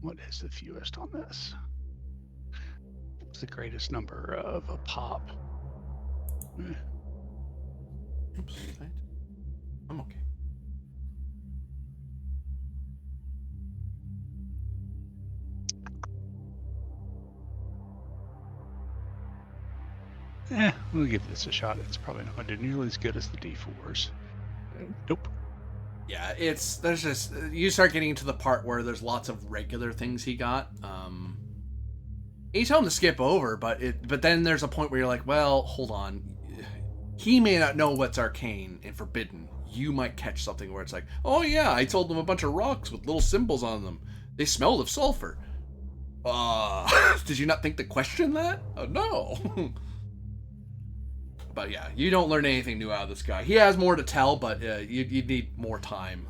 What is the fewest on this? What's the greatest number of a pop? Oops. Right. I'm okay. We'll give this a shot. It's probably not going to do nearly as good as the D4s. Nope. Yeah, there's just, you start getting into the part where there's lots of regular things he got. You tell him to skip over, but then there's a point where you're like, well, hold on. He may not know what's arcane and forbidden. You might catch something where it's like, oh yeah, I told them a bunch of rocks with little symbols on them. They smelled of sulfur. Did you not think to question that? No. But yeah, you don't learn anything new out of this guy. He has more to tell, but you'd need more time.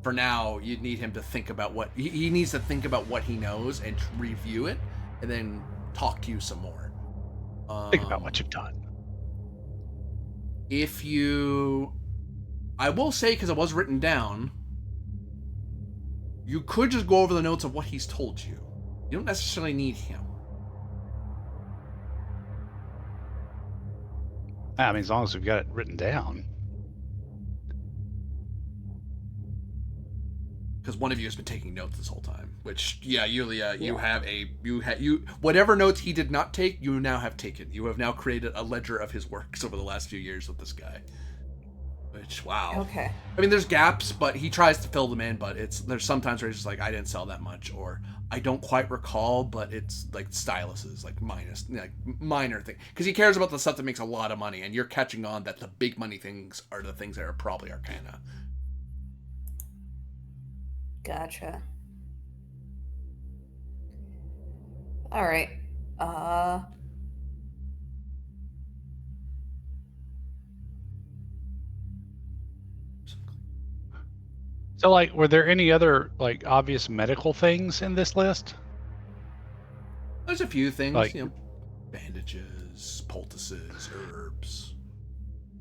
For now, you'd need him to think about what he needs to think about what he knows and review it, and then talk to you some more. Think about what you've done. I will say, because it was written down, you could just go over the notes of what he's told you. You don't necessarily need him. I mean, as long as we've got it written down. Because one of you has been taking notes this whole time. Which, yeah, Yulia, you whatever notes he did not take, you now have taken. You have now created a ledger of his works over the last few years with this guy. Which, wow. Okay. I mean, there's gaps, but he tries to fill them in. But there's sometimes where he's just like, I didn't sell that much, or I don't quite recall, but it's like styluses, like minor thing. Because he cares about the stuff that makes a lot of money, and you're catching on that the big money things are the things that are probably Arcana. Gotcha. All right. So, like, were there any other, like, obvious medical things in this list? There's a few things, like, bandages, poultices, herbs.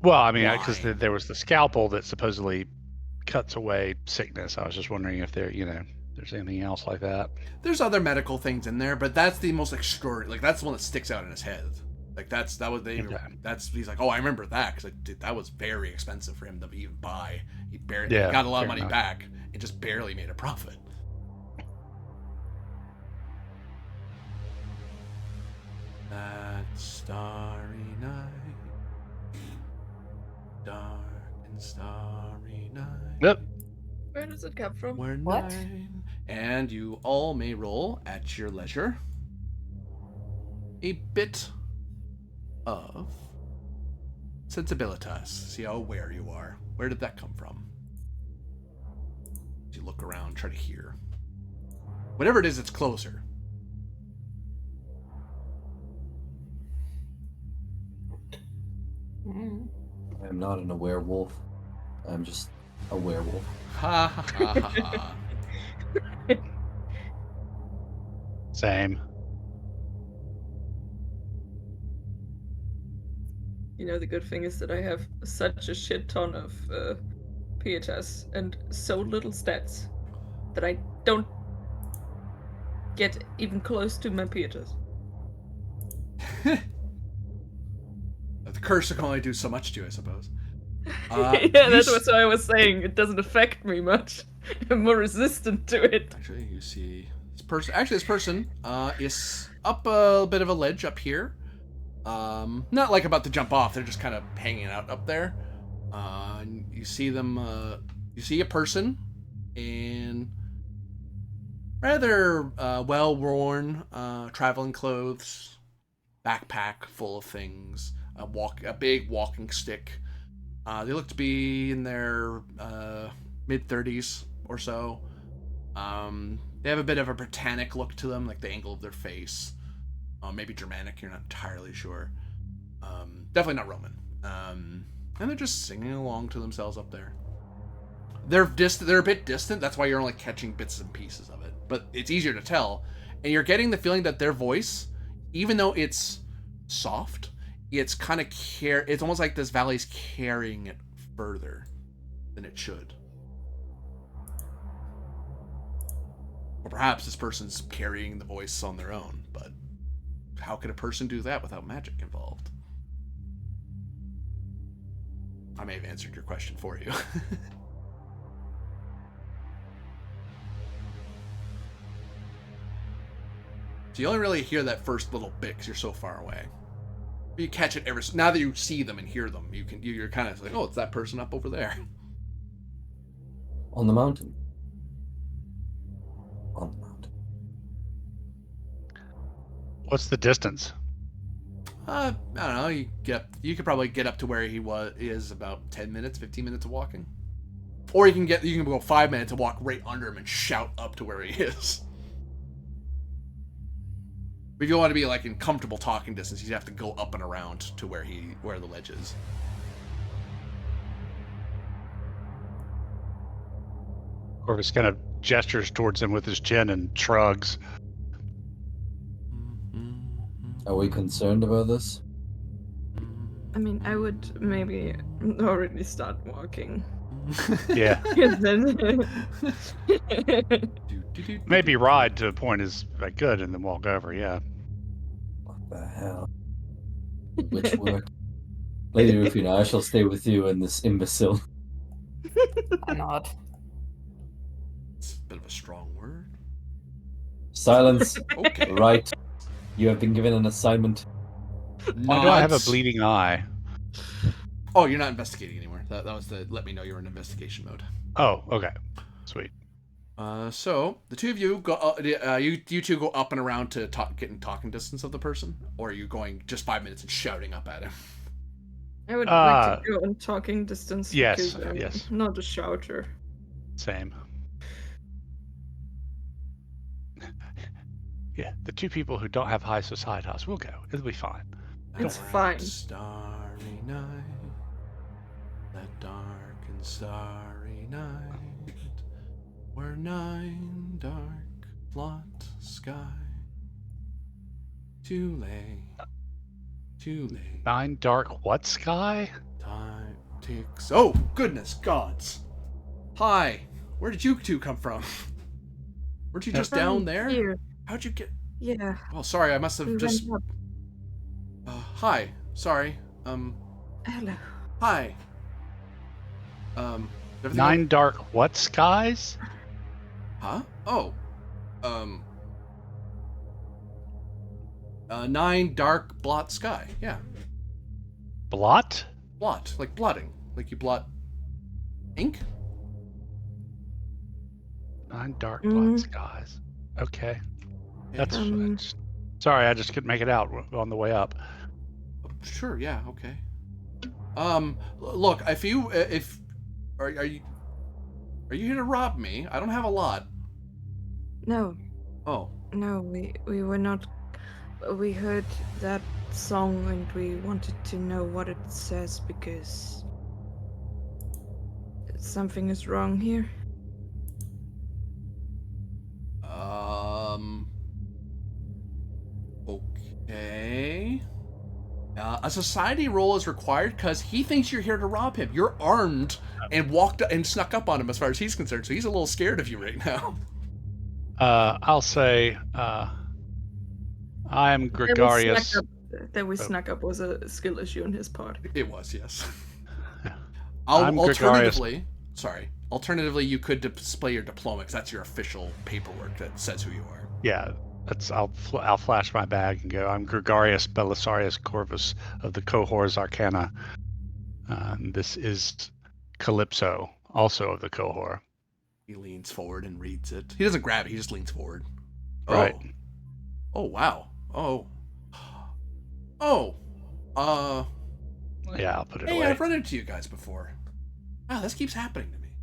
Well, I mean, because there was the scalpel that supposedly cuts away sickness. I was just wondering if there's anything else like that. There's other medical things in there, but that's the most extraordinary. Like, that's the one that sticks out in his head. Like, he's like, oh, I remember that, because that was very expensive for him to even buy. He got a lot of money back and just barely made a profit. That starry night, dark and starry night. Yep. Where does it come from? What? And you all may roll at your leisure a bit of sensibilitas. See how aware you are. Where did that come from? As you look around, try to hear. Whatever it is, it's closer. I'm not an aware wolf. I'm just a werewolf. Ha ha ha ha ha. Same. You know, the good thing is that I have such a shit ton of PHS and so little stats that I don't get even close to my PHS. The curse can only do so much to you, I suppose. Yeah, that's what I was saying. It doesn't affect me much. I'm more resistant to it. Actually, you see this person. Actually, this person is up a bit of a ledge up here. Not like about to jump off. They're just kind of hanging out up there. And you see them. You see a person in rather well-worn traveling clothes, backpack full of things, a big walking stick. They look to be in their mid-30s or so. They have a bit of a Britannic look to them, like the angle of their face. Maybe Germanic, you're not entirely sure. Definitely not Roman. And they're just singing along to themselves up there. They're a bit distant, that's why you're only catching bits and pieces of it. But it's easier to tell. And you're getting the feeling that their voice, even though it's soft, it's kind of it's almost like this valley's carrying it further than it should. Or perhaps this person's carrying the voice on their own, but how could a person do that without magic involved? I may have answered your question for you. So you only really hear that first little bit because you're so far away. You catch it now that you see them and hear them. You're kind of like, oh, it's that person up over there. On the mountain. On the mountain. What's the distance? I don't know. You could probably get up to where he is about 10 minutes, 15 minutes of walking. Or you can go 5 minutes and walk right under him and shout up to where he is. But if you want to be like in comfortable talking distance, you have to go up and around to where the ledge is. Corvus kind of gestures towards him with his chin and shrugs. Are we concerned about this? I mean, I would maybe already start walking. Yeah. And then Maybe ride to a point is like good and then walk over, yeah. What the hell? Which word? Lady Rufina, I shall stay with you and this imbecile. I nod. It's a bit of a strong word. Silence. Okay. Right. You have been given an assignment. Why do I have a bleeding eye? Oh, you're not investigating anymore. That was to let me know you're in investigation mode. Oh, okay. Sweet. So the two of you go. You two go up and around to get in talking distance of the person, or are you going just 5 minutes and shouting up at him? I would like to go in talking distance. Yes, because I'm yes. not a shouter. Same. Yeah, the two people who don't have high societas will go. It'll be fine. It's fine. Starry night, that dark and starry night, where 9 dark blot sky. Too late. 9 dark what sky? Time ticks. Oh, goodness gods. Hi, where did you two come from? Weren't you just down there? Here. How'd you get... Yeah. Oh, sorry, I must have We just... went up. Hi, sorry. Hello. Hi. Everything 9 dark what skies? Huh? Oh. 9 dark blot sky. Yeah. Blot? Blot. Like blotting. Like you blot ink? 9 dark blot skies. Okay. That's sorry, I just couldn't make it out on the way up. Sure, yeah, okay. Look, are you here to rob me? I don't have a lot. No. Oh. No, we were not. We heard that song and we wanted to know what it says because something is wrong here. Okay. A society roll is required because he thinks you're here to rob him. You're armed and walked and snuck up on him as far as he's concerned, so he's a little scared of you right now. I'll say I am gregarious. That we snuck up was a skill issue on his part. It was, yes. I'm Alternatively, you could display your diploma because that's your official paperwork that says who you are. Yeah, I'll flash my bag and go. I'm Gregarious Belisarius Corvus of the Cohors Arcana. This is Calypso, also of the Cohor. He leans forward and reads it. He doesn't grab it. He just leans forward. Right. Oh wow. Yeah, I'll put it Hey, away. I've run into you guys before. Wow, this keeps happening to me.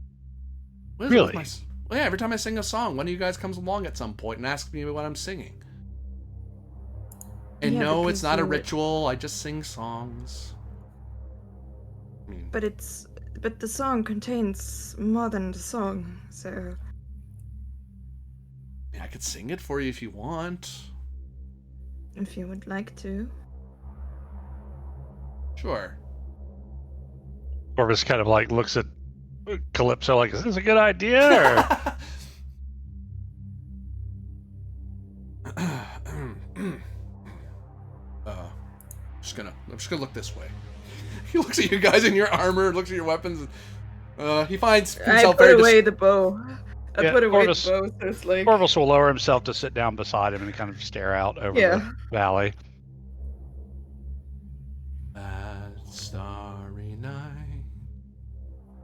What is it Really? with well, yeah, every time I sing a song, one of you guys comes along at some point and asks me what I'm singing. And Yeah, no, it's because not a you- ritual. I just sing songs. I mean, But the song contains more than the song, so I could sing it for you if you want. if you would like to. Sure. Corvus kind of like looks at Calypso like, is this a good idea? I'm just gonna look this way. He looks at you guys in your armor, looks at your weapons. He finds I himself put very away the bow. I Yeah, put away Corvus- the bow, so it's like... Corvus will lower himself to sit down beside him and kind of stare out over Yeah. the valley. That starry night,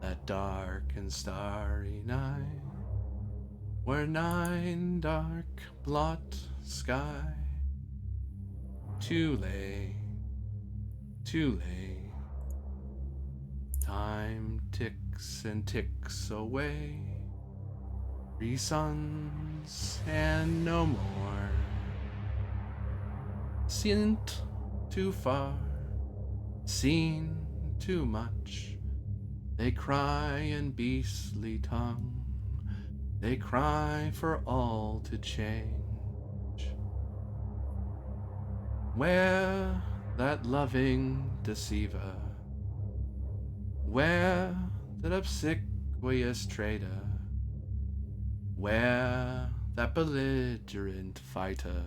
that dark and starry night, where 9 dark blot sky, too late, time ticks and ticks away, 3 suns and no more, sent too far, seen too much, they cry in beastly tongue, they cry for all to change. Where that loving deceiver, where that obsequious traitor, where that belligerent fighter,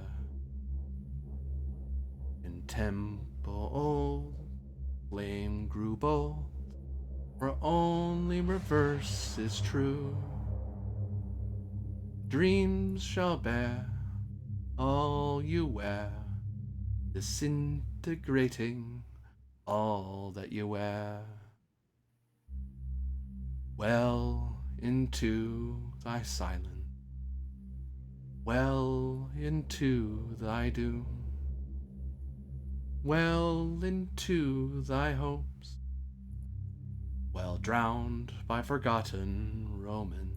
in temple old flame grew bold, where only reverse is true. Dreams shall bear all you wear, disintegrating all that you wear. Well into thy silence, well into thy doom, well into thy hopes, well drowned by forgotten Roman.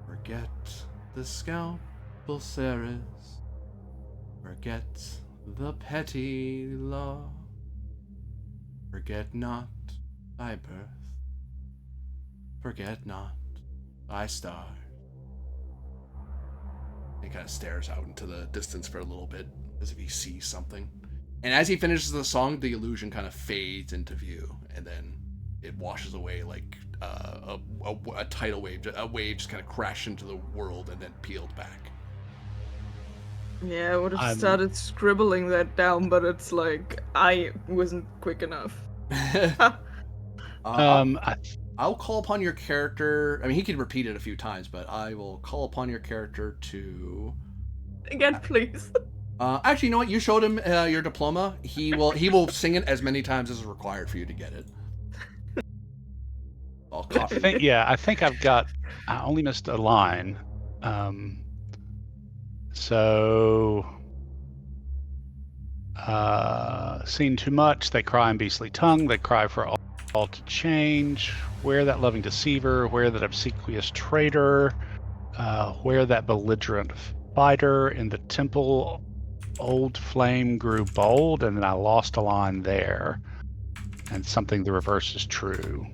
Forget the scalpel Ceres, forget the petty law, forget not thy birth, forget not thy star. He kind of stares out into the distance for a little bit, as if he sees something. And as he finishes the song, the illusion kind of fades into view, and then it washes away like a tidal wave. A wave just kind of crashed into the world and then peeled back. Yeah, I would have started scribbling that down, but it's like, I wasn't quick enough. I'll call upon your character. I mean, he could repeat it a few times, but I will call upon your character to... Again, please. Actually, you know what? You showed him your diploma. He will sing it as many times as is required for you to get it. I'll copy it. I think I've got... I only missed a line. Seen too much, they cry in beastly tongue, they cry for all to change, where that loving deceiver, where that obsequious traitor, where that belligerent fighter, in the temple old flame grew bold, and then I lost a line there, and something the reverse is true.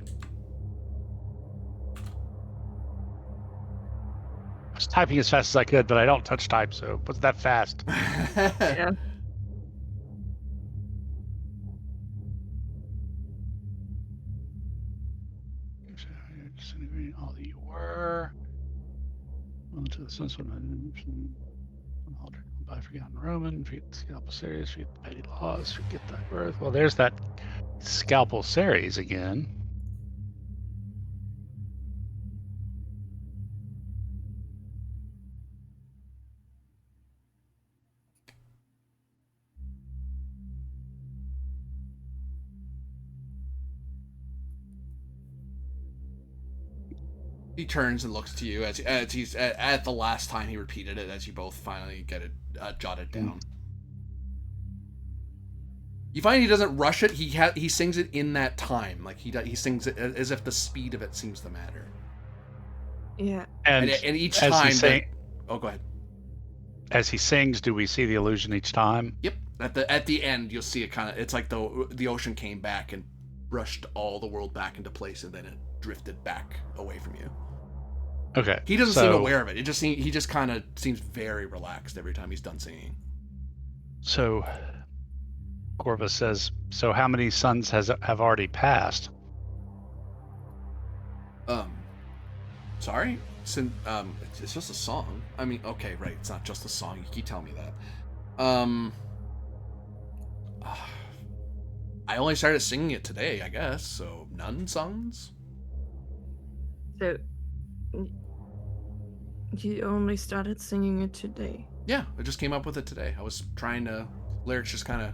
I was typing as fast as I could, but I don't touch type, so it wasn't that fast. Yeah. All that you were. Well, to the sense of by forgotten Roman, forget the scalpel series, forget the petty laws, forget thy birth. Well, there's that scalpel series again. He turns and looks to you as he's at the last time he repeated it, as you both finally get it jotted down. You find he doesn't rush it. He sings it in that time, like he sings it as if the speed of it seems to matter. Yeah. And each time. Oh, go ahead. As he sings, do we see the illusion each time? Yep. At the end, you'll see it kind of. It's like the ocean came back and brushed all the world back into place, and then it drifted back away from you. Okay. He doesn't seem aware of it. He just kind of seems very relaxed every time he's done singing. So, Corvus says, so how many suns have already passed? Sorry? It's just a song. I mean, okay, right. It's not just a song. You keep telling me that. I only started singing it today, I guess. So none songs. So you only started singing it today. Yeah, I just came up with it today. I was trying to lyrics just kind of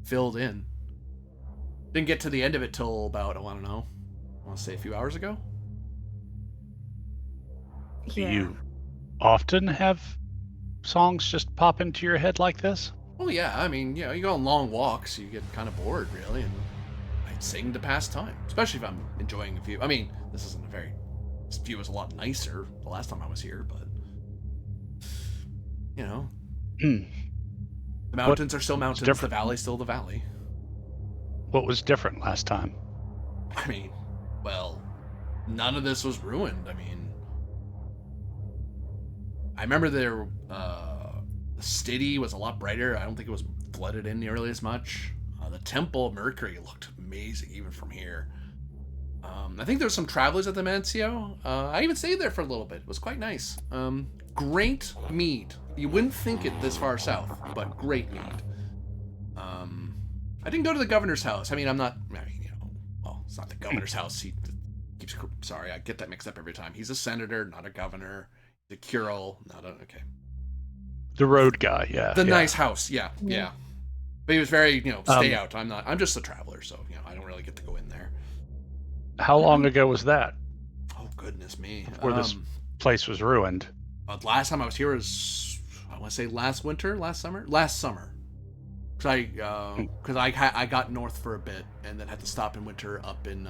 filled in. Didn't get to the end of it till about I want to say a few hours ago. Do Yeah. you often have songs just pop into your head like this? Well, yeah, I mean, you go on long walks, you get kind of bored, really, and I'd sing to pass time, especially if I'm enjoying a view. I mean, this view was a lot nicer the last time I was here, but, Hmm. the mountains are still mountains, the different? valley's still the valley. What was different last time? I mean, well, none of this was ruined. I mean, I remember the city was a lot brighter. I don't think it was flooded in nearly as much. The Temple of Mercury looked amazing even from here. I think there were some travelers at the Mancio. I even stayed there for a little bit. It was quite nice. Great mead. You wouldn't think it this far south, but great mead. I didn't go to the governor's house. I mean, well, it's not the governor's house. Sorry, I get that mixed up every time. He's a senator, not a governor. The curel, okay. The road guy, yeah. The yeah. nice house, yeah. But he was very, stay out. I'm just a traveler, so, I don't really get to go in there. How long ago was that? Oh, goodness me. Before this place was ruined. The last time I was here was, I want to say last summer. Because I got north for a bit and then had to stop in winter up in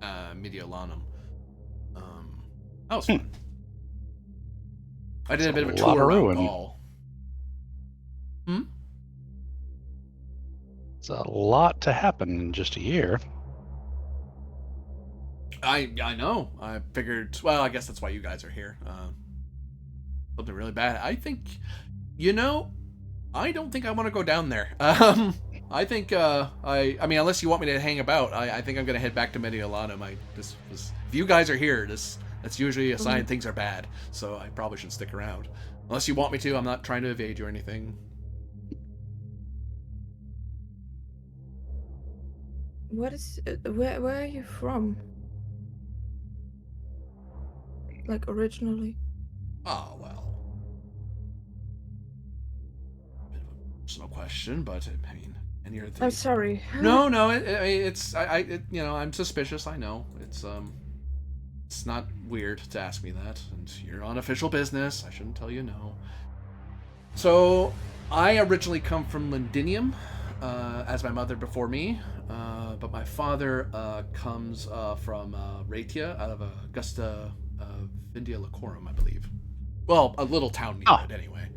Mediolanum. That was fun. I did a bit of a tour around Gaul. It's a lot to happen in just a year. I know. I figured. Well, I guess that's why you guys are here. Something really bad. I think. I don't think I want to go down there. I think. I mean, unless you want me to hang about, I think I'm gonna head back to Mediolanum. If you guys are here, that's usually a sign things are bad. So I probably should stick around. Unless you want me to. I'm not trying to evade you or anything. Where are you from? Like originally? Oh, well. Bit of a personal question, but I mean, any other thing. I'm sorry. No, I'm suspicious. I know it's not weird to ask me that, and you're on official business. I shouldn't tell you no. So, I originally come from Londinium, as my mother before me, but my father comes from Raetia, out of Augusta, Vindia Licorum, I believe. Well, a little town near it, anyway.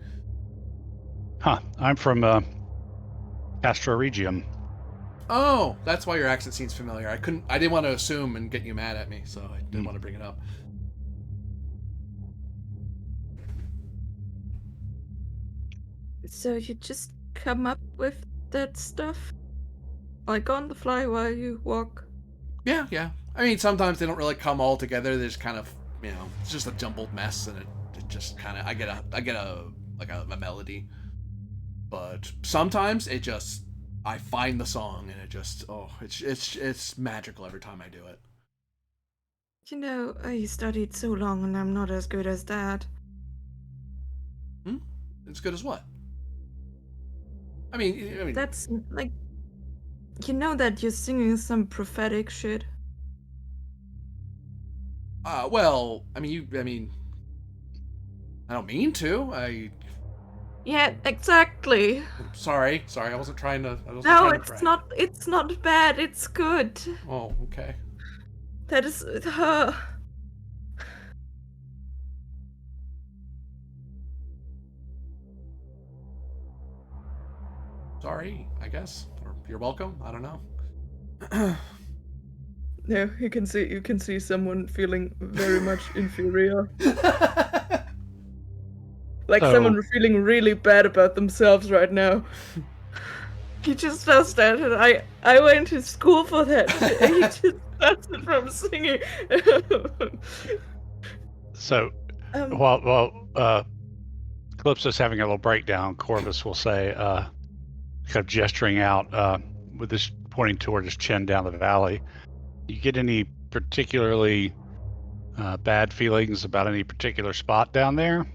Huh. I'm from Castra Regium. Oh, that's why your accent seems familiar. I didn't want to assume and get you mad at me, so I didn't want to bring it up. So you just come up with that stuff? Like on the fly while you walk? Yeah. I mean, sometimes they don't really come all together. They just kind of, it's just a jumbled mess, and it just kind of, I get a melody. But sometimes I find the song, and it just, it's magical every time I do it. I studied so long, and I'm not as good as that. As good as what? I mean, that's like, that you're singing some prophetic shit. Well, I mean, I don't mean to. Yeah, exactly. Sorry, I wasn't trying to. No, it's not. It's not bad. It's good. Oh, okay. That is Sorry, I guess. Or you're welcome. I don't know. Yeah, you can see someone feeling very much inferior. Like someone feeling really bad about themselves right now. He just does that, and I went to school for that. He just does it from singing. So, while Calypso's having a little breakdown, Corvus will say, kind of gesturing out, with this pointing toward his chin down the valley, you get any particularly bad feelings about any particular spot down there?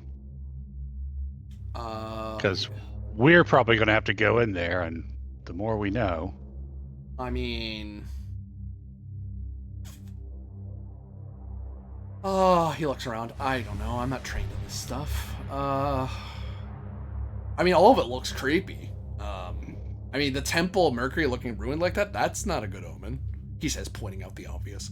Because we're probably going to have to go in there, and the more we know. I mean, oh, he looks around. I don't know. I'm not trained in this stuff. I mean, all of it looks creepy. I mean, the temple of Mercury looking ruined like that, that's not a good omen. He says, pointing out the obvious.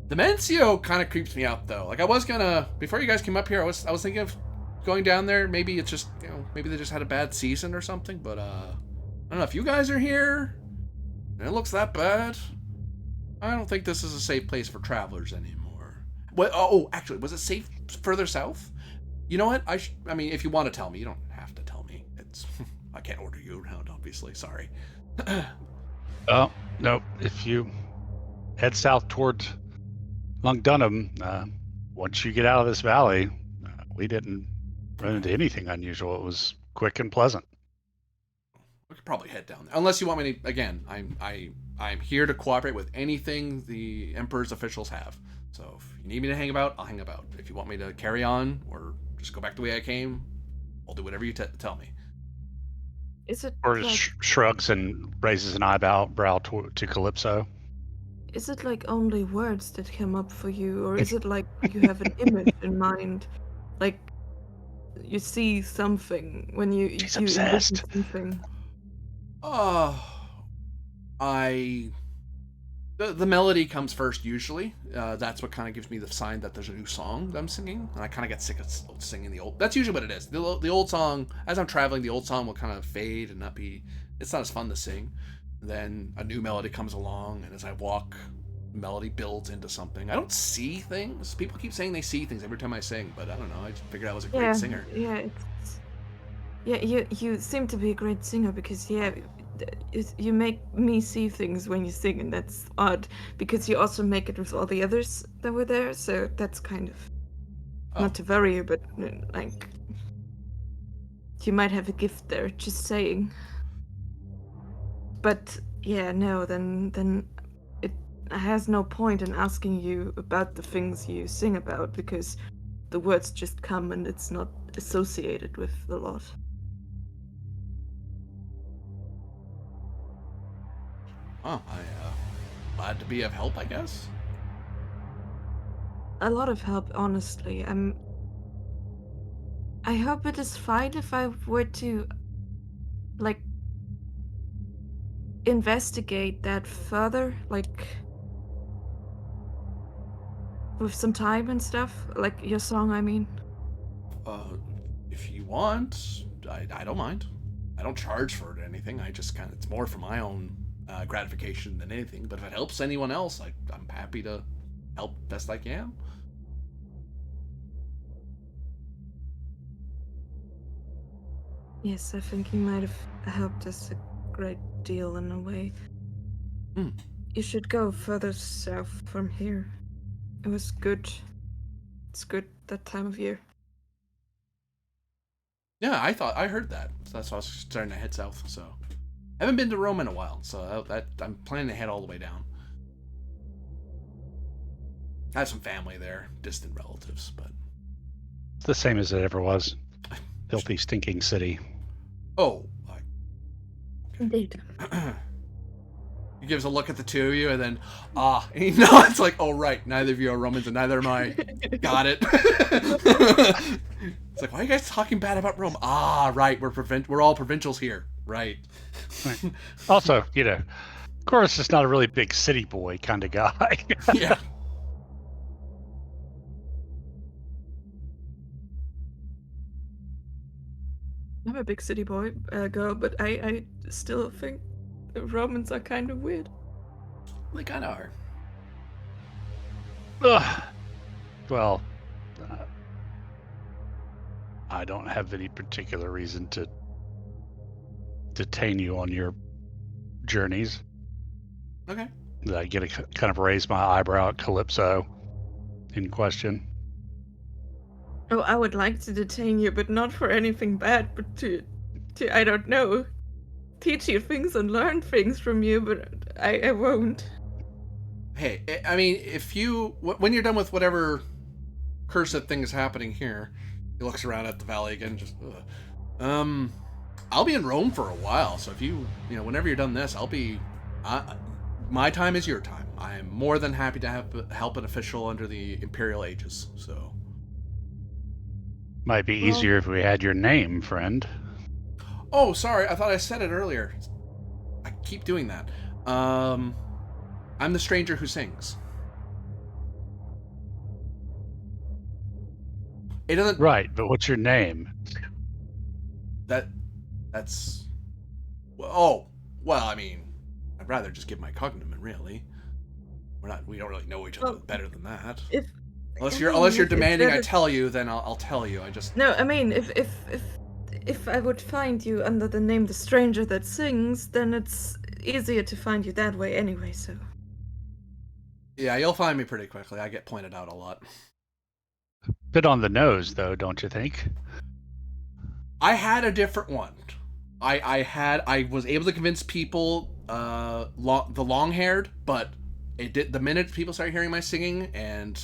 Demencio kind of creeps me out, though. Like, I was gonna, before you guys came up here, I was thinking of going down there. Maybe it's just, maybe they just had a bad season or something, but, I don't know if you guys are here, and it looks that bad. I don't think this is a safe place for travelers anymore. What? Oh, actually, was it safe further south? You know what? I mean, if you want to tell me, you don't have to tell me. It's I can't order you around, obviously. Sorry. Oh, no. If you head south toward Lungdunham, once you get out of this valley, we didn't run into anything unusual. It was quick and pleasant. We could probably head down there, unless you want me to. Again, I'm here to cooperate with anything the Emperor's officials have. So if you need me to hang about, I'll hang about. If you want me to carry on or just go back the way I came, I'll do whatever you tell me. Is it Or like, shrugs and raises an eyebrow to Calypso. is it like only words that come up for you, or is it like you have an image in mind, like you see something when you She's you envision obsessed. something? The melody comes first usually. That's what kind of gives me the sign that there's a new song that I'm singing, and I kind of get sick of singing the old. That's usually what it is. The old song, as I'm traveling, the old song will kind of fade and not be. It's not as fun to sing. Then a new melody comes along, and as I walk, the melody builds into something. I don't see things. People keep saying they see things every time I sing, but I don't know. I just figured I was a great singer. Yeah, you seem to be a great singer because you make me see things when you sing, and that's odd because you also make it with all the others that were there. So that's kind of not to worry you, but like you might have a gift there. Just saying. But yeah, no, then it has no point in asking you about the things you sing about because the words just come and it's not associated with a lot. Oh, glad to be of help, I guess. A lot of help, honestly. I hope it is fine if I were to, like, investigate that further, like, with some time and stuff. Like your song, I mean. If you want, I don't mind. I don't charge for it or anything. I just it's more for my own gratification than anything. But if it helps anyone else, I'm happy to help best I can. Yes, I think you might have helped us a great deal in a way. You should go further south from here. It was good. It's good that time of year. Yeah, I heard that. So that's why I was starting to head south. So I haven't been to Rome in a while, so I'm planning to head all the way down. I have some family there, distant relatives, but It's the same as it ever was. Filthy, stinking city. oh, Indeed. he gives a look at the two of you, and then it's like, oh right, neither of you are Romans, and neither am I. Got it. It's like, why are you guys talking bad about Rome? Right, we're all provincials here, right? Right. Also, Corvus is not a really big city boy kind of guy. Yeah. I'm a big city boy girl, but I still think the Romans are kind of weird. They kind of are. Ugh. Well, I don't have any particular reason to detain you on your journeys. Okay. I get to kind of raise my eyebrow at Calypso in question. Oh, I would like to detain you, but not for anything bad, but to I don't know, teach you things and learn things from you, but I won't. Hey, I mean, if you when you're done with whatever cursed thing is happening here, he looks around at the valley again. Just, I'll be in Rome for a while. So if you whenever you're done this, I'll be. My time is your time. I am more than happy to help an official under the Imperial Aegis. So. Might be easier if we had your name, friend. Oh, sorry. I thought I said it earlier. I keep doing that. I'm the stranger who sings. It doesn't. Right, but what's your name? That's. Oh, well, I mean, I'd rather just give my cognomen, really. We don't really know each other better than that. Unless you're demanding I tell you, then I'll tell you. No, I mean, if I would find you under the name The Stranger That Sings, then it's easier to find you that way anyway, so. Yeah, you'll find me pretty quickly. I get pointed out a lot. Bit on the nose, though, don't you think? I had a different one. I was able to convince people, the long-haired, but it did. The minute people started hearing my singing and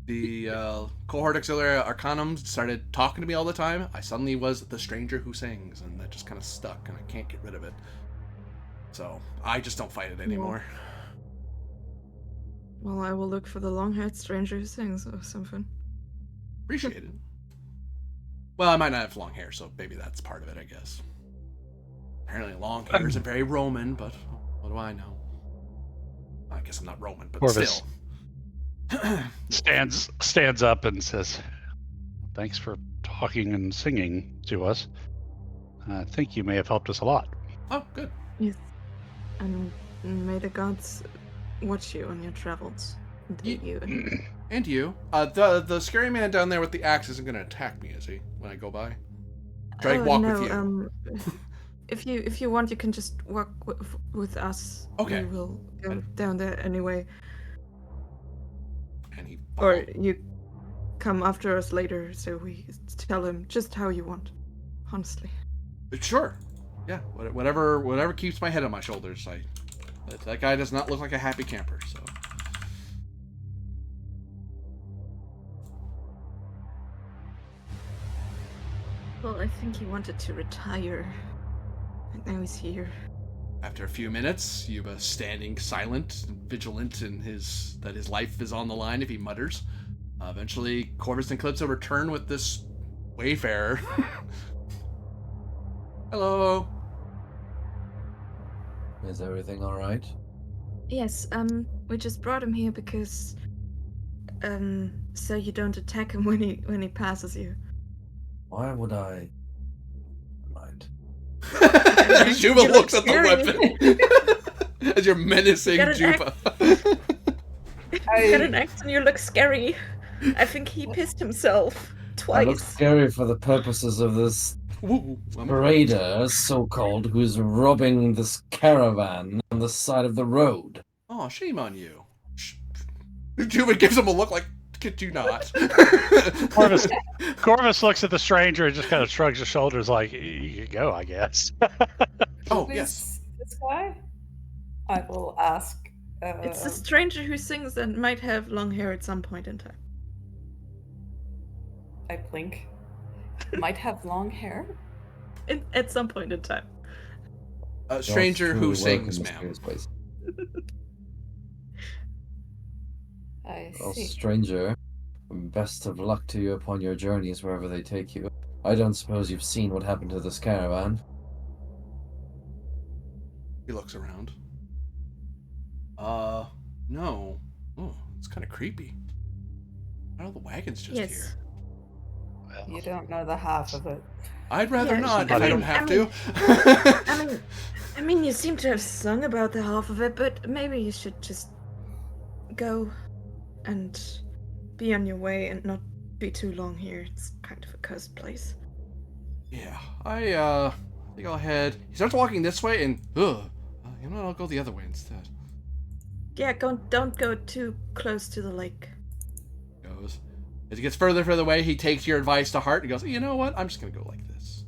the cohort auxiliary Arcanum started talking to me all the time, I suddenly was the stranger who sings, and that just kind of stuck, and I can't get rid of it. So I just don't fight it anymore. Well, I will look for the long-haired stranger who sings or something. Appreciate it. Well, I might not have long hair, so maybe that's part of it, I guess. Apparently long hair isn't very Roman, but what do I know? I guess I'm not Roman, but Corvus still. stands up and says, "Thanks for talking and singing to us. I think you may have helped us a lot." Oh, good. Yes. And may the gods watch you on your travels. And take you. And you. The scary man down there with the axe isn't going to attack me, is he? When I go by? Try to walk with you. If you want, you can just walk with us. Okay. We will go down there anyway. And or you come after us later, so we tell him just how you want. Honestly. Sure. Yeah. Whatever keeps my head on my shoulders. That guy does not look like a happy camper. So. Well, I think he wanted to retire. And now he's here. After a few minutes, Yuba standing silent and vigilant in that his life is on the line if he mutters. Eventually, Corvus and Calypso return with this wayfarer. Hello. Is everything all right? Yes, we just brought him here because, so you don't attack him when he passes you. Why would I? Mind. Juba looks at the weapon as you're menacing Juba. You got an axe and you look scary. I think he pissed himself twice. I look scary for the purposes of this raider, so-called, who's robbing this caravan on the side of the road. Oh, shame on you. Juba gives him a look like, could you not? Corvus looks at the stranger and just kind of shrugs his shoulders like, you can go, I guess. Oh, yes. This guy? I will ask. It's the stranger who sings and might have long hair at some point in time. I blink. Might have long hair? At some point in time. A stranger who sings, ma'am. I Well, see. stranger, best of luck to you upon your journeys wherever they take you. I don't suppose you've seen what happened to this caravan. He looks around. No. Oh, it's kind of creepy. Why are the wagons just here? Well, You don't know the half of it. I'd rather Yeah, not if I don't have to. I mean, you seem to have sung about the half of it, but maybe you should just go and be on your way and not be too long here. It's kind of a cursed place. Yeah, I think I'll head. He starts walking this way, and I'll go the other way instead. Yeah, don't go too close to the lake. Goes. As he gets further away, he takes your advice to heart and goes, you know what? I'm just gonna go like this.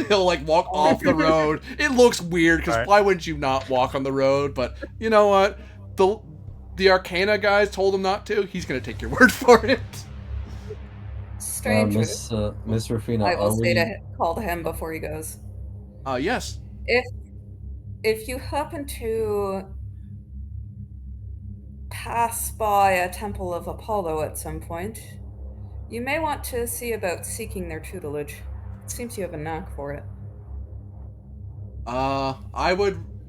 He'll like walk off the road. It looks weird because Right. why wouldn't you not walk on the road? But you know what? The Arcana guys told him not to. He's gonna take your word for it. Stranger. Miss Rufina, I will are say we? call to him before he goes. Yes. If you happen to pass by a temple of Apollo at some point, you may want to see about seeking their tutelage. It seems you have a knack for it.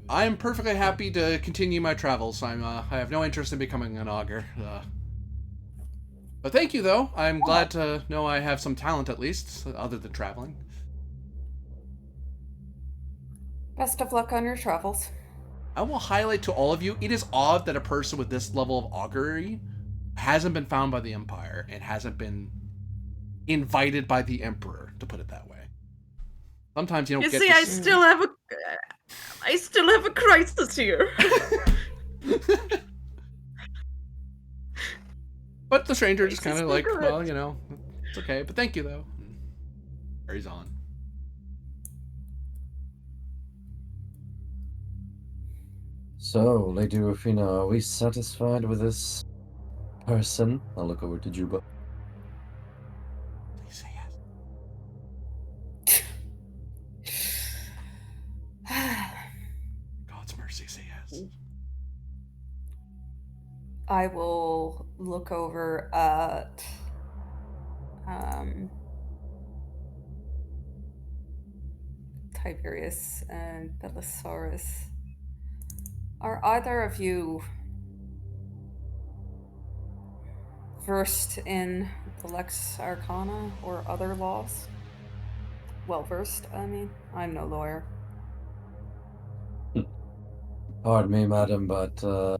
I'm perfectly happy to continue my travels. I have no interest in becoming an augur. But thank you, though. I'm glad to know I have some talent at least, other than traveling. Best of luck on your travels. I will highlight to all of you, it is odd that a person with this level of augury hasn't been found by the Empire and hasn't been invited by the Emperor, to put it that way. Sometimes you don't You get see, to I still have a crisis here. But the stranger just Crisis kind of like, will go well, ahead. you know, it's okay, but thank you, though. And carries on. So, Lady Rufina, are we satisfied with this person? I'll look over to Juba. Please say yes. God's mercy, say yes. I will look over at Tiberius and Belisarius. Are either of you versed in the Lex Arcana or other laws? Well versed, I mean. I'm no lawyer. Pardon me, madam, but the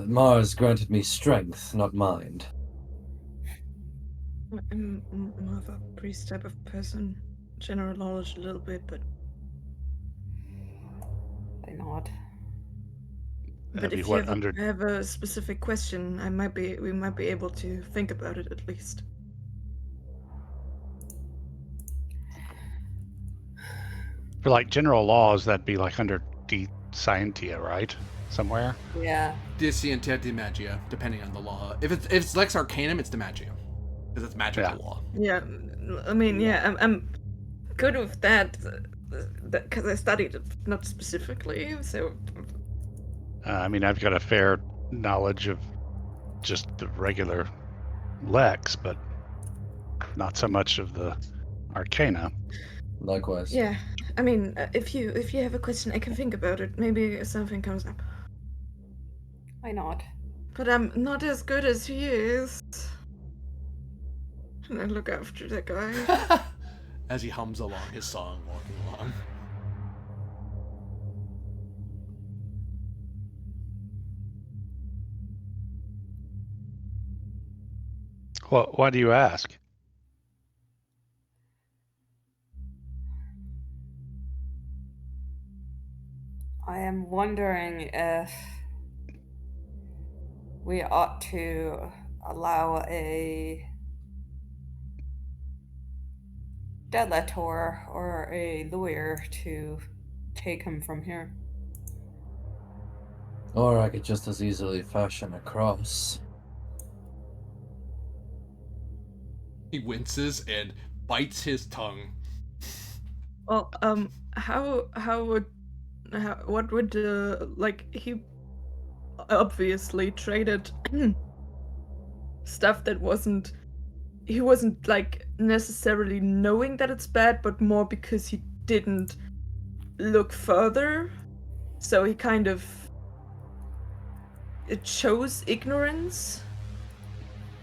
Mars granted me strength, not mind. I'm more of a priest type of person. General knowledge a little bit, but I nod. but if you have a specific question, we might be able to think about it at least. For like general laws, that'd be like under D Scientia, right? Somewhere. Yeah. Discientia de Magia, depending on the law. If it's Lex Arcanum, it's de Magia. Because it's magical law. Yeah, I mean, yeah, I'm good with that, because I studied it, not specifically, so... I mean, I've got a fair knowledge of just the regular Lex, but not so much of the Arcana. Likewise. Yeah, I mean, if you have a question, I can think about it. Maybe something comes up. I nod. But I'm not as good as he is. And I look after that guy. As he hums along his song, walking along. Well, why do you ask? I am wondering if we ought to allow a delator or a lawyer to take him from here. Or I could just as easily fashion a cross. He winces and bites his tongue. Well, what would, he obviously traded stuff that he wasn't, like, necessarily knowing that it's bad, but more because he didn't look further. So he kind of... It chose ignorance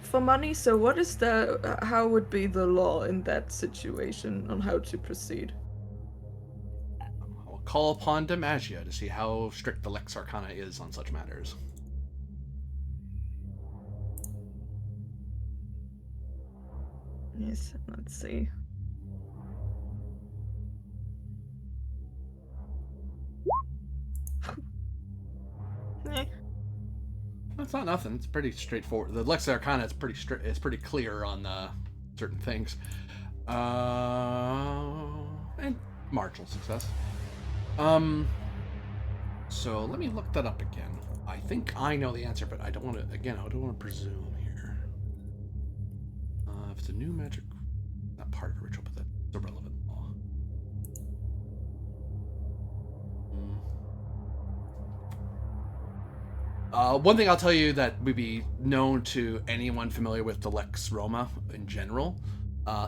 for money. So what is how would be the law in that situation on how to proceed? I'll call upon de Magia to see how strict the Lex Arcana is on such matters. Yes, let's see. That's not nothing. It's pretty straightforward. The Lex Arcana is pretty strict. It's pretty clear on certain things. And marginal success. So let me look that up again. I think I know the answer, but I don't want to. Again, I don't want to presume here. If it's a new magic, not part of a ritual, but that's irrelevant law. One thing I'll tell you that would be known to anyone familiar with the Lex Roma in general: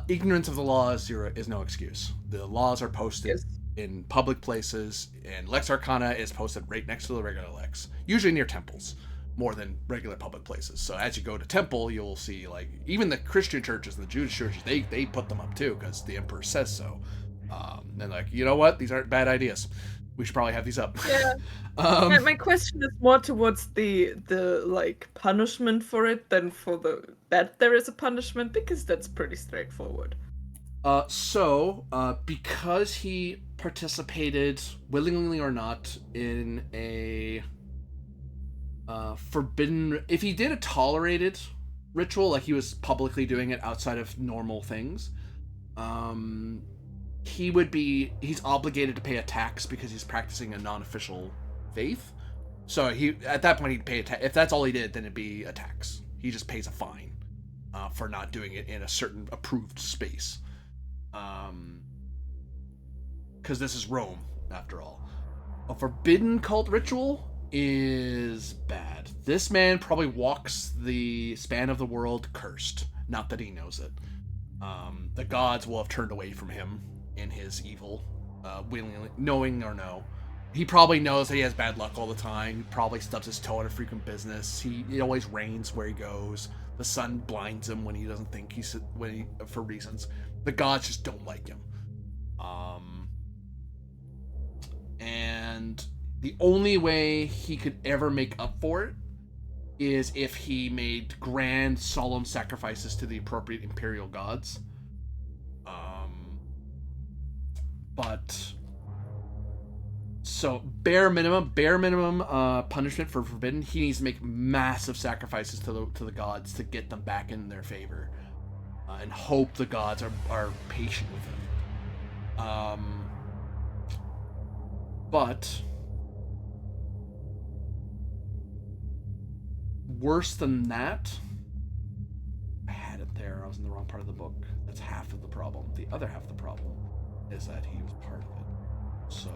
ignorance of the law is no excuse. The laws are posted in public places, and Lex Arcana is posted right next to the regular Lex, usually near temples, more than regular public places. So as you go to temple, you'll see, like, even the Christian churches, the Jewish churches, they put them up too because the emperor says so. And like, you know what? These aren't bad ideas. We should probably have these up. Yeah. My question is more towards the like punishment for it than for that there is a punishment, because that's pretty straightforward. Because he participated, willingly or not, in a forbidden... If he did a tolerated ritual, like he was publicly doing it outside of normal things, he's obligated to pay a tax because he's practicing a non-official faith. So at that point he'd pay a tax. If that's all he did, then it'd be a tax. He just pays a fine for not doing it in a certain approved space. Because this is Rome, after all. A forbidden cult ritual is bad. This man probably walks the span of the world cursed. Not that he knows it. The gods will have turned away from him in his evil, willingly, knowing or no. He probably knows that he has bad luck all the time. He probably stubs his toe at a frequent business. It always rains where he goes. The sun blinds him when he doesn't think for reasons. The gods just don't like him. And the only way he could ever make up for it is if he made grand, solemn sacrifices to the appropriate imperial gods. So bare minimum punishment for forbidden. He needs to make massive sacrifices to the gods to get them back in their favor, and hope the gods are patient with him. But worse than that, I had it there. I was in the wrong part of the book. That's half of the problem. The other half of the problem is that he was part of it. So,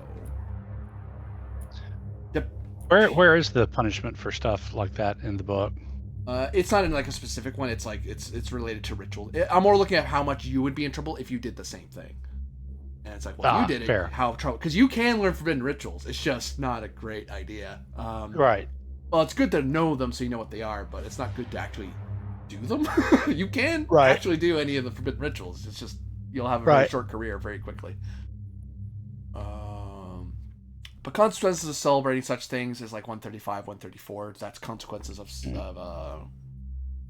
where is the punishment for stuff like that in the book? It's not in like a specific one. It's like it's related to ritual. I'm more looking at how much you would be in trouble if you did the same thing. And it's like, well, you did fair. it. How trouble? Because you can learn forbidden rituals. It's just not a great idea. Right. Well, it's good to know them so you know what they are, but it's not good to actually do them. You can actually do any of the forbidden rituals. It's just you'll have a very short career very quickly. But consequences of celebrating such things is like 135, 134. That's consequences of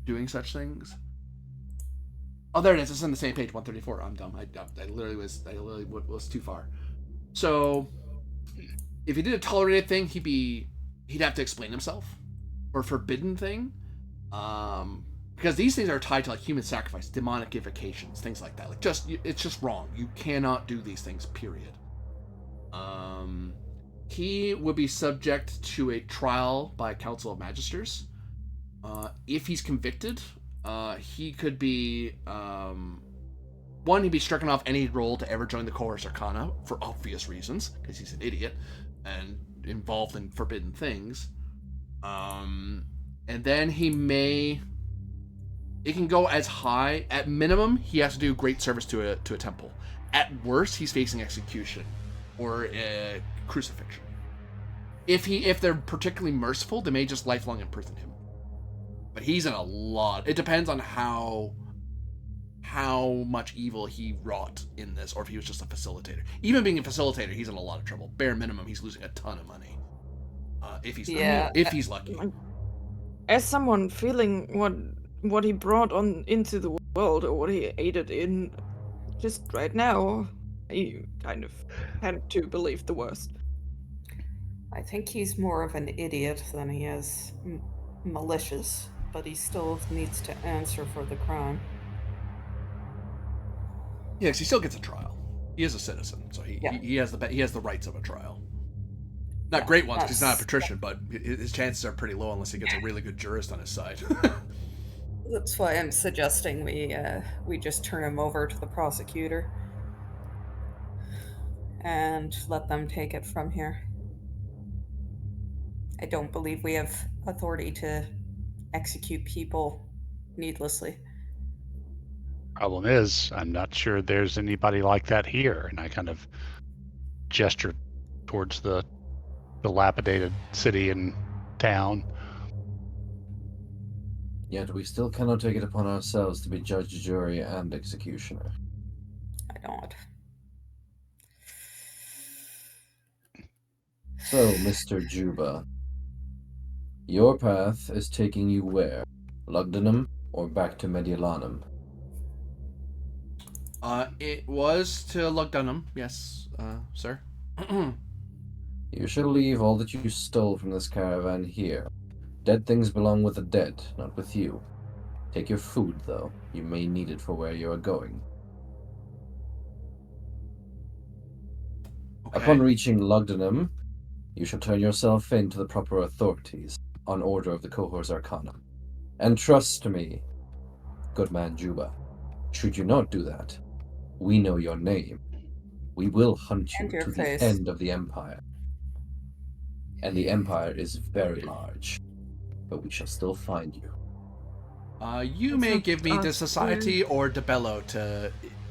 doing such things. Oh, there it is. It's on the same page, 134. I'm dumb. I literally was too far. So, if he did a tolerated thing, he'd have to explain himself. Or forbidden thing, because these things are tied to like human sacrifice, demonic invocations, things like that. Like it's just wrong. You cannot do these things. Period. He would be subject to a trial by a council of magisters. If he's convicted, he could be he'd be stricken off any role to ever join the Cohorts Arcana for obvious reasons, because he's an idiot and involved in forbidden things. And then it can go as high. At minimum, he has to do great service to a temple. At worst, he's facing execution or crucifixion. If they're particularly merciful, they may just lifelong imprison him. But he's in a lot. It depends on how much evil he wrought in this, or if he was just a facilitator. Even being a facilitator, he's in a lot of trouble. Bare minimum, he's losing a ton of money. If he's lucky. As someone feeling what he brought on into the world, or what he aided in, just right now, I kind of had to believe the worst. I think he's more of an idiot than he is malicious, but he still needs to answer for the crime. Yeah, 'cause he still gets a trial. He is a citizen, so Yeah. he has the rights of a trial. Not Yeah, great ones, because he's not a that's- patrician, but his chances are pretty low unless he gets a really good jurist on his side. That's why I'm suggesting we just turn him over to the prosecutor and let them take it from here. I don't believe we have authority to execute people needlessly. Problem is, I'm not sure there's anybody like that here. And I kind of gesture towards the dilapidated city and town. Yet we still cannot take it upon ourselves to be judge, jury, and executioner. I don't. So, Mr. Juba, your path is taking you where? Lugdunum or back to Mediolanum? It was to Lugdunum, yes, sir. You shall leave all that you stole from this caravan here. Dead things belong with the dead, not with you. Take your food, though. You may need it for where you are going. Okay. Upon reaching Lugdunum, you shall turn yourself in to the proper authorities, on order of the cohorts Arcana. And trust me, good man Juba, should you not do that, we know your name. We will hunt you And your to face. the end of the Empire. And the Empire is very large, but we shall still find you. You It's may not give me the us, society or DeBello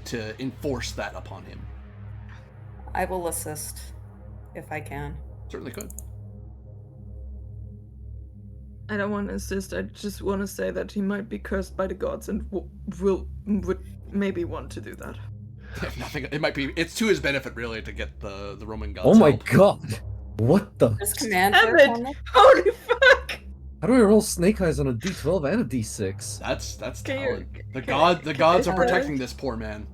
to enforce that upon him. I will assist if I can. Certainly could. I don't want to insist. I just want to say that he might be cursed by the gods and would maybe want to do that. Nothing. It might be. It's to his benefit, really, to get the Roman gods. Oh my help. god! What the? This command Damn for it! Atonement? Holy fuck! How do I roll snake eyes on a d12 and a d6? That's Can you- talent. The can gods I- are protecting this poor man.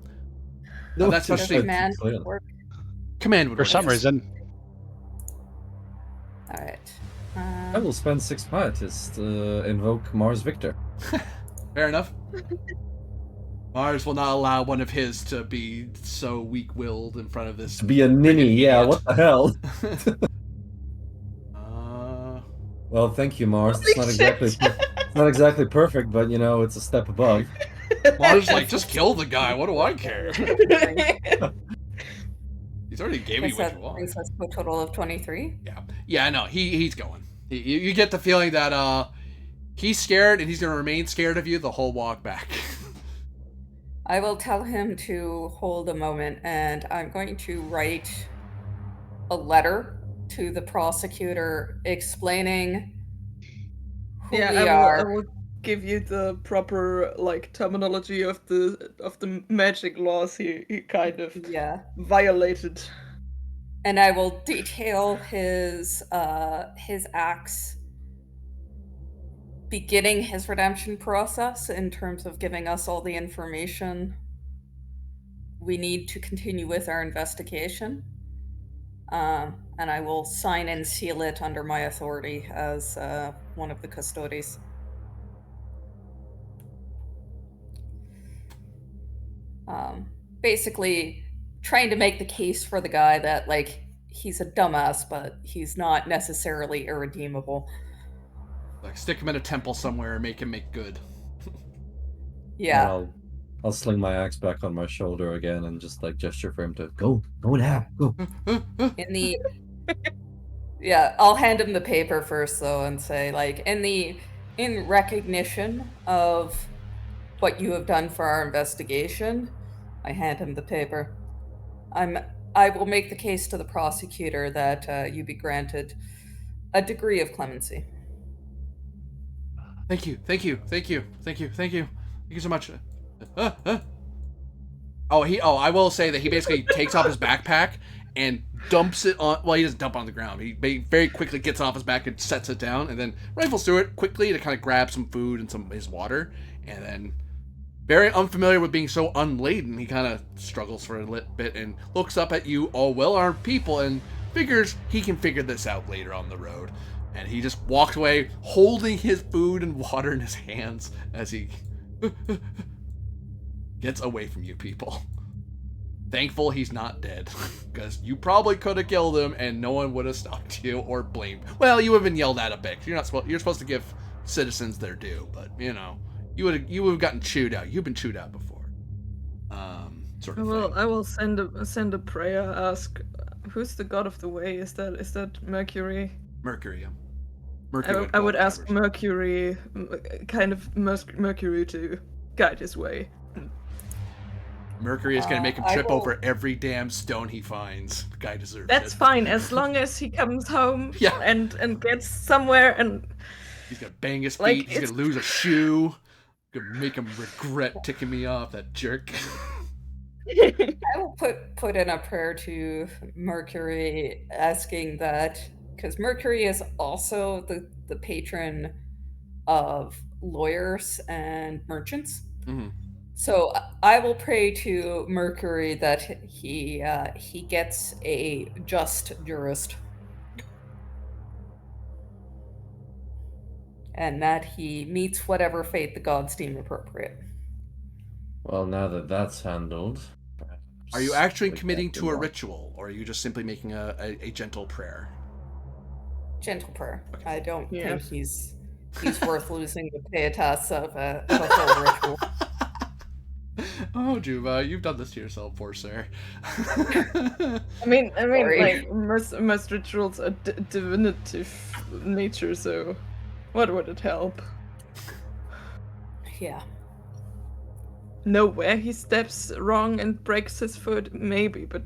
No, that's Does especially- command clearly. work? Command would For work, some yes. reason, All right. I will spend 6 pietists to invoke Mars Victor. Fair enough. Mars will not allow one of his to be so weak-willed in front of this. To be a ninny, friggin' yeah, idiot. what the hell? Well, thank you, Mars. It's not Holy exactly shit. it's not exactly perfect, but you know, it's a step above. Mars is like, just kill the guy. What do I care? He's already gave me Guess what that you want. brings us to a total of 23. Yeah. No, he's going. You get the feeling that he's scared and he's gonna remain scared of you the whole walk back. I will tell him to hold a moment, and I'm going to write a letter to the prosecutor explaining who we I are. will give you the proper like terminology of the magic laws he kind of Yeah. violated. And I will detail his acts beginning his redemption process in terms of giving us all the information we need to continue with our investigation. And I will sign and seal it under my authority as one of the custodies. Basically, trying to make the case for the guy that, like, he's a dumbass, but he's not necessarily irredeemable. Like, stick him in a temple somewhere and make him make good. Yeah. And I'll sling my axe back on my shoulder again and just like gesture for him to go now, go. In the yeah, I'll hand him the paper first though and say, like, in recognition of what you have done for our investigation, I hand him the paper. I will make the case to the prosecutor that you be granted a degree of clemency. Thank you so much. I will say that he basically takes off his backpack and dumps it on. Well, he doesn't dump it on the ground. He very quickly gets off his back and sets it down, and then rifles through it quickly to kind of grab some food and his water, and then, very unfamiliar with being so unladen, he kind of struggles for a little bit and looks up at you, all well-armed people, and figures he can figure this out later on the road. And he just walks away, holding his food and water in his hands as he gets away from you people. Thankful he's not dead, because you probably could have killed him and no one would have stopped you or blamed. Well, you would have been yelled at a bit. You're supposed to give citizens their due, but you would have gotten chewed out. You've been chewed out before. Sort of thing. I will send a prayer. Ask, who's the god of the way? Is that Mercury? Mercury. I would ask Mercury, Mercury to guide his way. Mercury is going to make him trip over every damn stone he finds. The guy deserves That's it. fine, as long as he comes home and gets somewhere and... He's going to bang his feet, he's going to lose a shoe. Going to make him regret ticking me off, that jerk. I will put in a prayer to Mercury, asking that, because Mercury is also the patron of lawyers and merchants. Mm-hmm. So I will pray to Mercury that he gets a just jurist, and that he meets whatever fate the gods deem appropriate. Well, now that that's handled... Are you actually committing to a ritual, or are you just simply making a gentle prayer? Gentle prayer. Okay. I don't think he's worth losing the pietas of a full ritual. Oh, Juba, you've done this to yourself, poor sir. I mean, like most rituals are divinative nature, so what would it help? Yeah. Know where he steps wrong and breaks his foot, maybe, but...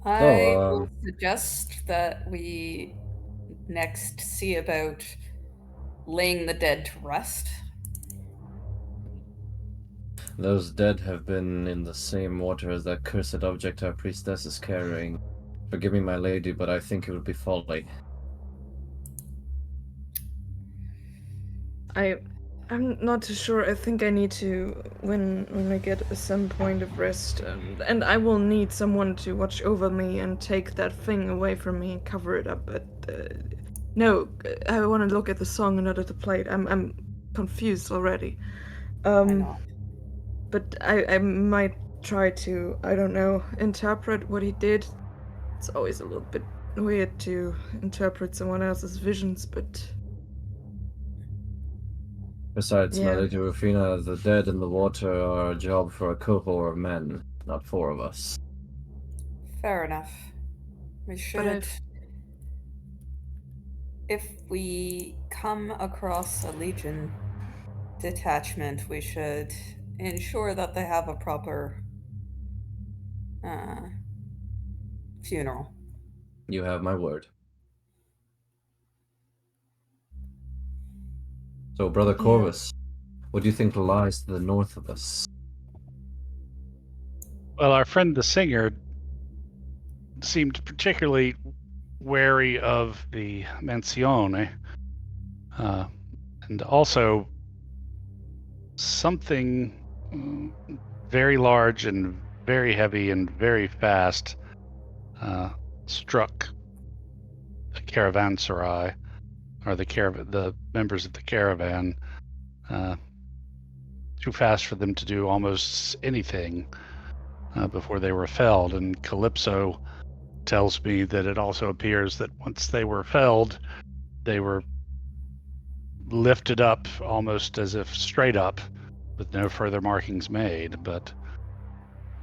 I will suggest that we next see about laying the dead to rest. Those dead have been in the same water as that cursed object our priestess is carrying. Forgive me, my lady, but I think it would be folly. I'm not too sure. I think I need to, when I get some point of rest, and I will need someone to watch over me and take that thing away from me and cover it up. But no, I want to look at the song and not at the plate. I'm confused already. I know. But I might try to, I don't know, interpret what he did. It's always a little bit weird to interpret someone else's visions, but... Besides, my lady Rufina, the dead in the water are a job for a cohort of men, not 4 of us. Fair enough. We should... If we come across a Legion detachment, we should ensure that they have a proper funeral. You have my word. So, Brother Corvus, what do you think lies to the north of us? Well, our friend the singer seemed particularly wary of the Mansione, and also something very large and very heavy and very fast struck the caravanserai, or the members of the caravan, too fast for them to do almost anything before they were felled. And Calypso tells me that it also appears that once they were felled, they were lifted up almost as if straight up, with no further markings made. But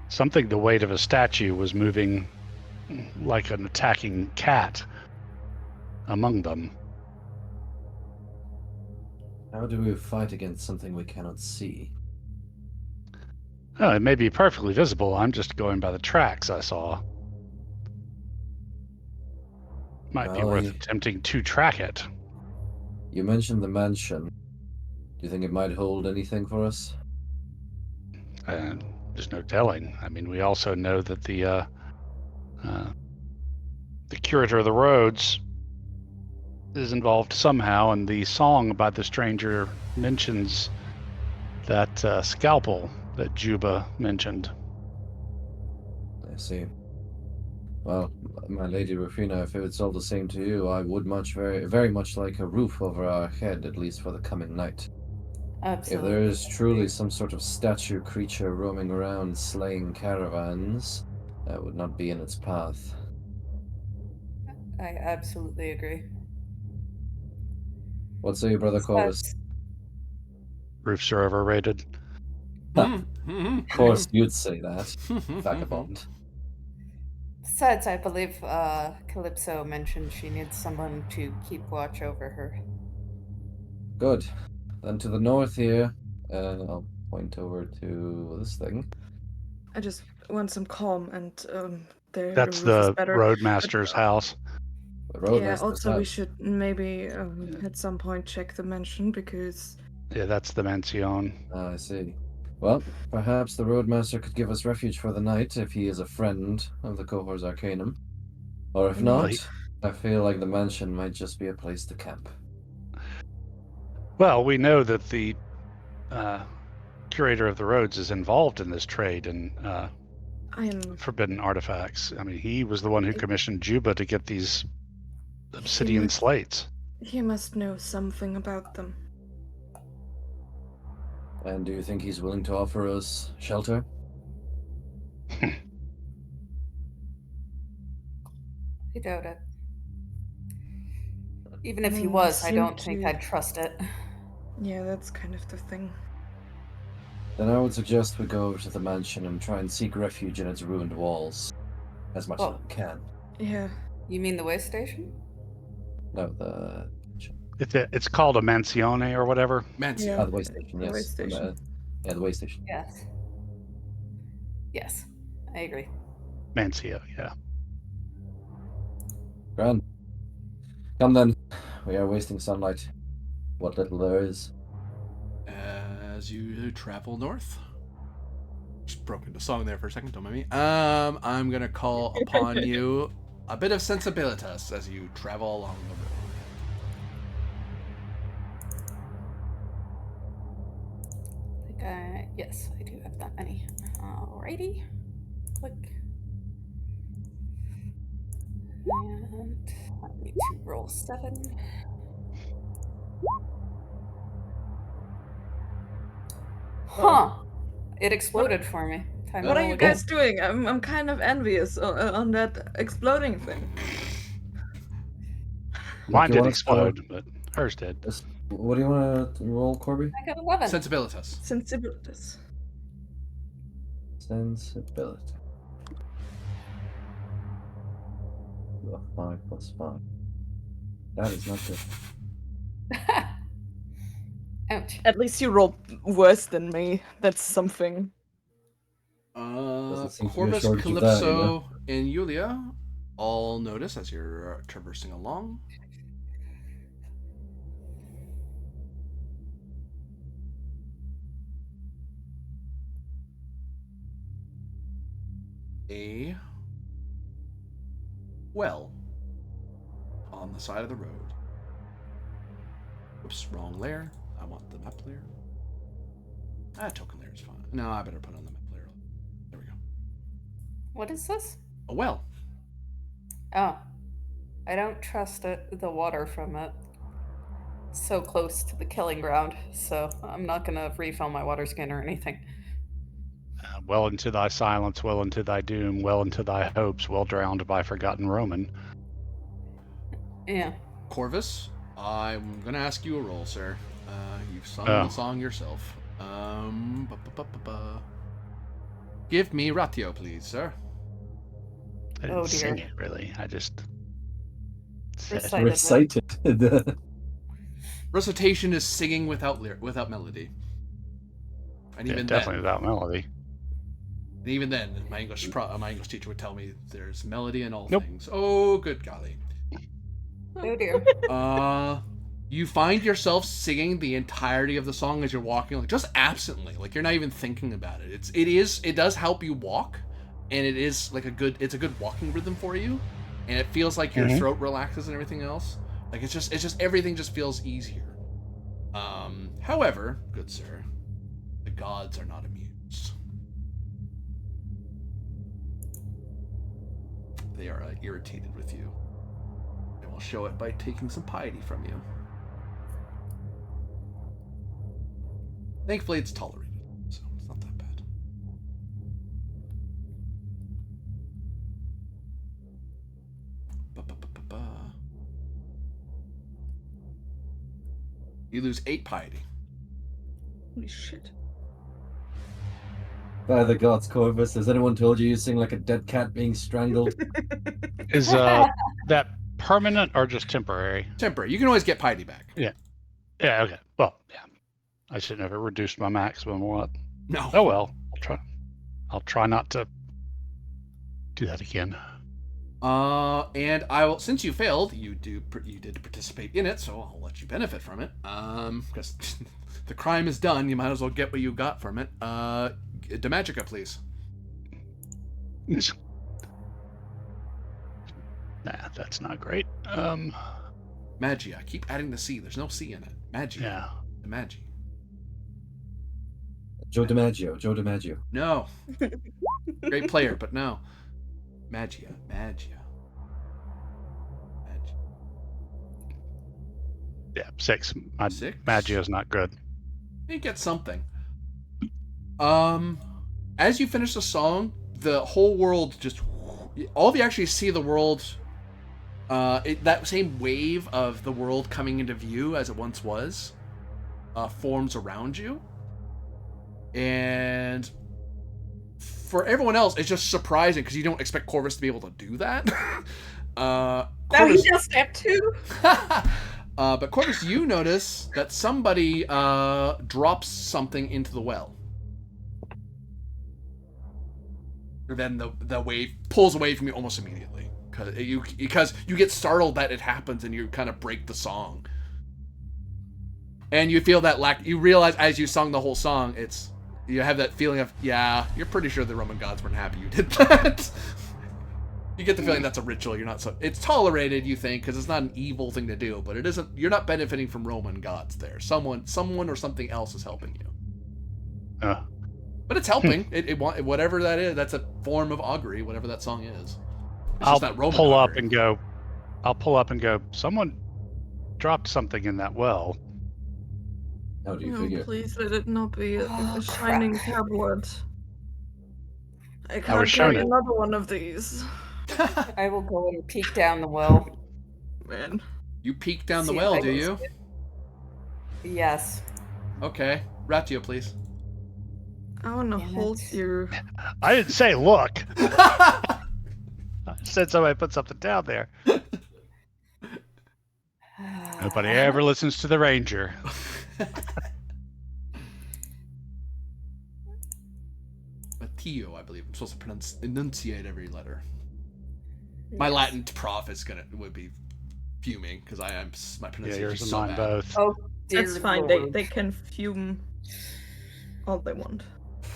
something the weight of a statue was moving like an attacking cat among them. How do we fight against something we cannot see? Oh, it may be perfectly visible. I'm just going by the tracks I saw. Might be worth attempting to track it. You mentioned the mansion. Do you think it might hold anything for us? There's no telling. I mean, we also know that the curator of the roads is involved somehow, and the song by the stranger mentions that scalpel that Juba mentioned. I see. Well, my lady Rufina, if it's all the same to you, I would very much like a roof over our head, at least for the coming night. Absolutely. If there is truly some sort of statue creature roaming around slaying caravans, that would not be in its path. I absolutely agree. What say you, Brother Corvus? Besides, Roofs are overrated. Of course you'd say that, vagabond. besides, I believe Calypso mentioned she needs someone to keep watch over her. Good. Then to the north here, I'll point over to this thing. I just want some calm, and the That's roof is the better. roadmaster's house. The road Yeah, master's also we house. should maybe at some point check the mansion, because Yeah, that's the mansion. Ah, I see. Well, perhaps the roadmaster could give us refuge for the night if he is a friend of the Cohor's Arcanum. Or if Well, not, I feel like the mansion might just be a place to camp. Well, we know that the curator of the roads is involved in this trade in I am. forbidden artifacts. I mean, he was the one who commissioned Juba to get these obsidian must- slates. He must know something about them. And do you think he's willing to offer us shelter? I doubt it. Even if he mean, was, I seem don't think to- I'd trust it. Yeah, that's kind of the thing. Then I would suggest we go over to the mansion and try and seek refuge in its ruined walls. As much Well- as we can. Yeah. You mean the way station? No, the It's called a mansione or whatever. Mancio. the way station, The yes. way station. The way station. Yes. Yes, I agree. Mansio, yeah. Grand. Come then. We are wasting sunlight. What little there is. As you travel north. Just broke into song there for a second, don't mind me. I'm gonna call upon you a bit of sensibilitas as you travel along the road. Yes, I do have that many. Alrighty. Click. And I need to roll 7. Huh. It exploded for me. Time What to are roll you again. guys doing? I'm kind of envious on that exploding thing. Mine you didn't wanna explode, but hers did. What do you want to roll, Corby? I got 11. Sensibilitas. Sensibilities. Sensibility. 5 plus 5. That is not good. Ouch. At least you rolled worse than me. That's something. Doesn't seem to be a Corvus, shortage of that, Calypso, and Yulia all notice as you're traversing along. A well on the side of the road. Oops, wrong layer. I want the map layer. Token layer is fine. No, I better put on the map layer. There we go. What is this? A well. Oh. I don't trust it, the water from it. It's so close to the killing ground, so I'm not gonna refill my water skin or anything. Well into thy silence, well into thy doom, well into thy hopes, well drowned by forgotten Roman. Yeah. Corvus, I'm gonna ask you a roll, sir. You've sung Oh. the song yourself. Give me ratio, please, sir. I didn't Oh, sing dear. it, really. I just said Recite. Recited. Recitation is singing without without melody. And yeah, even definitely without melody. then, my English teacher would tell me there's melody in all Nope. things. Oh, good golly. Oh dear. You find yourself singing the entirety of the song as you're walking, like just absently, like you're not even thinking about it. It does help you walk, and it is like it's a good walking rhythm for you, and it feels like your throat relaxes and everything else. Like it's just everything just feels easier. However, good sir, the gods are not amused. They are irritated with you, and will show it by taking some piety from you. Thankfully, it's tolerated, so it's not that bad. Ba-ba-ba-ba-ba. You lose 8 piety. Holy shit. By the gods, Corvus, has anyone told you sing like a dead cat being strangled? Is that permanent or just temporary? Temporary. You can always get piety back. Yeah, okay. Well, yeah. I should never reduce my maximum what? No. Oh well. I'll try not to do that again. And I will, since you failed, you did participate in it, so I'll let you benefit from it. Because the crime is done, you might as well get what you got from it. Demagica, please. Nah, that's not great. Magia. Keep adding the C. There's no C in it. Magia. Yeah. Magi. Joe DiMaggio. No. Great player, but no. Magia. Yeah, 6. My 6? Magia is not good. You get something. As you finish the song, the whole world just... All of you actually see the world... that same wave of the world coming into view as it once was forms around you. And for everyone else, it's just surprising because you don't expect Corvus to be able to do that. Now he does that too. But Corvus, you notice that somebody drops something into the well. And then the wave pulls away from you almost immediately because you get startled that it happens and you kind of break the song. And you feel that you realize as you sung the whole song, you have that feeling of, yeah, you're pretty sure the Roman gods weren't happy you did that. You get the feeling that's a ritual. It's tolerated, you think, because it's not an evil thing to do, but it isn't. You're not benefiting from Roman gods there. Someone or something else is helping you. But it's helping. Whatever that is, that's a form of augury. Whatever that song is. I'll pull up and go. Someone dropped something in that well. How do you No, figure? please let it not be a shining tablet. I was can't shown carry it. another one of these. I will go and peek down the well. Man. You peek down the See if well, I do can you? see it. Yes. Okay. Ratio, please. I wanna Damn hold it. your... I didn't say look. I said somebody put something down there. Nobody ever listens to the ranger. Mateo, I believe. I'm supposed to enunciate every letter. My Latin prof would be fuming because my Yeah, pronunciation yours is and so mine bad. both. Oh, dear That's fine, Lord. they can fume all they want.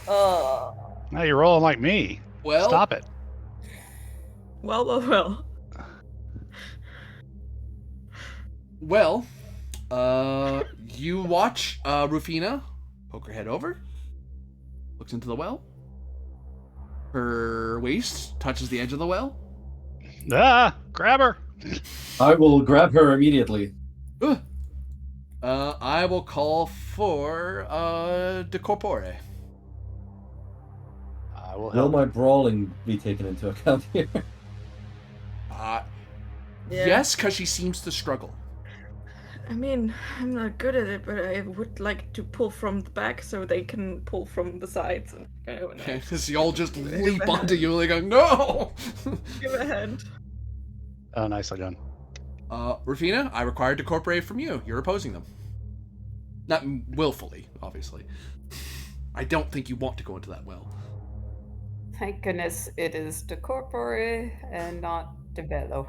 Now you're rolling like me. Well, Stop it. Well. Well, you watch Rufina poke her head over, looks into the well. Her waist touches the edge of the well. Grab her. I will grab her immediately. I will call for De Corpore. I will Will help. my brawling be taken into account here? Yes, because she seems to struggle. I mean, I'm not good at it, but I would like to pull from the back so they can pull from the sides and go. Okay, because you all just leap onto you and they go, no! Give a hand. Oh, nicely done. Rufina, I require De Corpore from you. You're opposing them. Not willfully, obviously. I don't think you want to go into that well. Thank goodness it is De Corpore and not De Bello.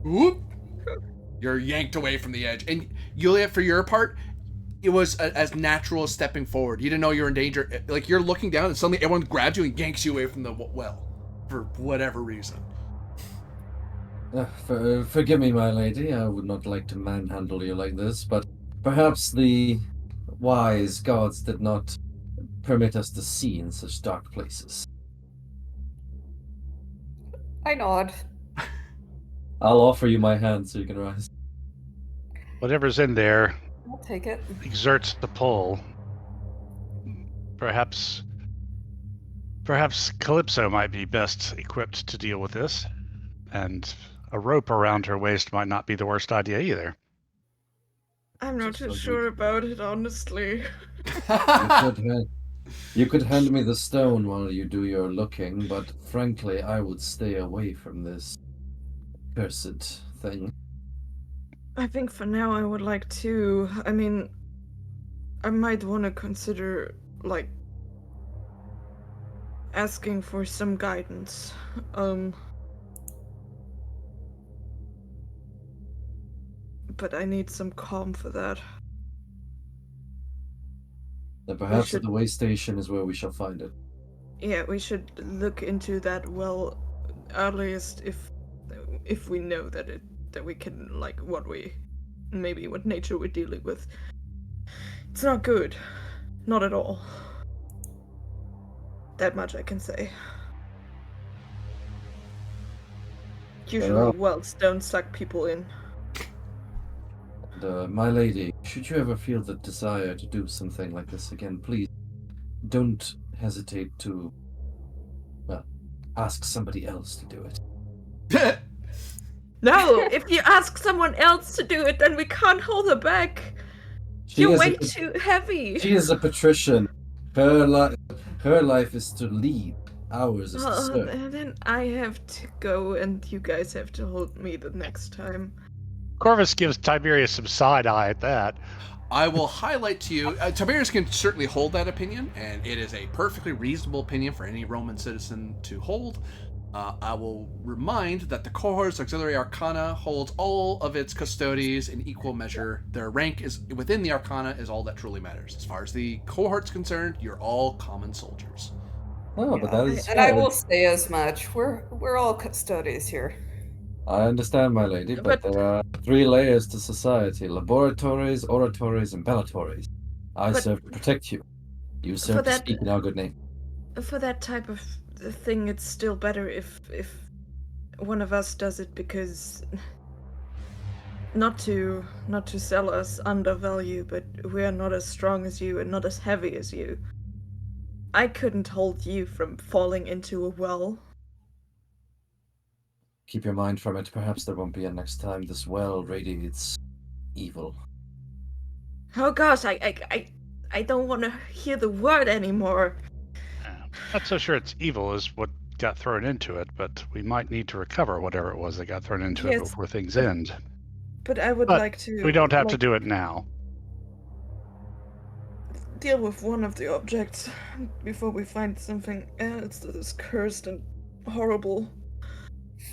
Whoop! You're yanked away from the edge. And Yulia, for your part, it was as natural as stepping forward. You didn't know you're in danger. Like, you're looking down and suddenly everyone grabs you and yanks you away from the well. For whatever reason. Forgive me, my lady. I would not like to manhandle you like this, but perhaps the wise gods did not permit us to see in such dark places. I nod. I'll offer you my hand so you can rise. Whatever's in there I'll take it. exerts the pull. Perhaps Calypso might be best equipped to deal with this, and a rope around her waist might not be the worst idea either. I'm not Just too like sure about it, honestly. You could hand me the stone while you do your looking, but frankly, I would stay away from this cursed thing. I think for now I would like to. I mean, I might want to consider, like, asking for some guidance. But I need some calm for that. Then perhaps should- at the way station is where we shall find it. Yeah, we should look into that well earliest if we know that we can, like, what nature we're dealing with. It's not good. Not at all. That much I can say. Usually Well. wells don't suck people in. And, my lady, should you ever feel the desire to do something like this again, please don't hesitate to, well, ask somebody else to do it. No, if you ask someone else to do it, then we can't hold her back. You're way too heavy. She is a patrician. Her life is to lead. Ours is to serve. And then I have to go, and you guys have to hold me the next time. Corvus gives Tiberius some side eye at that. I will highlight to you, Tiberius can certainly hold that opinion, and it is a perfectly reasonable opinion for any Roman citizen to hold. I will remind that the cohort's auxiliary arcana holds all of its custodies in equal measure. Their rank is within the arcana is all that truly matters. As far as the cohort's concerned, you're all common soldiers. Oh, but that is And I fair. will say as much. We're all custodians here. I understand, my lady, but there are 3 layers to society: laboratories, oratories, and bellatories. I But- serve to protect you. You serve to that- speak in our good name. For that type of thing, it's still better if one of us does it, because not to sell us undervalue, but we are not as strong as you and not as heavy as you. I couldn't hold you from falling into a well. Keep your mind from it. Perhaps there won't be a next time. This well radiates evil. Oh gosh, I don't want to hear the word anymore. Not so sure it's evil is what got thrown into it, but we might need to recover whatever it was that got thrown into it Yes, before things end. But I would But like to. We don't have to do it now. Deal with one of the objects before we find something else that is cursed and horrible.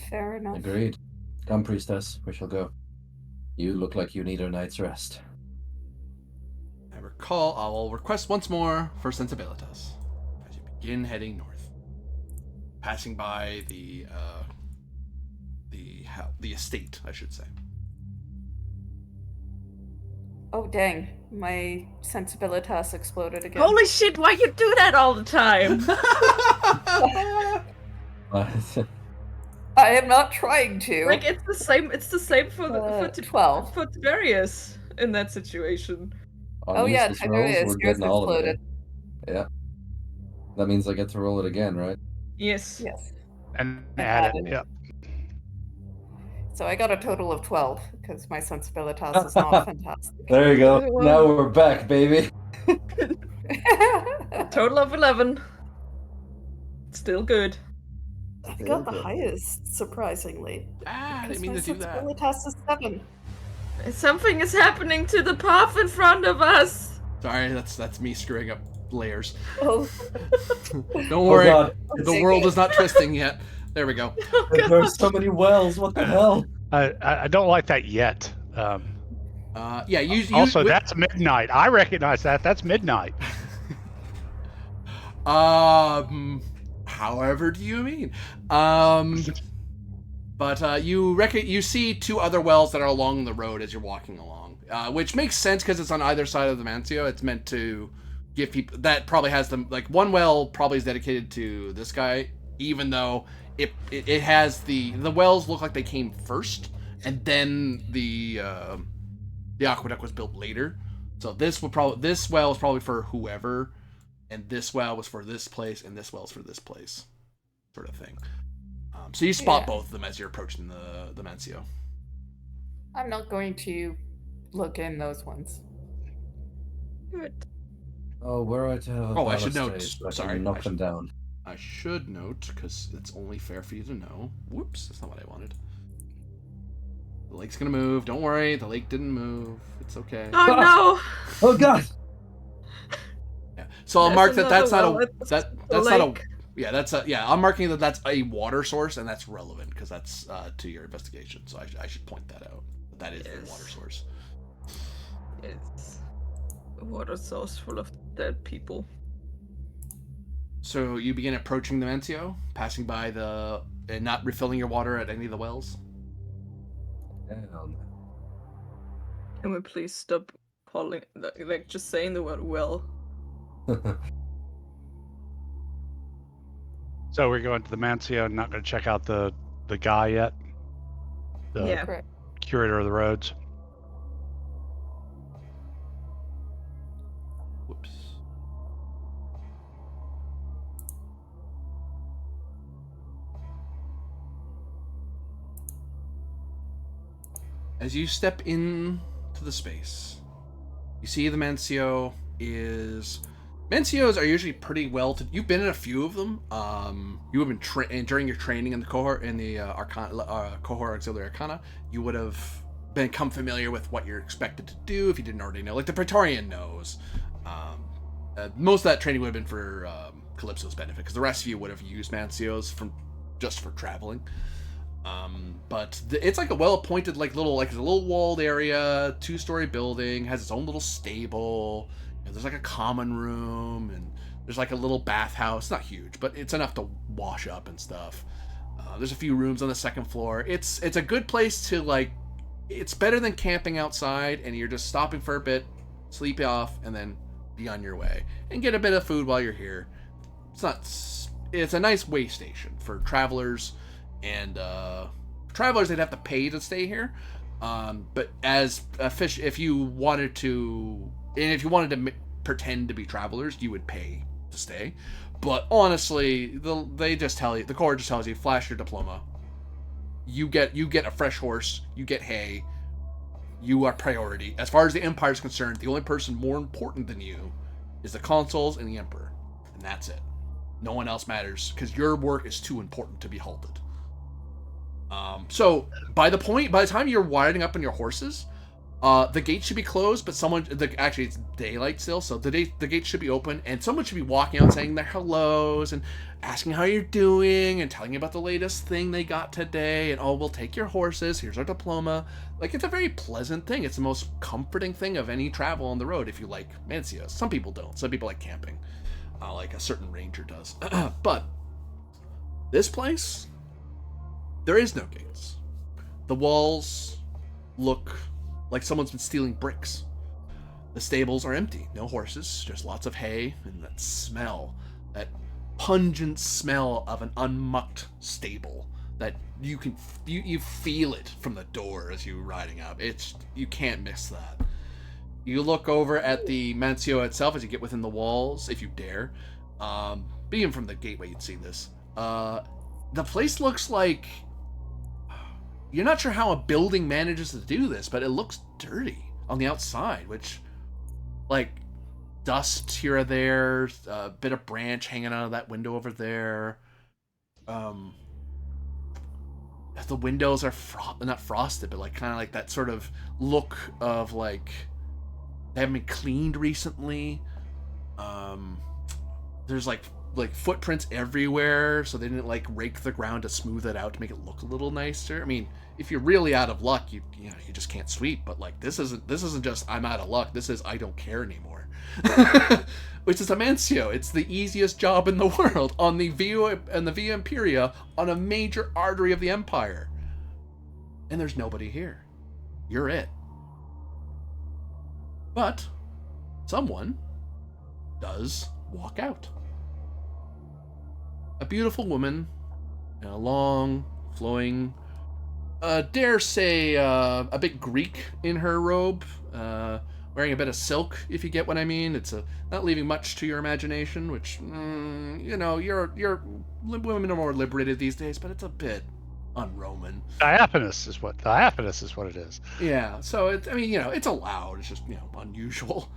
Fair enough. Agreed. Come, priestess. We shall go. You look like you need a night's rest. I will request once more for Sensibilitas as you begin heading north, passing by the estate, I should say. Oh dang, my sensibilitas exploded again. Holy shit! Why you do that all the time? I am not trying to. Like it's the same. It's the same for 12. for Tiberius in that situation. On Oh yeah, useless rolls, Tiberius, we're yours getting all of it. exploded. Yeah. That means I get to roll it again, right? Yes. Yes. And I add added it. it. Yep. So I got a total of 12 because my sensibilitas is not fantastic. There you go. Well- Now we're back, baby. Total of 11. Still good. I got the highest, surprisingly. I Because didn't mean my to do that. sensibilitas is 7. Something is happening to the path in front of us. Sorry, that's me screwing up layers. Oh, Don't worry, Oh god, the world is not twisting yet. There we go. there are so many wells. What the hell? I don't like that yet. Yeah, you Also, that's midnight. I recognize that. That's midnight. However do you mean? But you see 2 other wells that are along the road as you're walking along, which makes sense because it's on either side of the Mancio. It's meant to give people that probably has them, like one well probably is dedicated to this guy, even though it has the wells look like they came first, and then the aqueduct was built later. So this well is probably for whoever, and this well was for this place, and this well is for this place, sort of thing. So you spot both of them as you're approaching the Mancio. I'm not going to look in those ones. Good. Oh, where I have I should note. Sorry, knock them down. I should note, because it's only fair for you to know. Whoops, that's not what I wanted. The lake's gonna move. Don't worry, the lake didn't move. It's okay. Oh no! Oh God! Yeah. So I'll mark that that's not a that's not a I'm marking that that's a water source, and that's relevant because that's to your investigation. So I should point that out. That is a water source. It's a water source full of dead people. So you begin approaching the Mancio, passing by and not refilling your water at any of the wells. Hell no. Can we please stop calling, like just saying the word well? So we're going to the Mancio and not going to check out the guy yet? The Yeah. Correct. curator of the roads? Whoops. As you step into the space, you see the Mancio is... Mancios are usually pretty well to... You've been in a few of them. You have been during your training in the cohort, in the Arcana, cohort Auxiliary Arcana, you would have become familiar with what you're expected to do if you didn't already know. Like the Praetorian knows. Most of that training would have been for Calypso's benefit, because the rest of you would have used Mancios just for traveling. But it's like a well-appointed, like a little walled area, 2-story building, has its own little stable. There's like a common room, and there's like a little bathhouse. Not huge, but it's enough to wash up and stuff. There's a few rooms on the second floor. It's a good place to, like, it's better than camping outside, and you're just stopping for a bit, sleep off, and then be on your way. And get a bit of food while you're here. It's a nice way station for travelers, and travelers, they'd have to pay to stay here. But as a fish, if you wanted to pretend to be travelers, you would pay to stay. But honestly, the Corps just tells you, flash your diploma. You get a fresh horse, you get hay, you are priority. As far as the Empire is concerned, the only person more important than you is the consuls and the Emperor. And that's it. No one else matters, because your work is too important to be halted. So by the time you're riding up on your horses, the gate should be closed, but actually it's daylight still, so the gate should be open, and someone should be walking out saying their hellos and asking how you're doing and telling you about the latest thing they got today, and we'll take your horses, here's our diploma. Like, it's a very pleasant thing. It's the most comforting thing of any travel on the road if you like Mancios. Some people don't. Some people like camping, like a certain ranger does. But this place, there is no gates. The walls look like someone's been stealing bricks. The stables are empty. No horses, just lots of hay, and that smell, that pungent smell of an unmucked stable that you feel it from the door as you're riding up. You can't miss that. You look over at the Mancio itself as you get within the walls, if you dare. Being from the gateway, you'd see this. The place looks like... You're not sure how a building manages to do this, but it looks dirty on the outside, which, like, dust here or there, a bit of branch hanging out of that window over there. The windows are not frosted, but like kind of like that sort of look of like they haven't been cleaned recently. There's like footprints everywhere, so they didn't like rake the ground to smooth it out to make it look a little nicer. I mean, if you're really out of luck, you just can't sweep. But like this isn't just I'm out of luck. This is I don't care anymore. Which is a Mancio. It's the easiest job in the world on the Via Imperia, on a major artery of the Empire. And there's nobody here. You're it. But someone does walk out. A beautiful woman long, flowing, dare say, a bit Greek in her robe, wearing a bit of silk, if you get what I mean. It's not leaving much to your imagination, which, you're women are more liberated these days, but it's a bit un-Roman. Diaphanous is what it is. Yeah, so it's allowed. It's just unusual.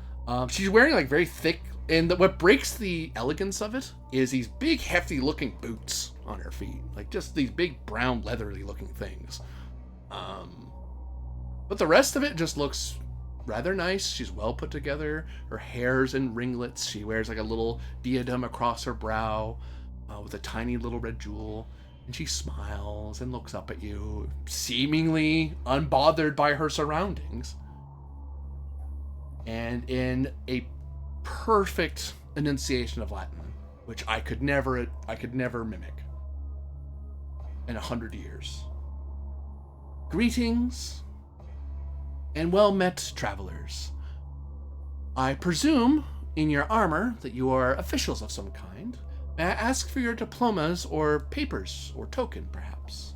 She's wearing like very thick, and what breaks the elegance of it is these big, hefty-looking boots on her feet, like just these big brown, leathery-looking things. But the rest of it just looks rather nice. She's well put together. Her hair's in ringlets. She wears like a little diadem across her brow, with a tiny little red jewel. And she smiles and looks up at you, seemingly unbothered by her surroundings. And in a perfect enunciation of Latin, which I could never mimic in 100 years. Greetings and well met, travelers. I presume in your armor that you are officials of some kind. May I ask for your diplomas or papers or token, perhaps?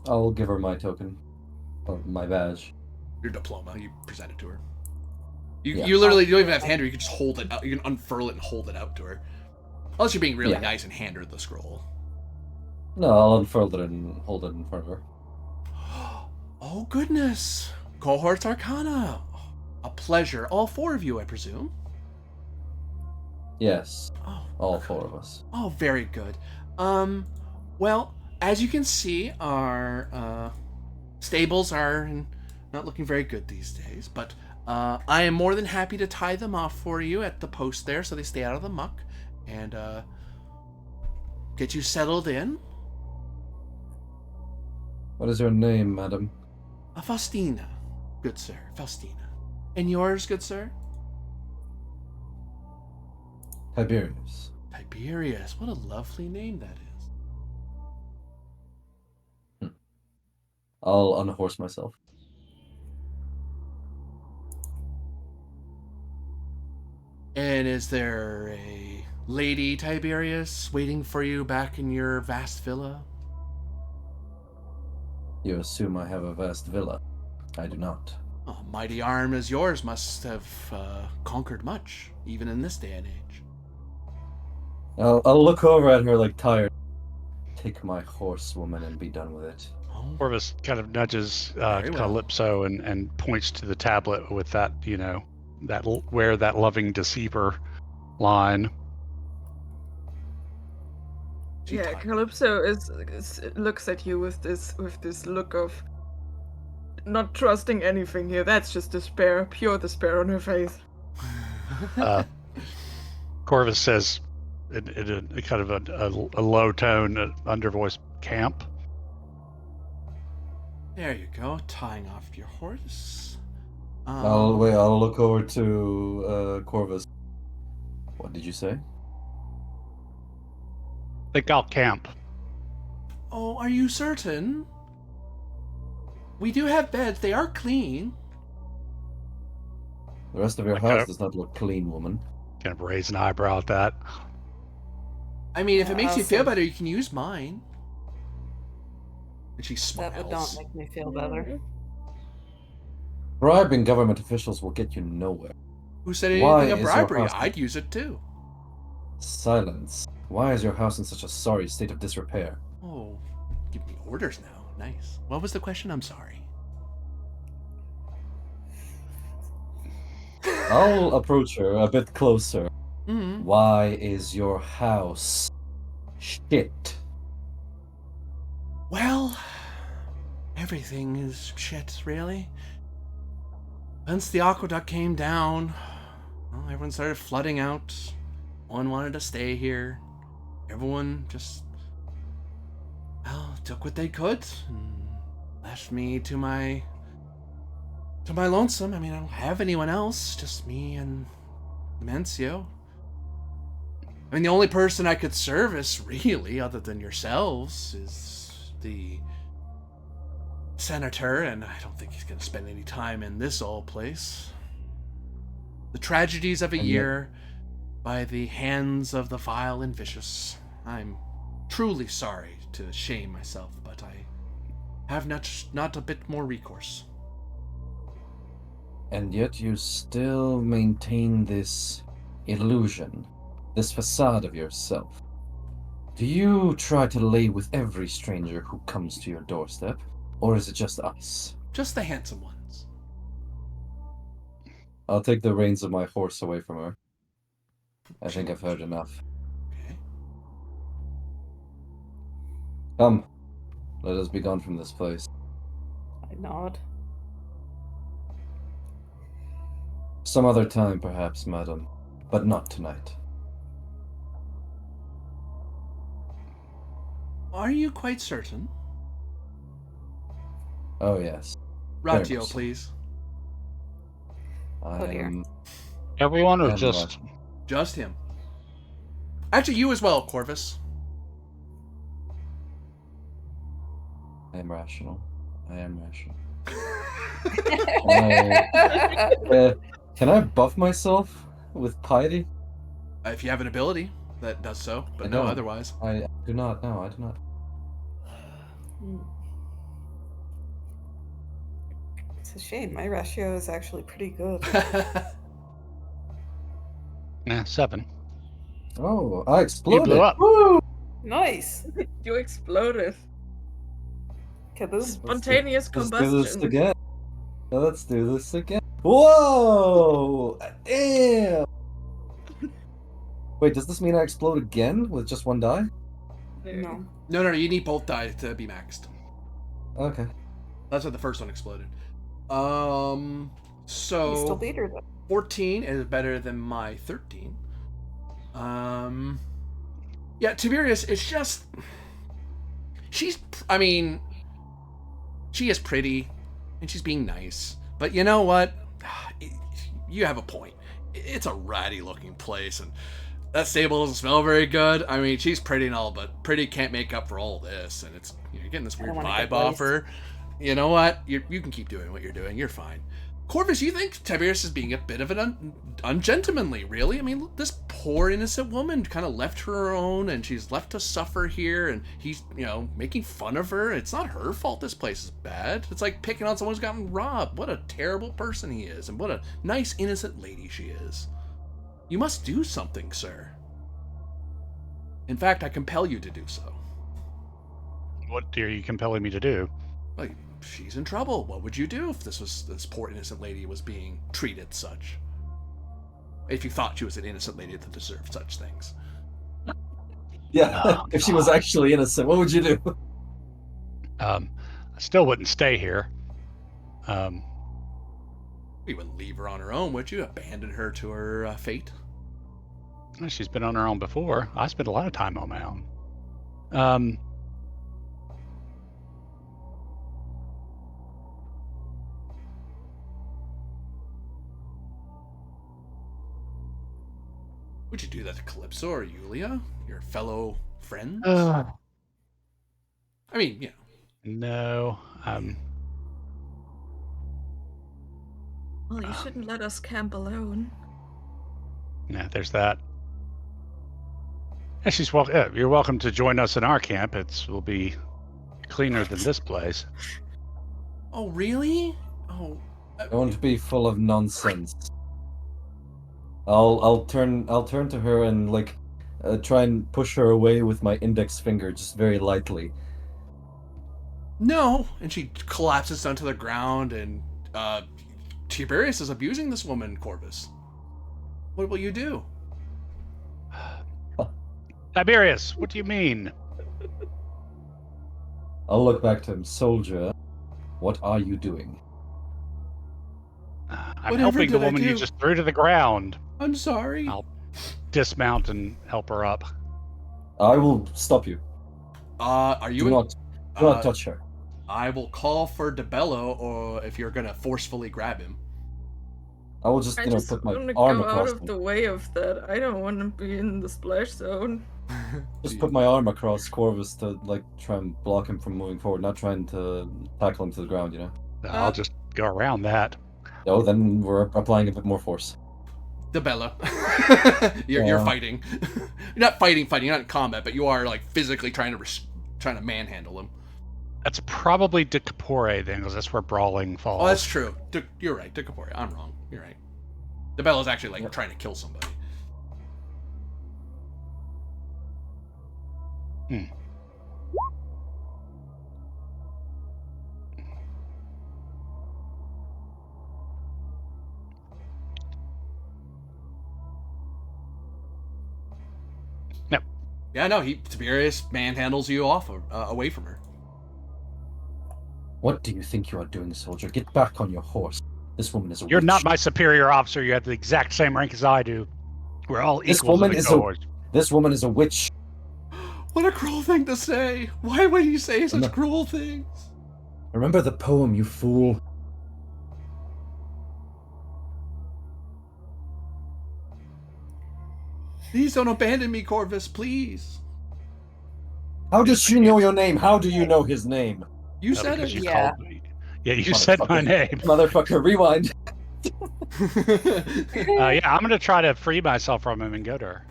I'll give her my token. Or my badge. Your diploma. You present it to her. Yeah. You literally don't even have to hand her. You can just hold it out. You can unfurl it and hold it out to her. Unless you're being really nice and hand her the scroll. No, I'll unfurl it and hold it in front of her. Oh, goodness. Cohorts Arcana. A pleasure. All four of you, I presume? Yes. Oh, all four of us. Oh, very good. Well, as you can see, our stables are not looking very good these days, but I am more than happy to tie them off for you at the post there so they stay out of the muck and get you settled in. What is your name, madam? Faustina, good sir. Faustina. And yours, good sir? Tiberius. Tiberius. What a lovely name that is. I'll unhorse myself. And is there a Lady Tiberius waiting for you back in your vast villa? You assume I have a vast villa. I do not. A mighty arm as yours must have conquered much, even in this day and age. I'll look over at her like tired. Take my horse, woman, and be done with it. Oh. Corvus kind of nudges Very well. Calypso and points to the tablet with that, where that loving deceiver line. Yeah, Calypso looks at you with this look of not trusting anything here. That's just despair, pure despair on her face. Corvus says in a kind of a low tone, under voice, camp. There you go, tying off your horse. I'll look over to Corvus. What did you say? I think I'll camp. Oh, are you certain? We do have beds. They are clean. The rest of your Okay. house does not look clean, woman. Kind of raise an eyebrow at that. I mean, if it makes you feel Awesome. better, you can use mine. And she smiles. That would not make me feel better. Bribing government officials will get you nowhere. Who said Why anything of is your bribery? house- I'd use it too. Silence. Why is your house in such a sorry state of disrepair? Oh, give me orders now. Nice. What was the question? I'm sorry. I'll approach her a bit closer. Mm-hmm. Why is your house shit? Well, everything is shit, really. Once the aqueduct came down, well, everyone started flooding out. No one wanted to stay here. Everyone just, took what they could and left me to my lonesome. I mean, I don't have anyone else, just me and Mencio. I mean, the only person I could service, really, other than yourselves, is the senator, and I don't think he's going to spend any time in this old place. The tragedies of a And yet- year by the hands of the vile and vicious. I'm truly sorry to shame myself, but I have not a bit more recourse. And yet you still maintain this illusion, this facade of yourself. Do you try to lay with every stranger who comes to your doorstep, or is it just us? Just the handsome ones. I'll take the reins of my horse away from her. I think I've heard enough. Okay. Come, let us be gone from this place. I nod. Some other time, perhaps, madam, but not tonight. Are you quite certain? Oh, yes. Very Ratio, much so. please. I Oh, dear. am... Everyone or am just... rational. Just him. Actually, you as well, Corvus. I am rational. I am rational. Can I buff myself with piety? If you have an ability that does so, but I no don't. otherwise. I do not. No, I do not. It's a shame. My ratio is actually pretty good. 7. Oh, I You exploded. blew up. Woo! Nice. You exploded. Kaboom. Spontaneous Let's do this combustion. again. Let's do this again. Whoa! Damn! Wait, does this mean I explode again with just one die? No. No, you need both die to be maxed. Okay. That's why the first one exploded. You still So beat her though. 14 is better than my 13. Yeah, Tiberius, it's just... she is pretty, and she's being nice. But you know what? You have a point. It's a ratty-looking place, and that stable doesn't smell very good. I mean, she's pretty and all, but pretty can't make up for all this, and it's you're getting this I weird don't wanna get vibe off laced. her. You know what? You can keep doing what you're doing. You're fine. Corvus, you think Tiberius is being a bit of an ungentlemanly, really? I mean, this poor innocent woman kind of left her own, and she's left to suffer here, and he's, making fun of her. It's not her fault this place is bad. It's like picking on someone who's gotten robbed. What a terrible person he is, and what a nice, innocent lady she is. You must do something, sir. In fact, I compel you to do so. What are you compelling me to do? Like, she's in trouble. What would you do if this poor innocent lady was being treated such? If you thought she was an innocent lady that deserved such things. Yeah, Oh, if she was God. actually innocent, what would you do? I still wouldn't stay here. You wouldn't leave her on her own, would you? Abandon her to her fate? She's been on her own before. I spent a lot of time on my own. Would you do that to Calypso or Yulia, your fellow friends? Uh, I mean, no. Well, you shouldn't let us camp alone. Yeah, there's that. Yeah, you're welcome to join us in our camp. Will be cleaner than this place. Oh, really? Oh, Don't be full of nonsense. I'll turn to her and try and push her away with my index finger just very lightly. no. And she collapses down to the ground, and Tiberius is abusing this woman, Corvus. What will you do? Tiberius, what do you mean? I'll look back to him. Soldier, what are you doing? I'm Whatever helping the did I woman you do? just threw to the ground. I'm sorry. I'll dismount and help her up. I will stop you. Are you Do not touch her. I will call for DeBello, or if you're gonna forcefully grab him. I will just, I just put my want to arm go out across of him. the way of that. I don't want to be in the splash zone. Just put my arm across Corvus to try and block him from moving forward, not trying to tackle him to the ground, I'll just go around that. No, then we're applying a bit more force. Bella. You're fighting. You're not fighting. You're not in combat, but you are like physically trying to manhandle him. That's probably de Capore then, because that's where brawling falls. Oh, that's true. You're right, de Capore. I'm wrong. You're right. Bella's actually like trying to kill somebody. No. Yeah, no. Tiberius manhandles you off away from her. What do you think you are doing, soldier? Get back on your horse. This woman is a You're witch. not my superior officer. You have the exact same rank as I do. We're all equal to the cohort. This woman is a witch. What a cruel thing to say. Why would you say such cruel things? Remember the poem, you fool. Please don't abandon me, Corvus, please. How does she know your name? How do you know his name? You said it. You called me. Yeah, you said my name. Motherfucker, rewind. Yeah, I'm going to try to free myself from him and go to her.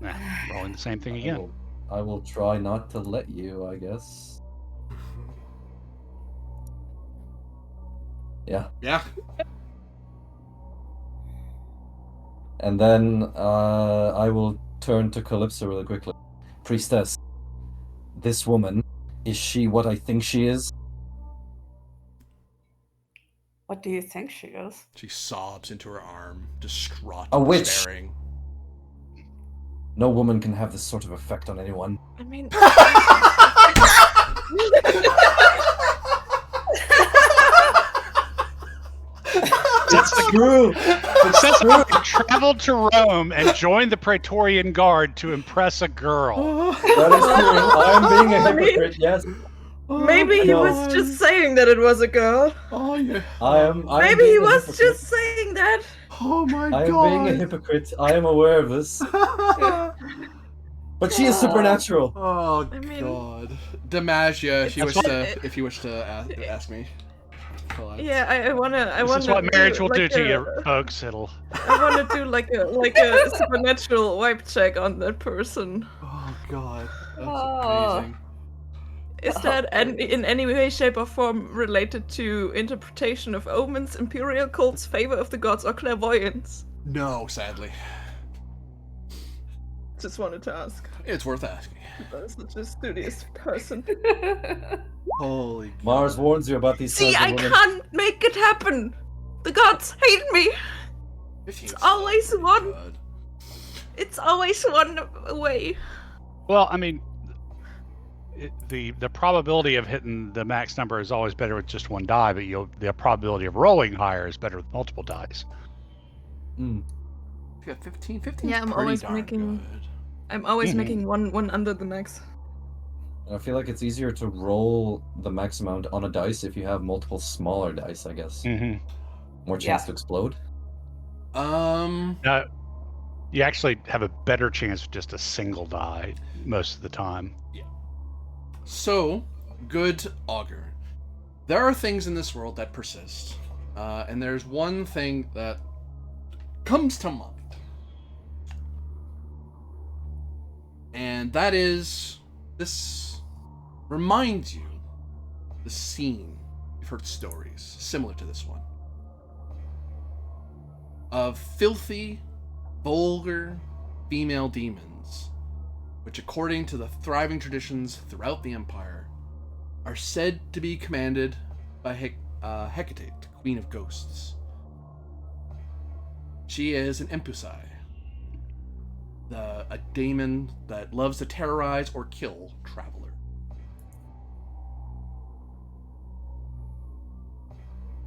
Nah, rolling the same thing again. I will try not to let you, I guess. Yeah. Yeah. And then I will turn to Calypso really quickly. Priestess, this woman, is she what I think she is? What do you think she is? She sobs into her arm, distraught, A witch. despairing. No woman can have this sort of effect on anyone. I mean, That's true. Since we traveled to Rome and joined the Praetorian Guard to impress a girl. That is true. I'm being a hypocrite, yes. maybe he was just saying that it was a girl. Oh, yeah. I'm Maybe being he a was hypocrite. just saying that. Oh, my I am God. being a hypocrite. I am aware of this. But she is supernatural. Oh, I mean- God. Demacia, if you wish to ask me. Yeah, I wanna. This is what marriage will do to you, you. folks. It'll. I wanna do like a supernatural wipe check on that person. Oh, God. That's Oh. amazing. Is that in any way, shape, or form related to interpretation of omens, imperial cults, favor of the gods, or clairvoyance? No, sadly. Just wanted to ask. It's worth asking. I'm such a studious person. Holy God. Mars warns you about these See, kinds I of women. can't make it happen. The gods hate me. It's always one. It's always one way. Well, I mean, the probability of hitting the max number is always better with just one die, but the probability of rolling higher is better with multiple dice. Mm. You got 15? 15 Yeah, I'm always making one under the max. I feel like it's easier to roll the max amount on a dice if you have multiple smaller dice, I guess. Mm-hmm. More chance to explode. You actually have a better chance with just a single die most of the time. Yeah. So, good augur. There are things in this world that persist. And there's one thing that comes to mind. And that is, this reminds you the scene. You've heard stories similar to this one. Of filthy, vulgar female demons, which according to the thriving traditions throughout the Empire, are said to be commanded by Hecate, Queen of Ghosts. She is an Empusai, a daemon that loves to terrorize or kill traveler.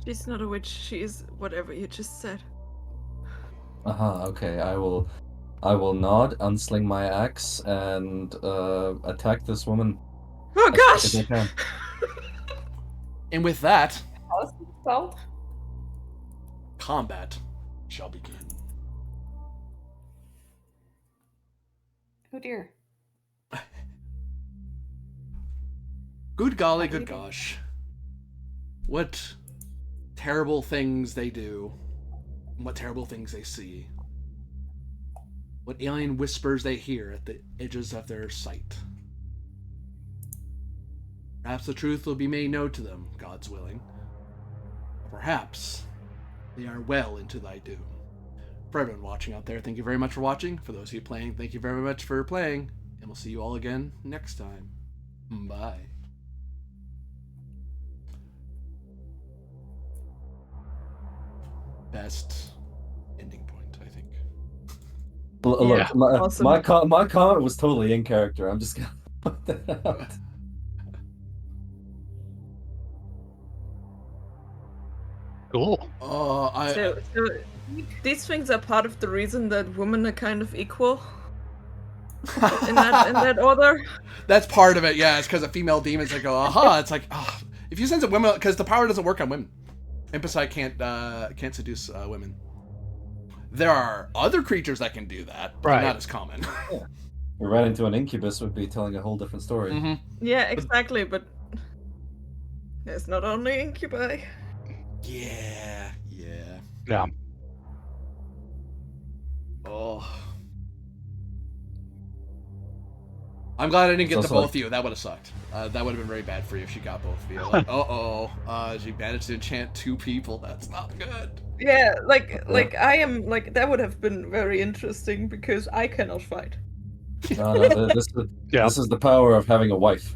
She's not a witch, she is whatever you just said. Okay. I will nod, unsling my axe, and attack this woman. Oh as gosh! quick as I can. And with that, How's it spelled? combat shall begin. Oh dear. Good golly, good gosh. What terrible things they do and what terrible things they see. What alien whispers they hear at the edges of their sight. Perhaps the truth will be made known to them, God's willing. Or perhaps they are well into thy doom. For everyone watching out there, thank you very much for watching. For those of you playing, thank you very much for playing. And we'll see you all again next time. Bye. Best ending point, I think. Look, Yeah, awesome. my comment was totally in character. I'm just gonna put that out. Cool. So these things are part of the reason that women are kind of equal in that order. That's part of it, yeah. It's because of female demons that go, aha. It's like, oh, if you sense a women, because the power doesn't work on women. Imposite can't seduce women. There are other creatures that can do that, but Right. not as common. Yeah. We ran into an incubus would be telling a whole different story. Mm-hmm. Yeah, exactly. But there's not only incubi. Yeah. Yeah. Oh. I'm glad I didn't get It's to also both of you. That would have sucked. That would have been very bad for you if she got both of you. Like, she managed to enchant 2 people. That's not good. Yeah, like I am like that would have been very interesting because I cannot fight. No, this is the power of having a wife.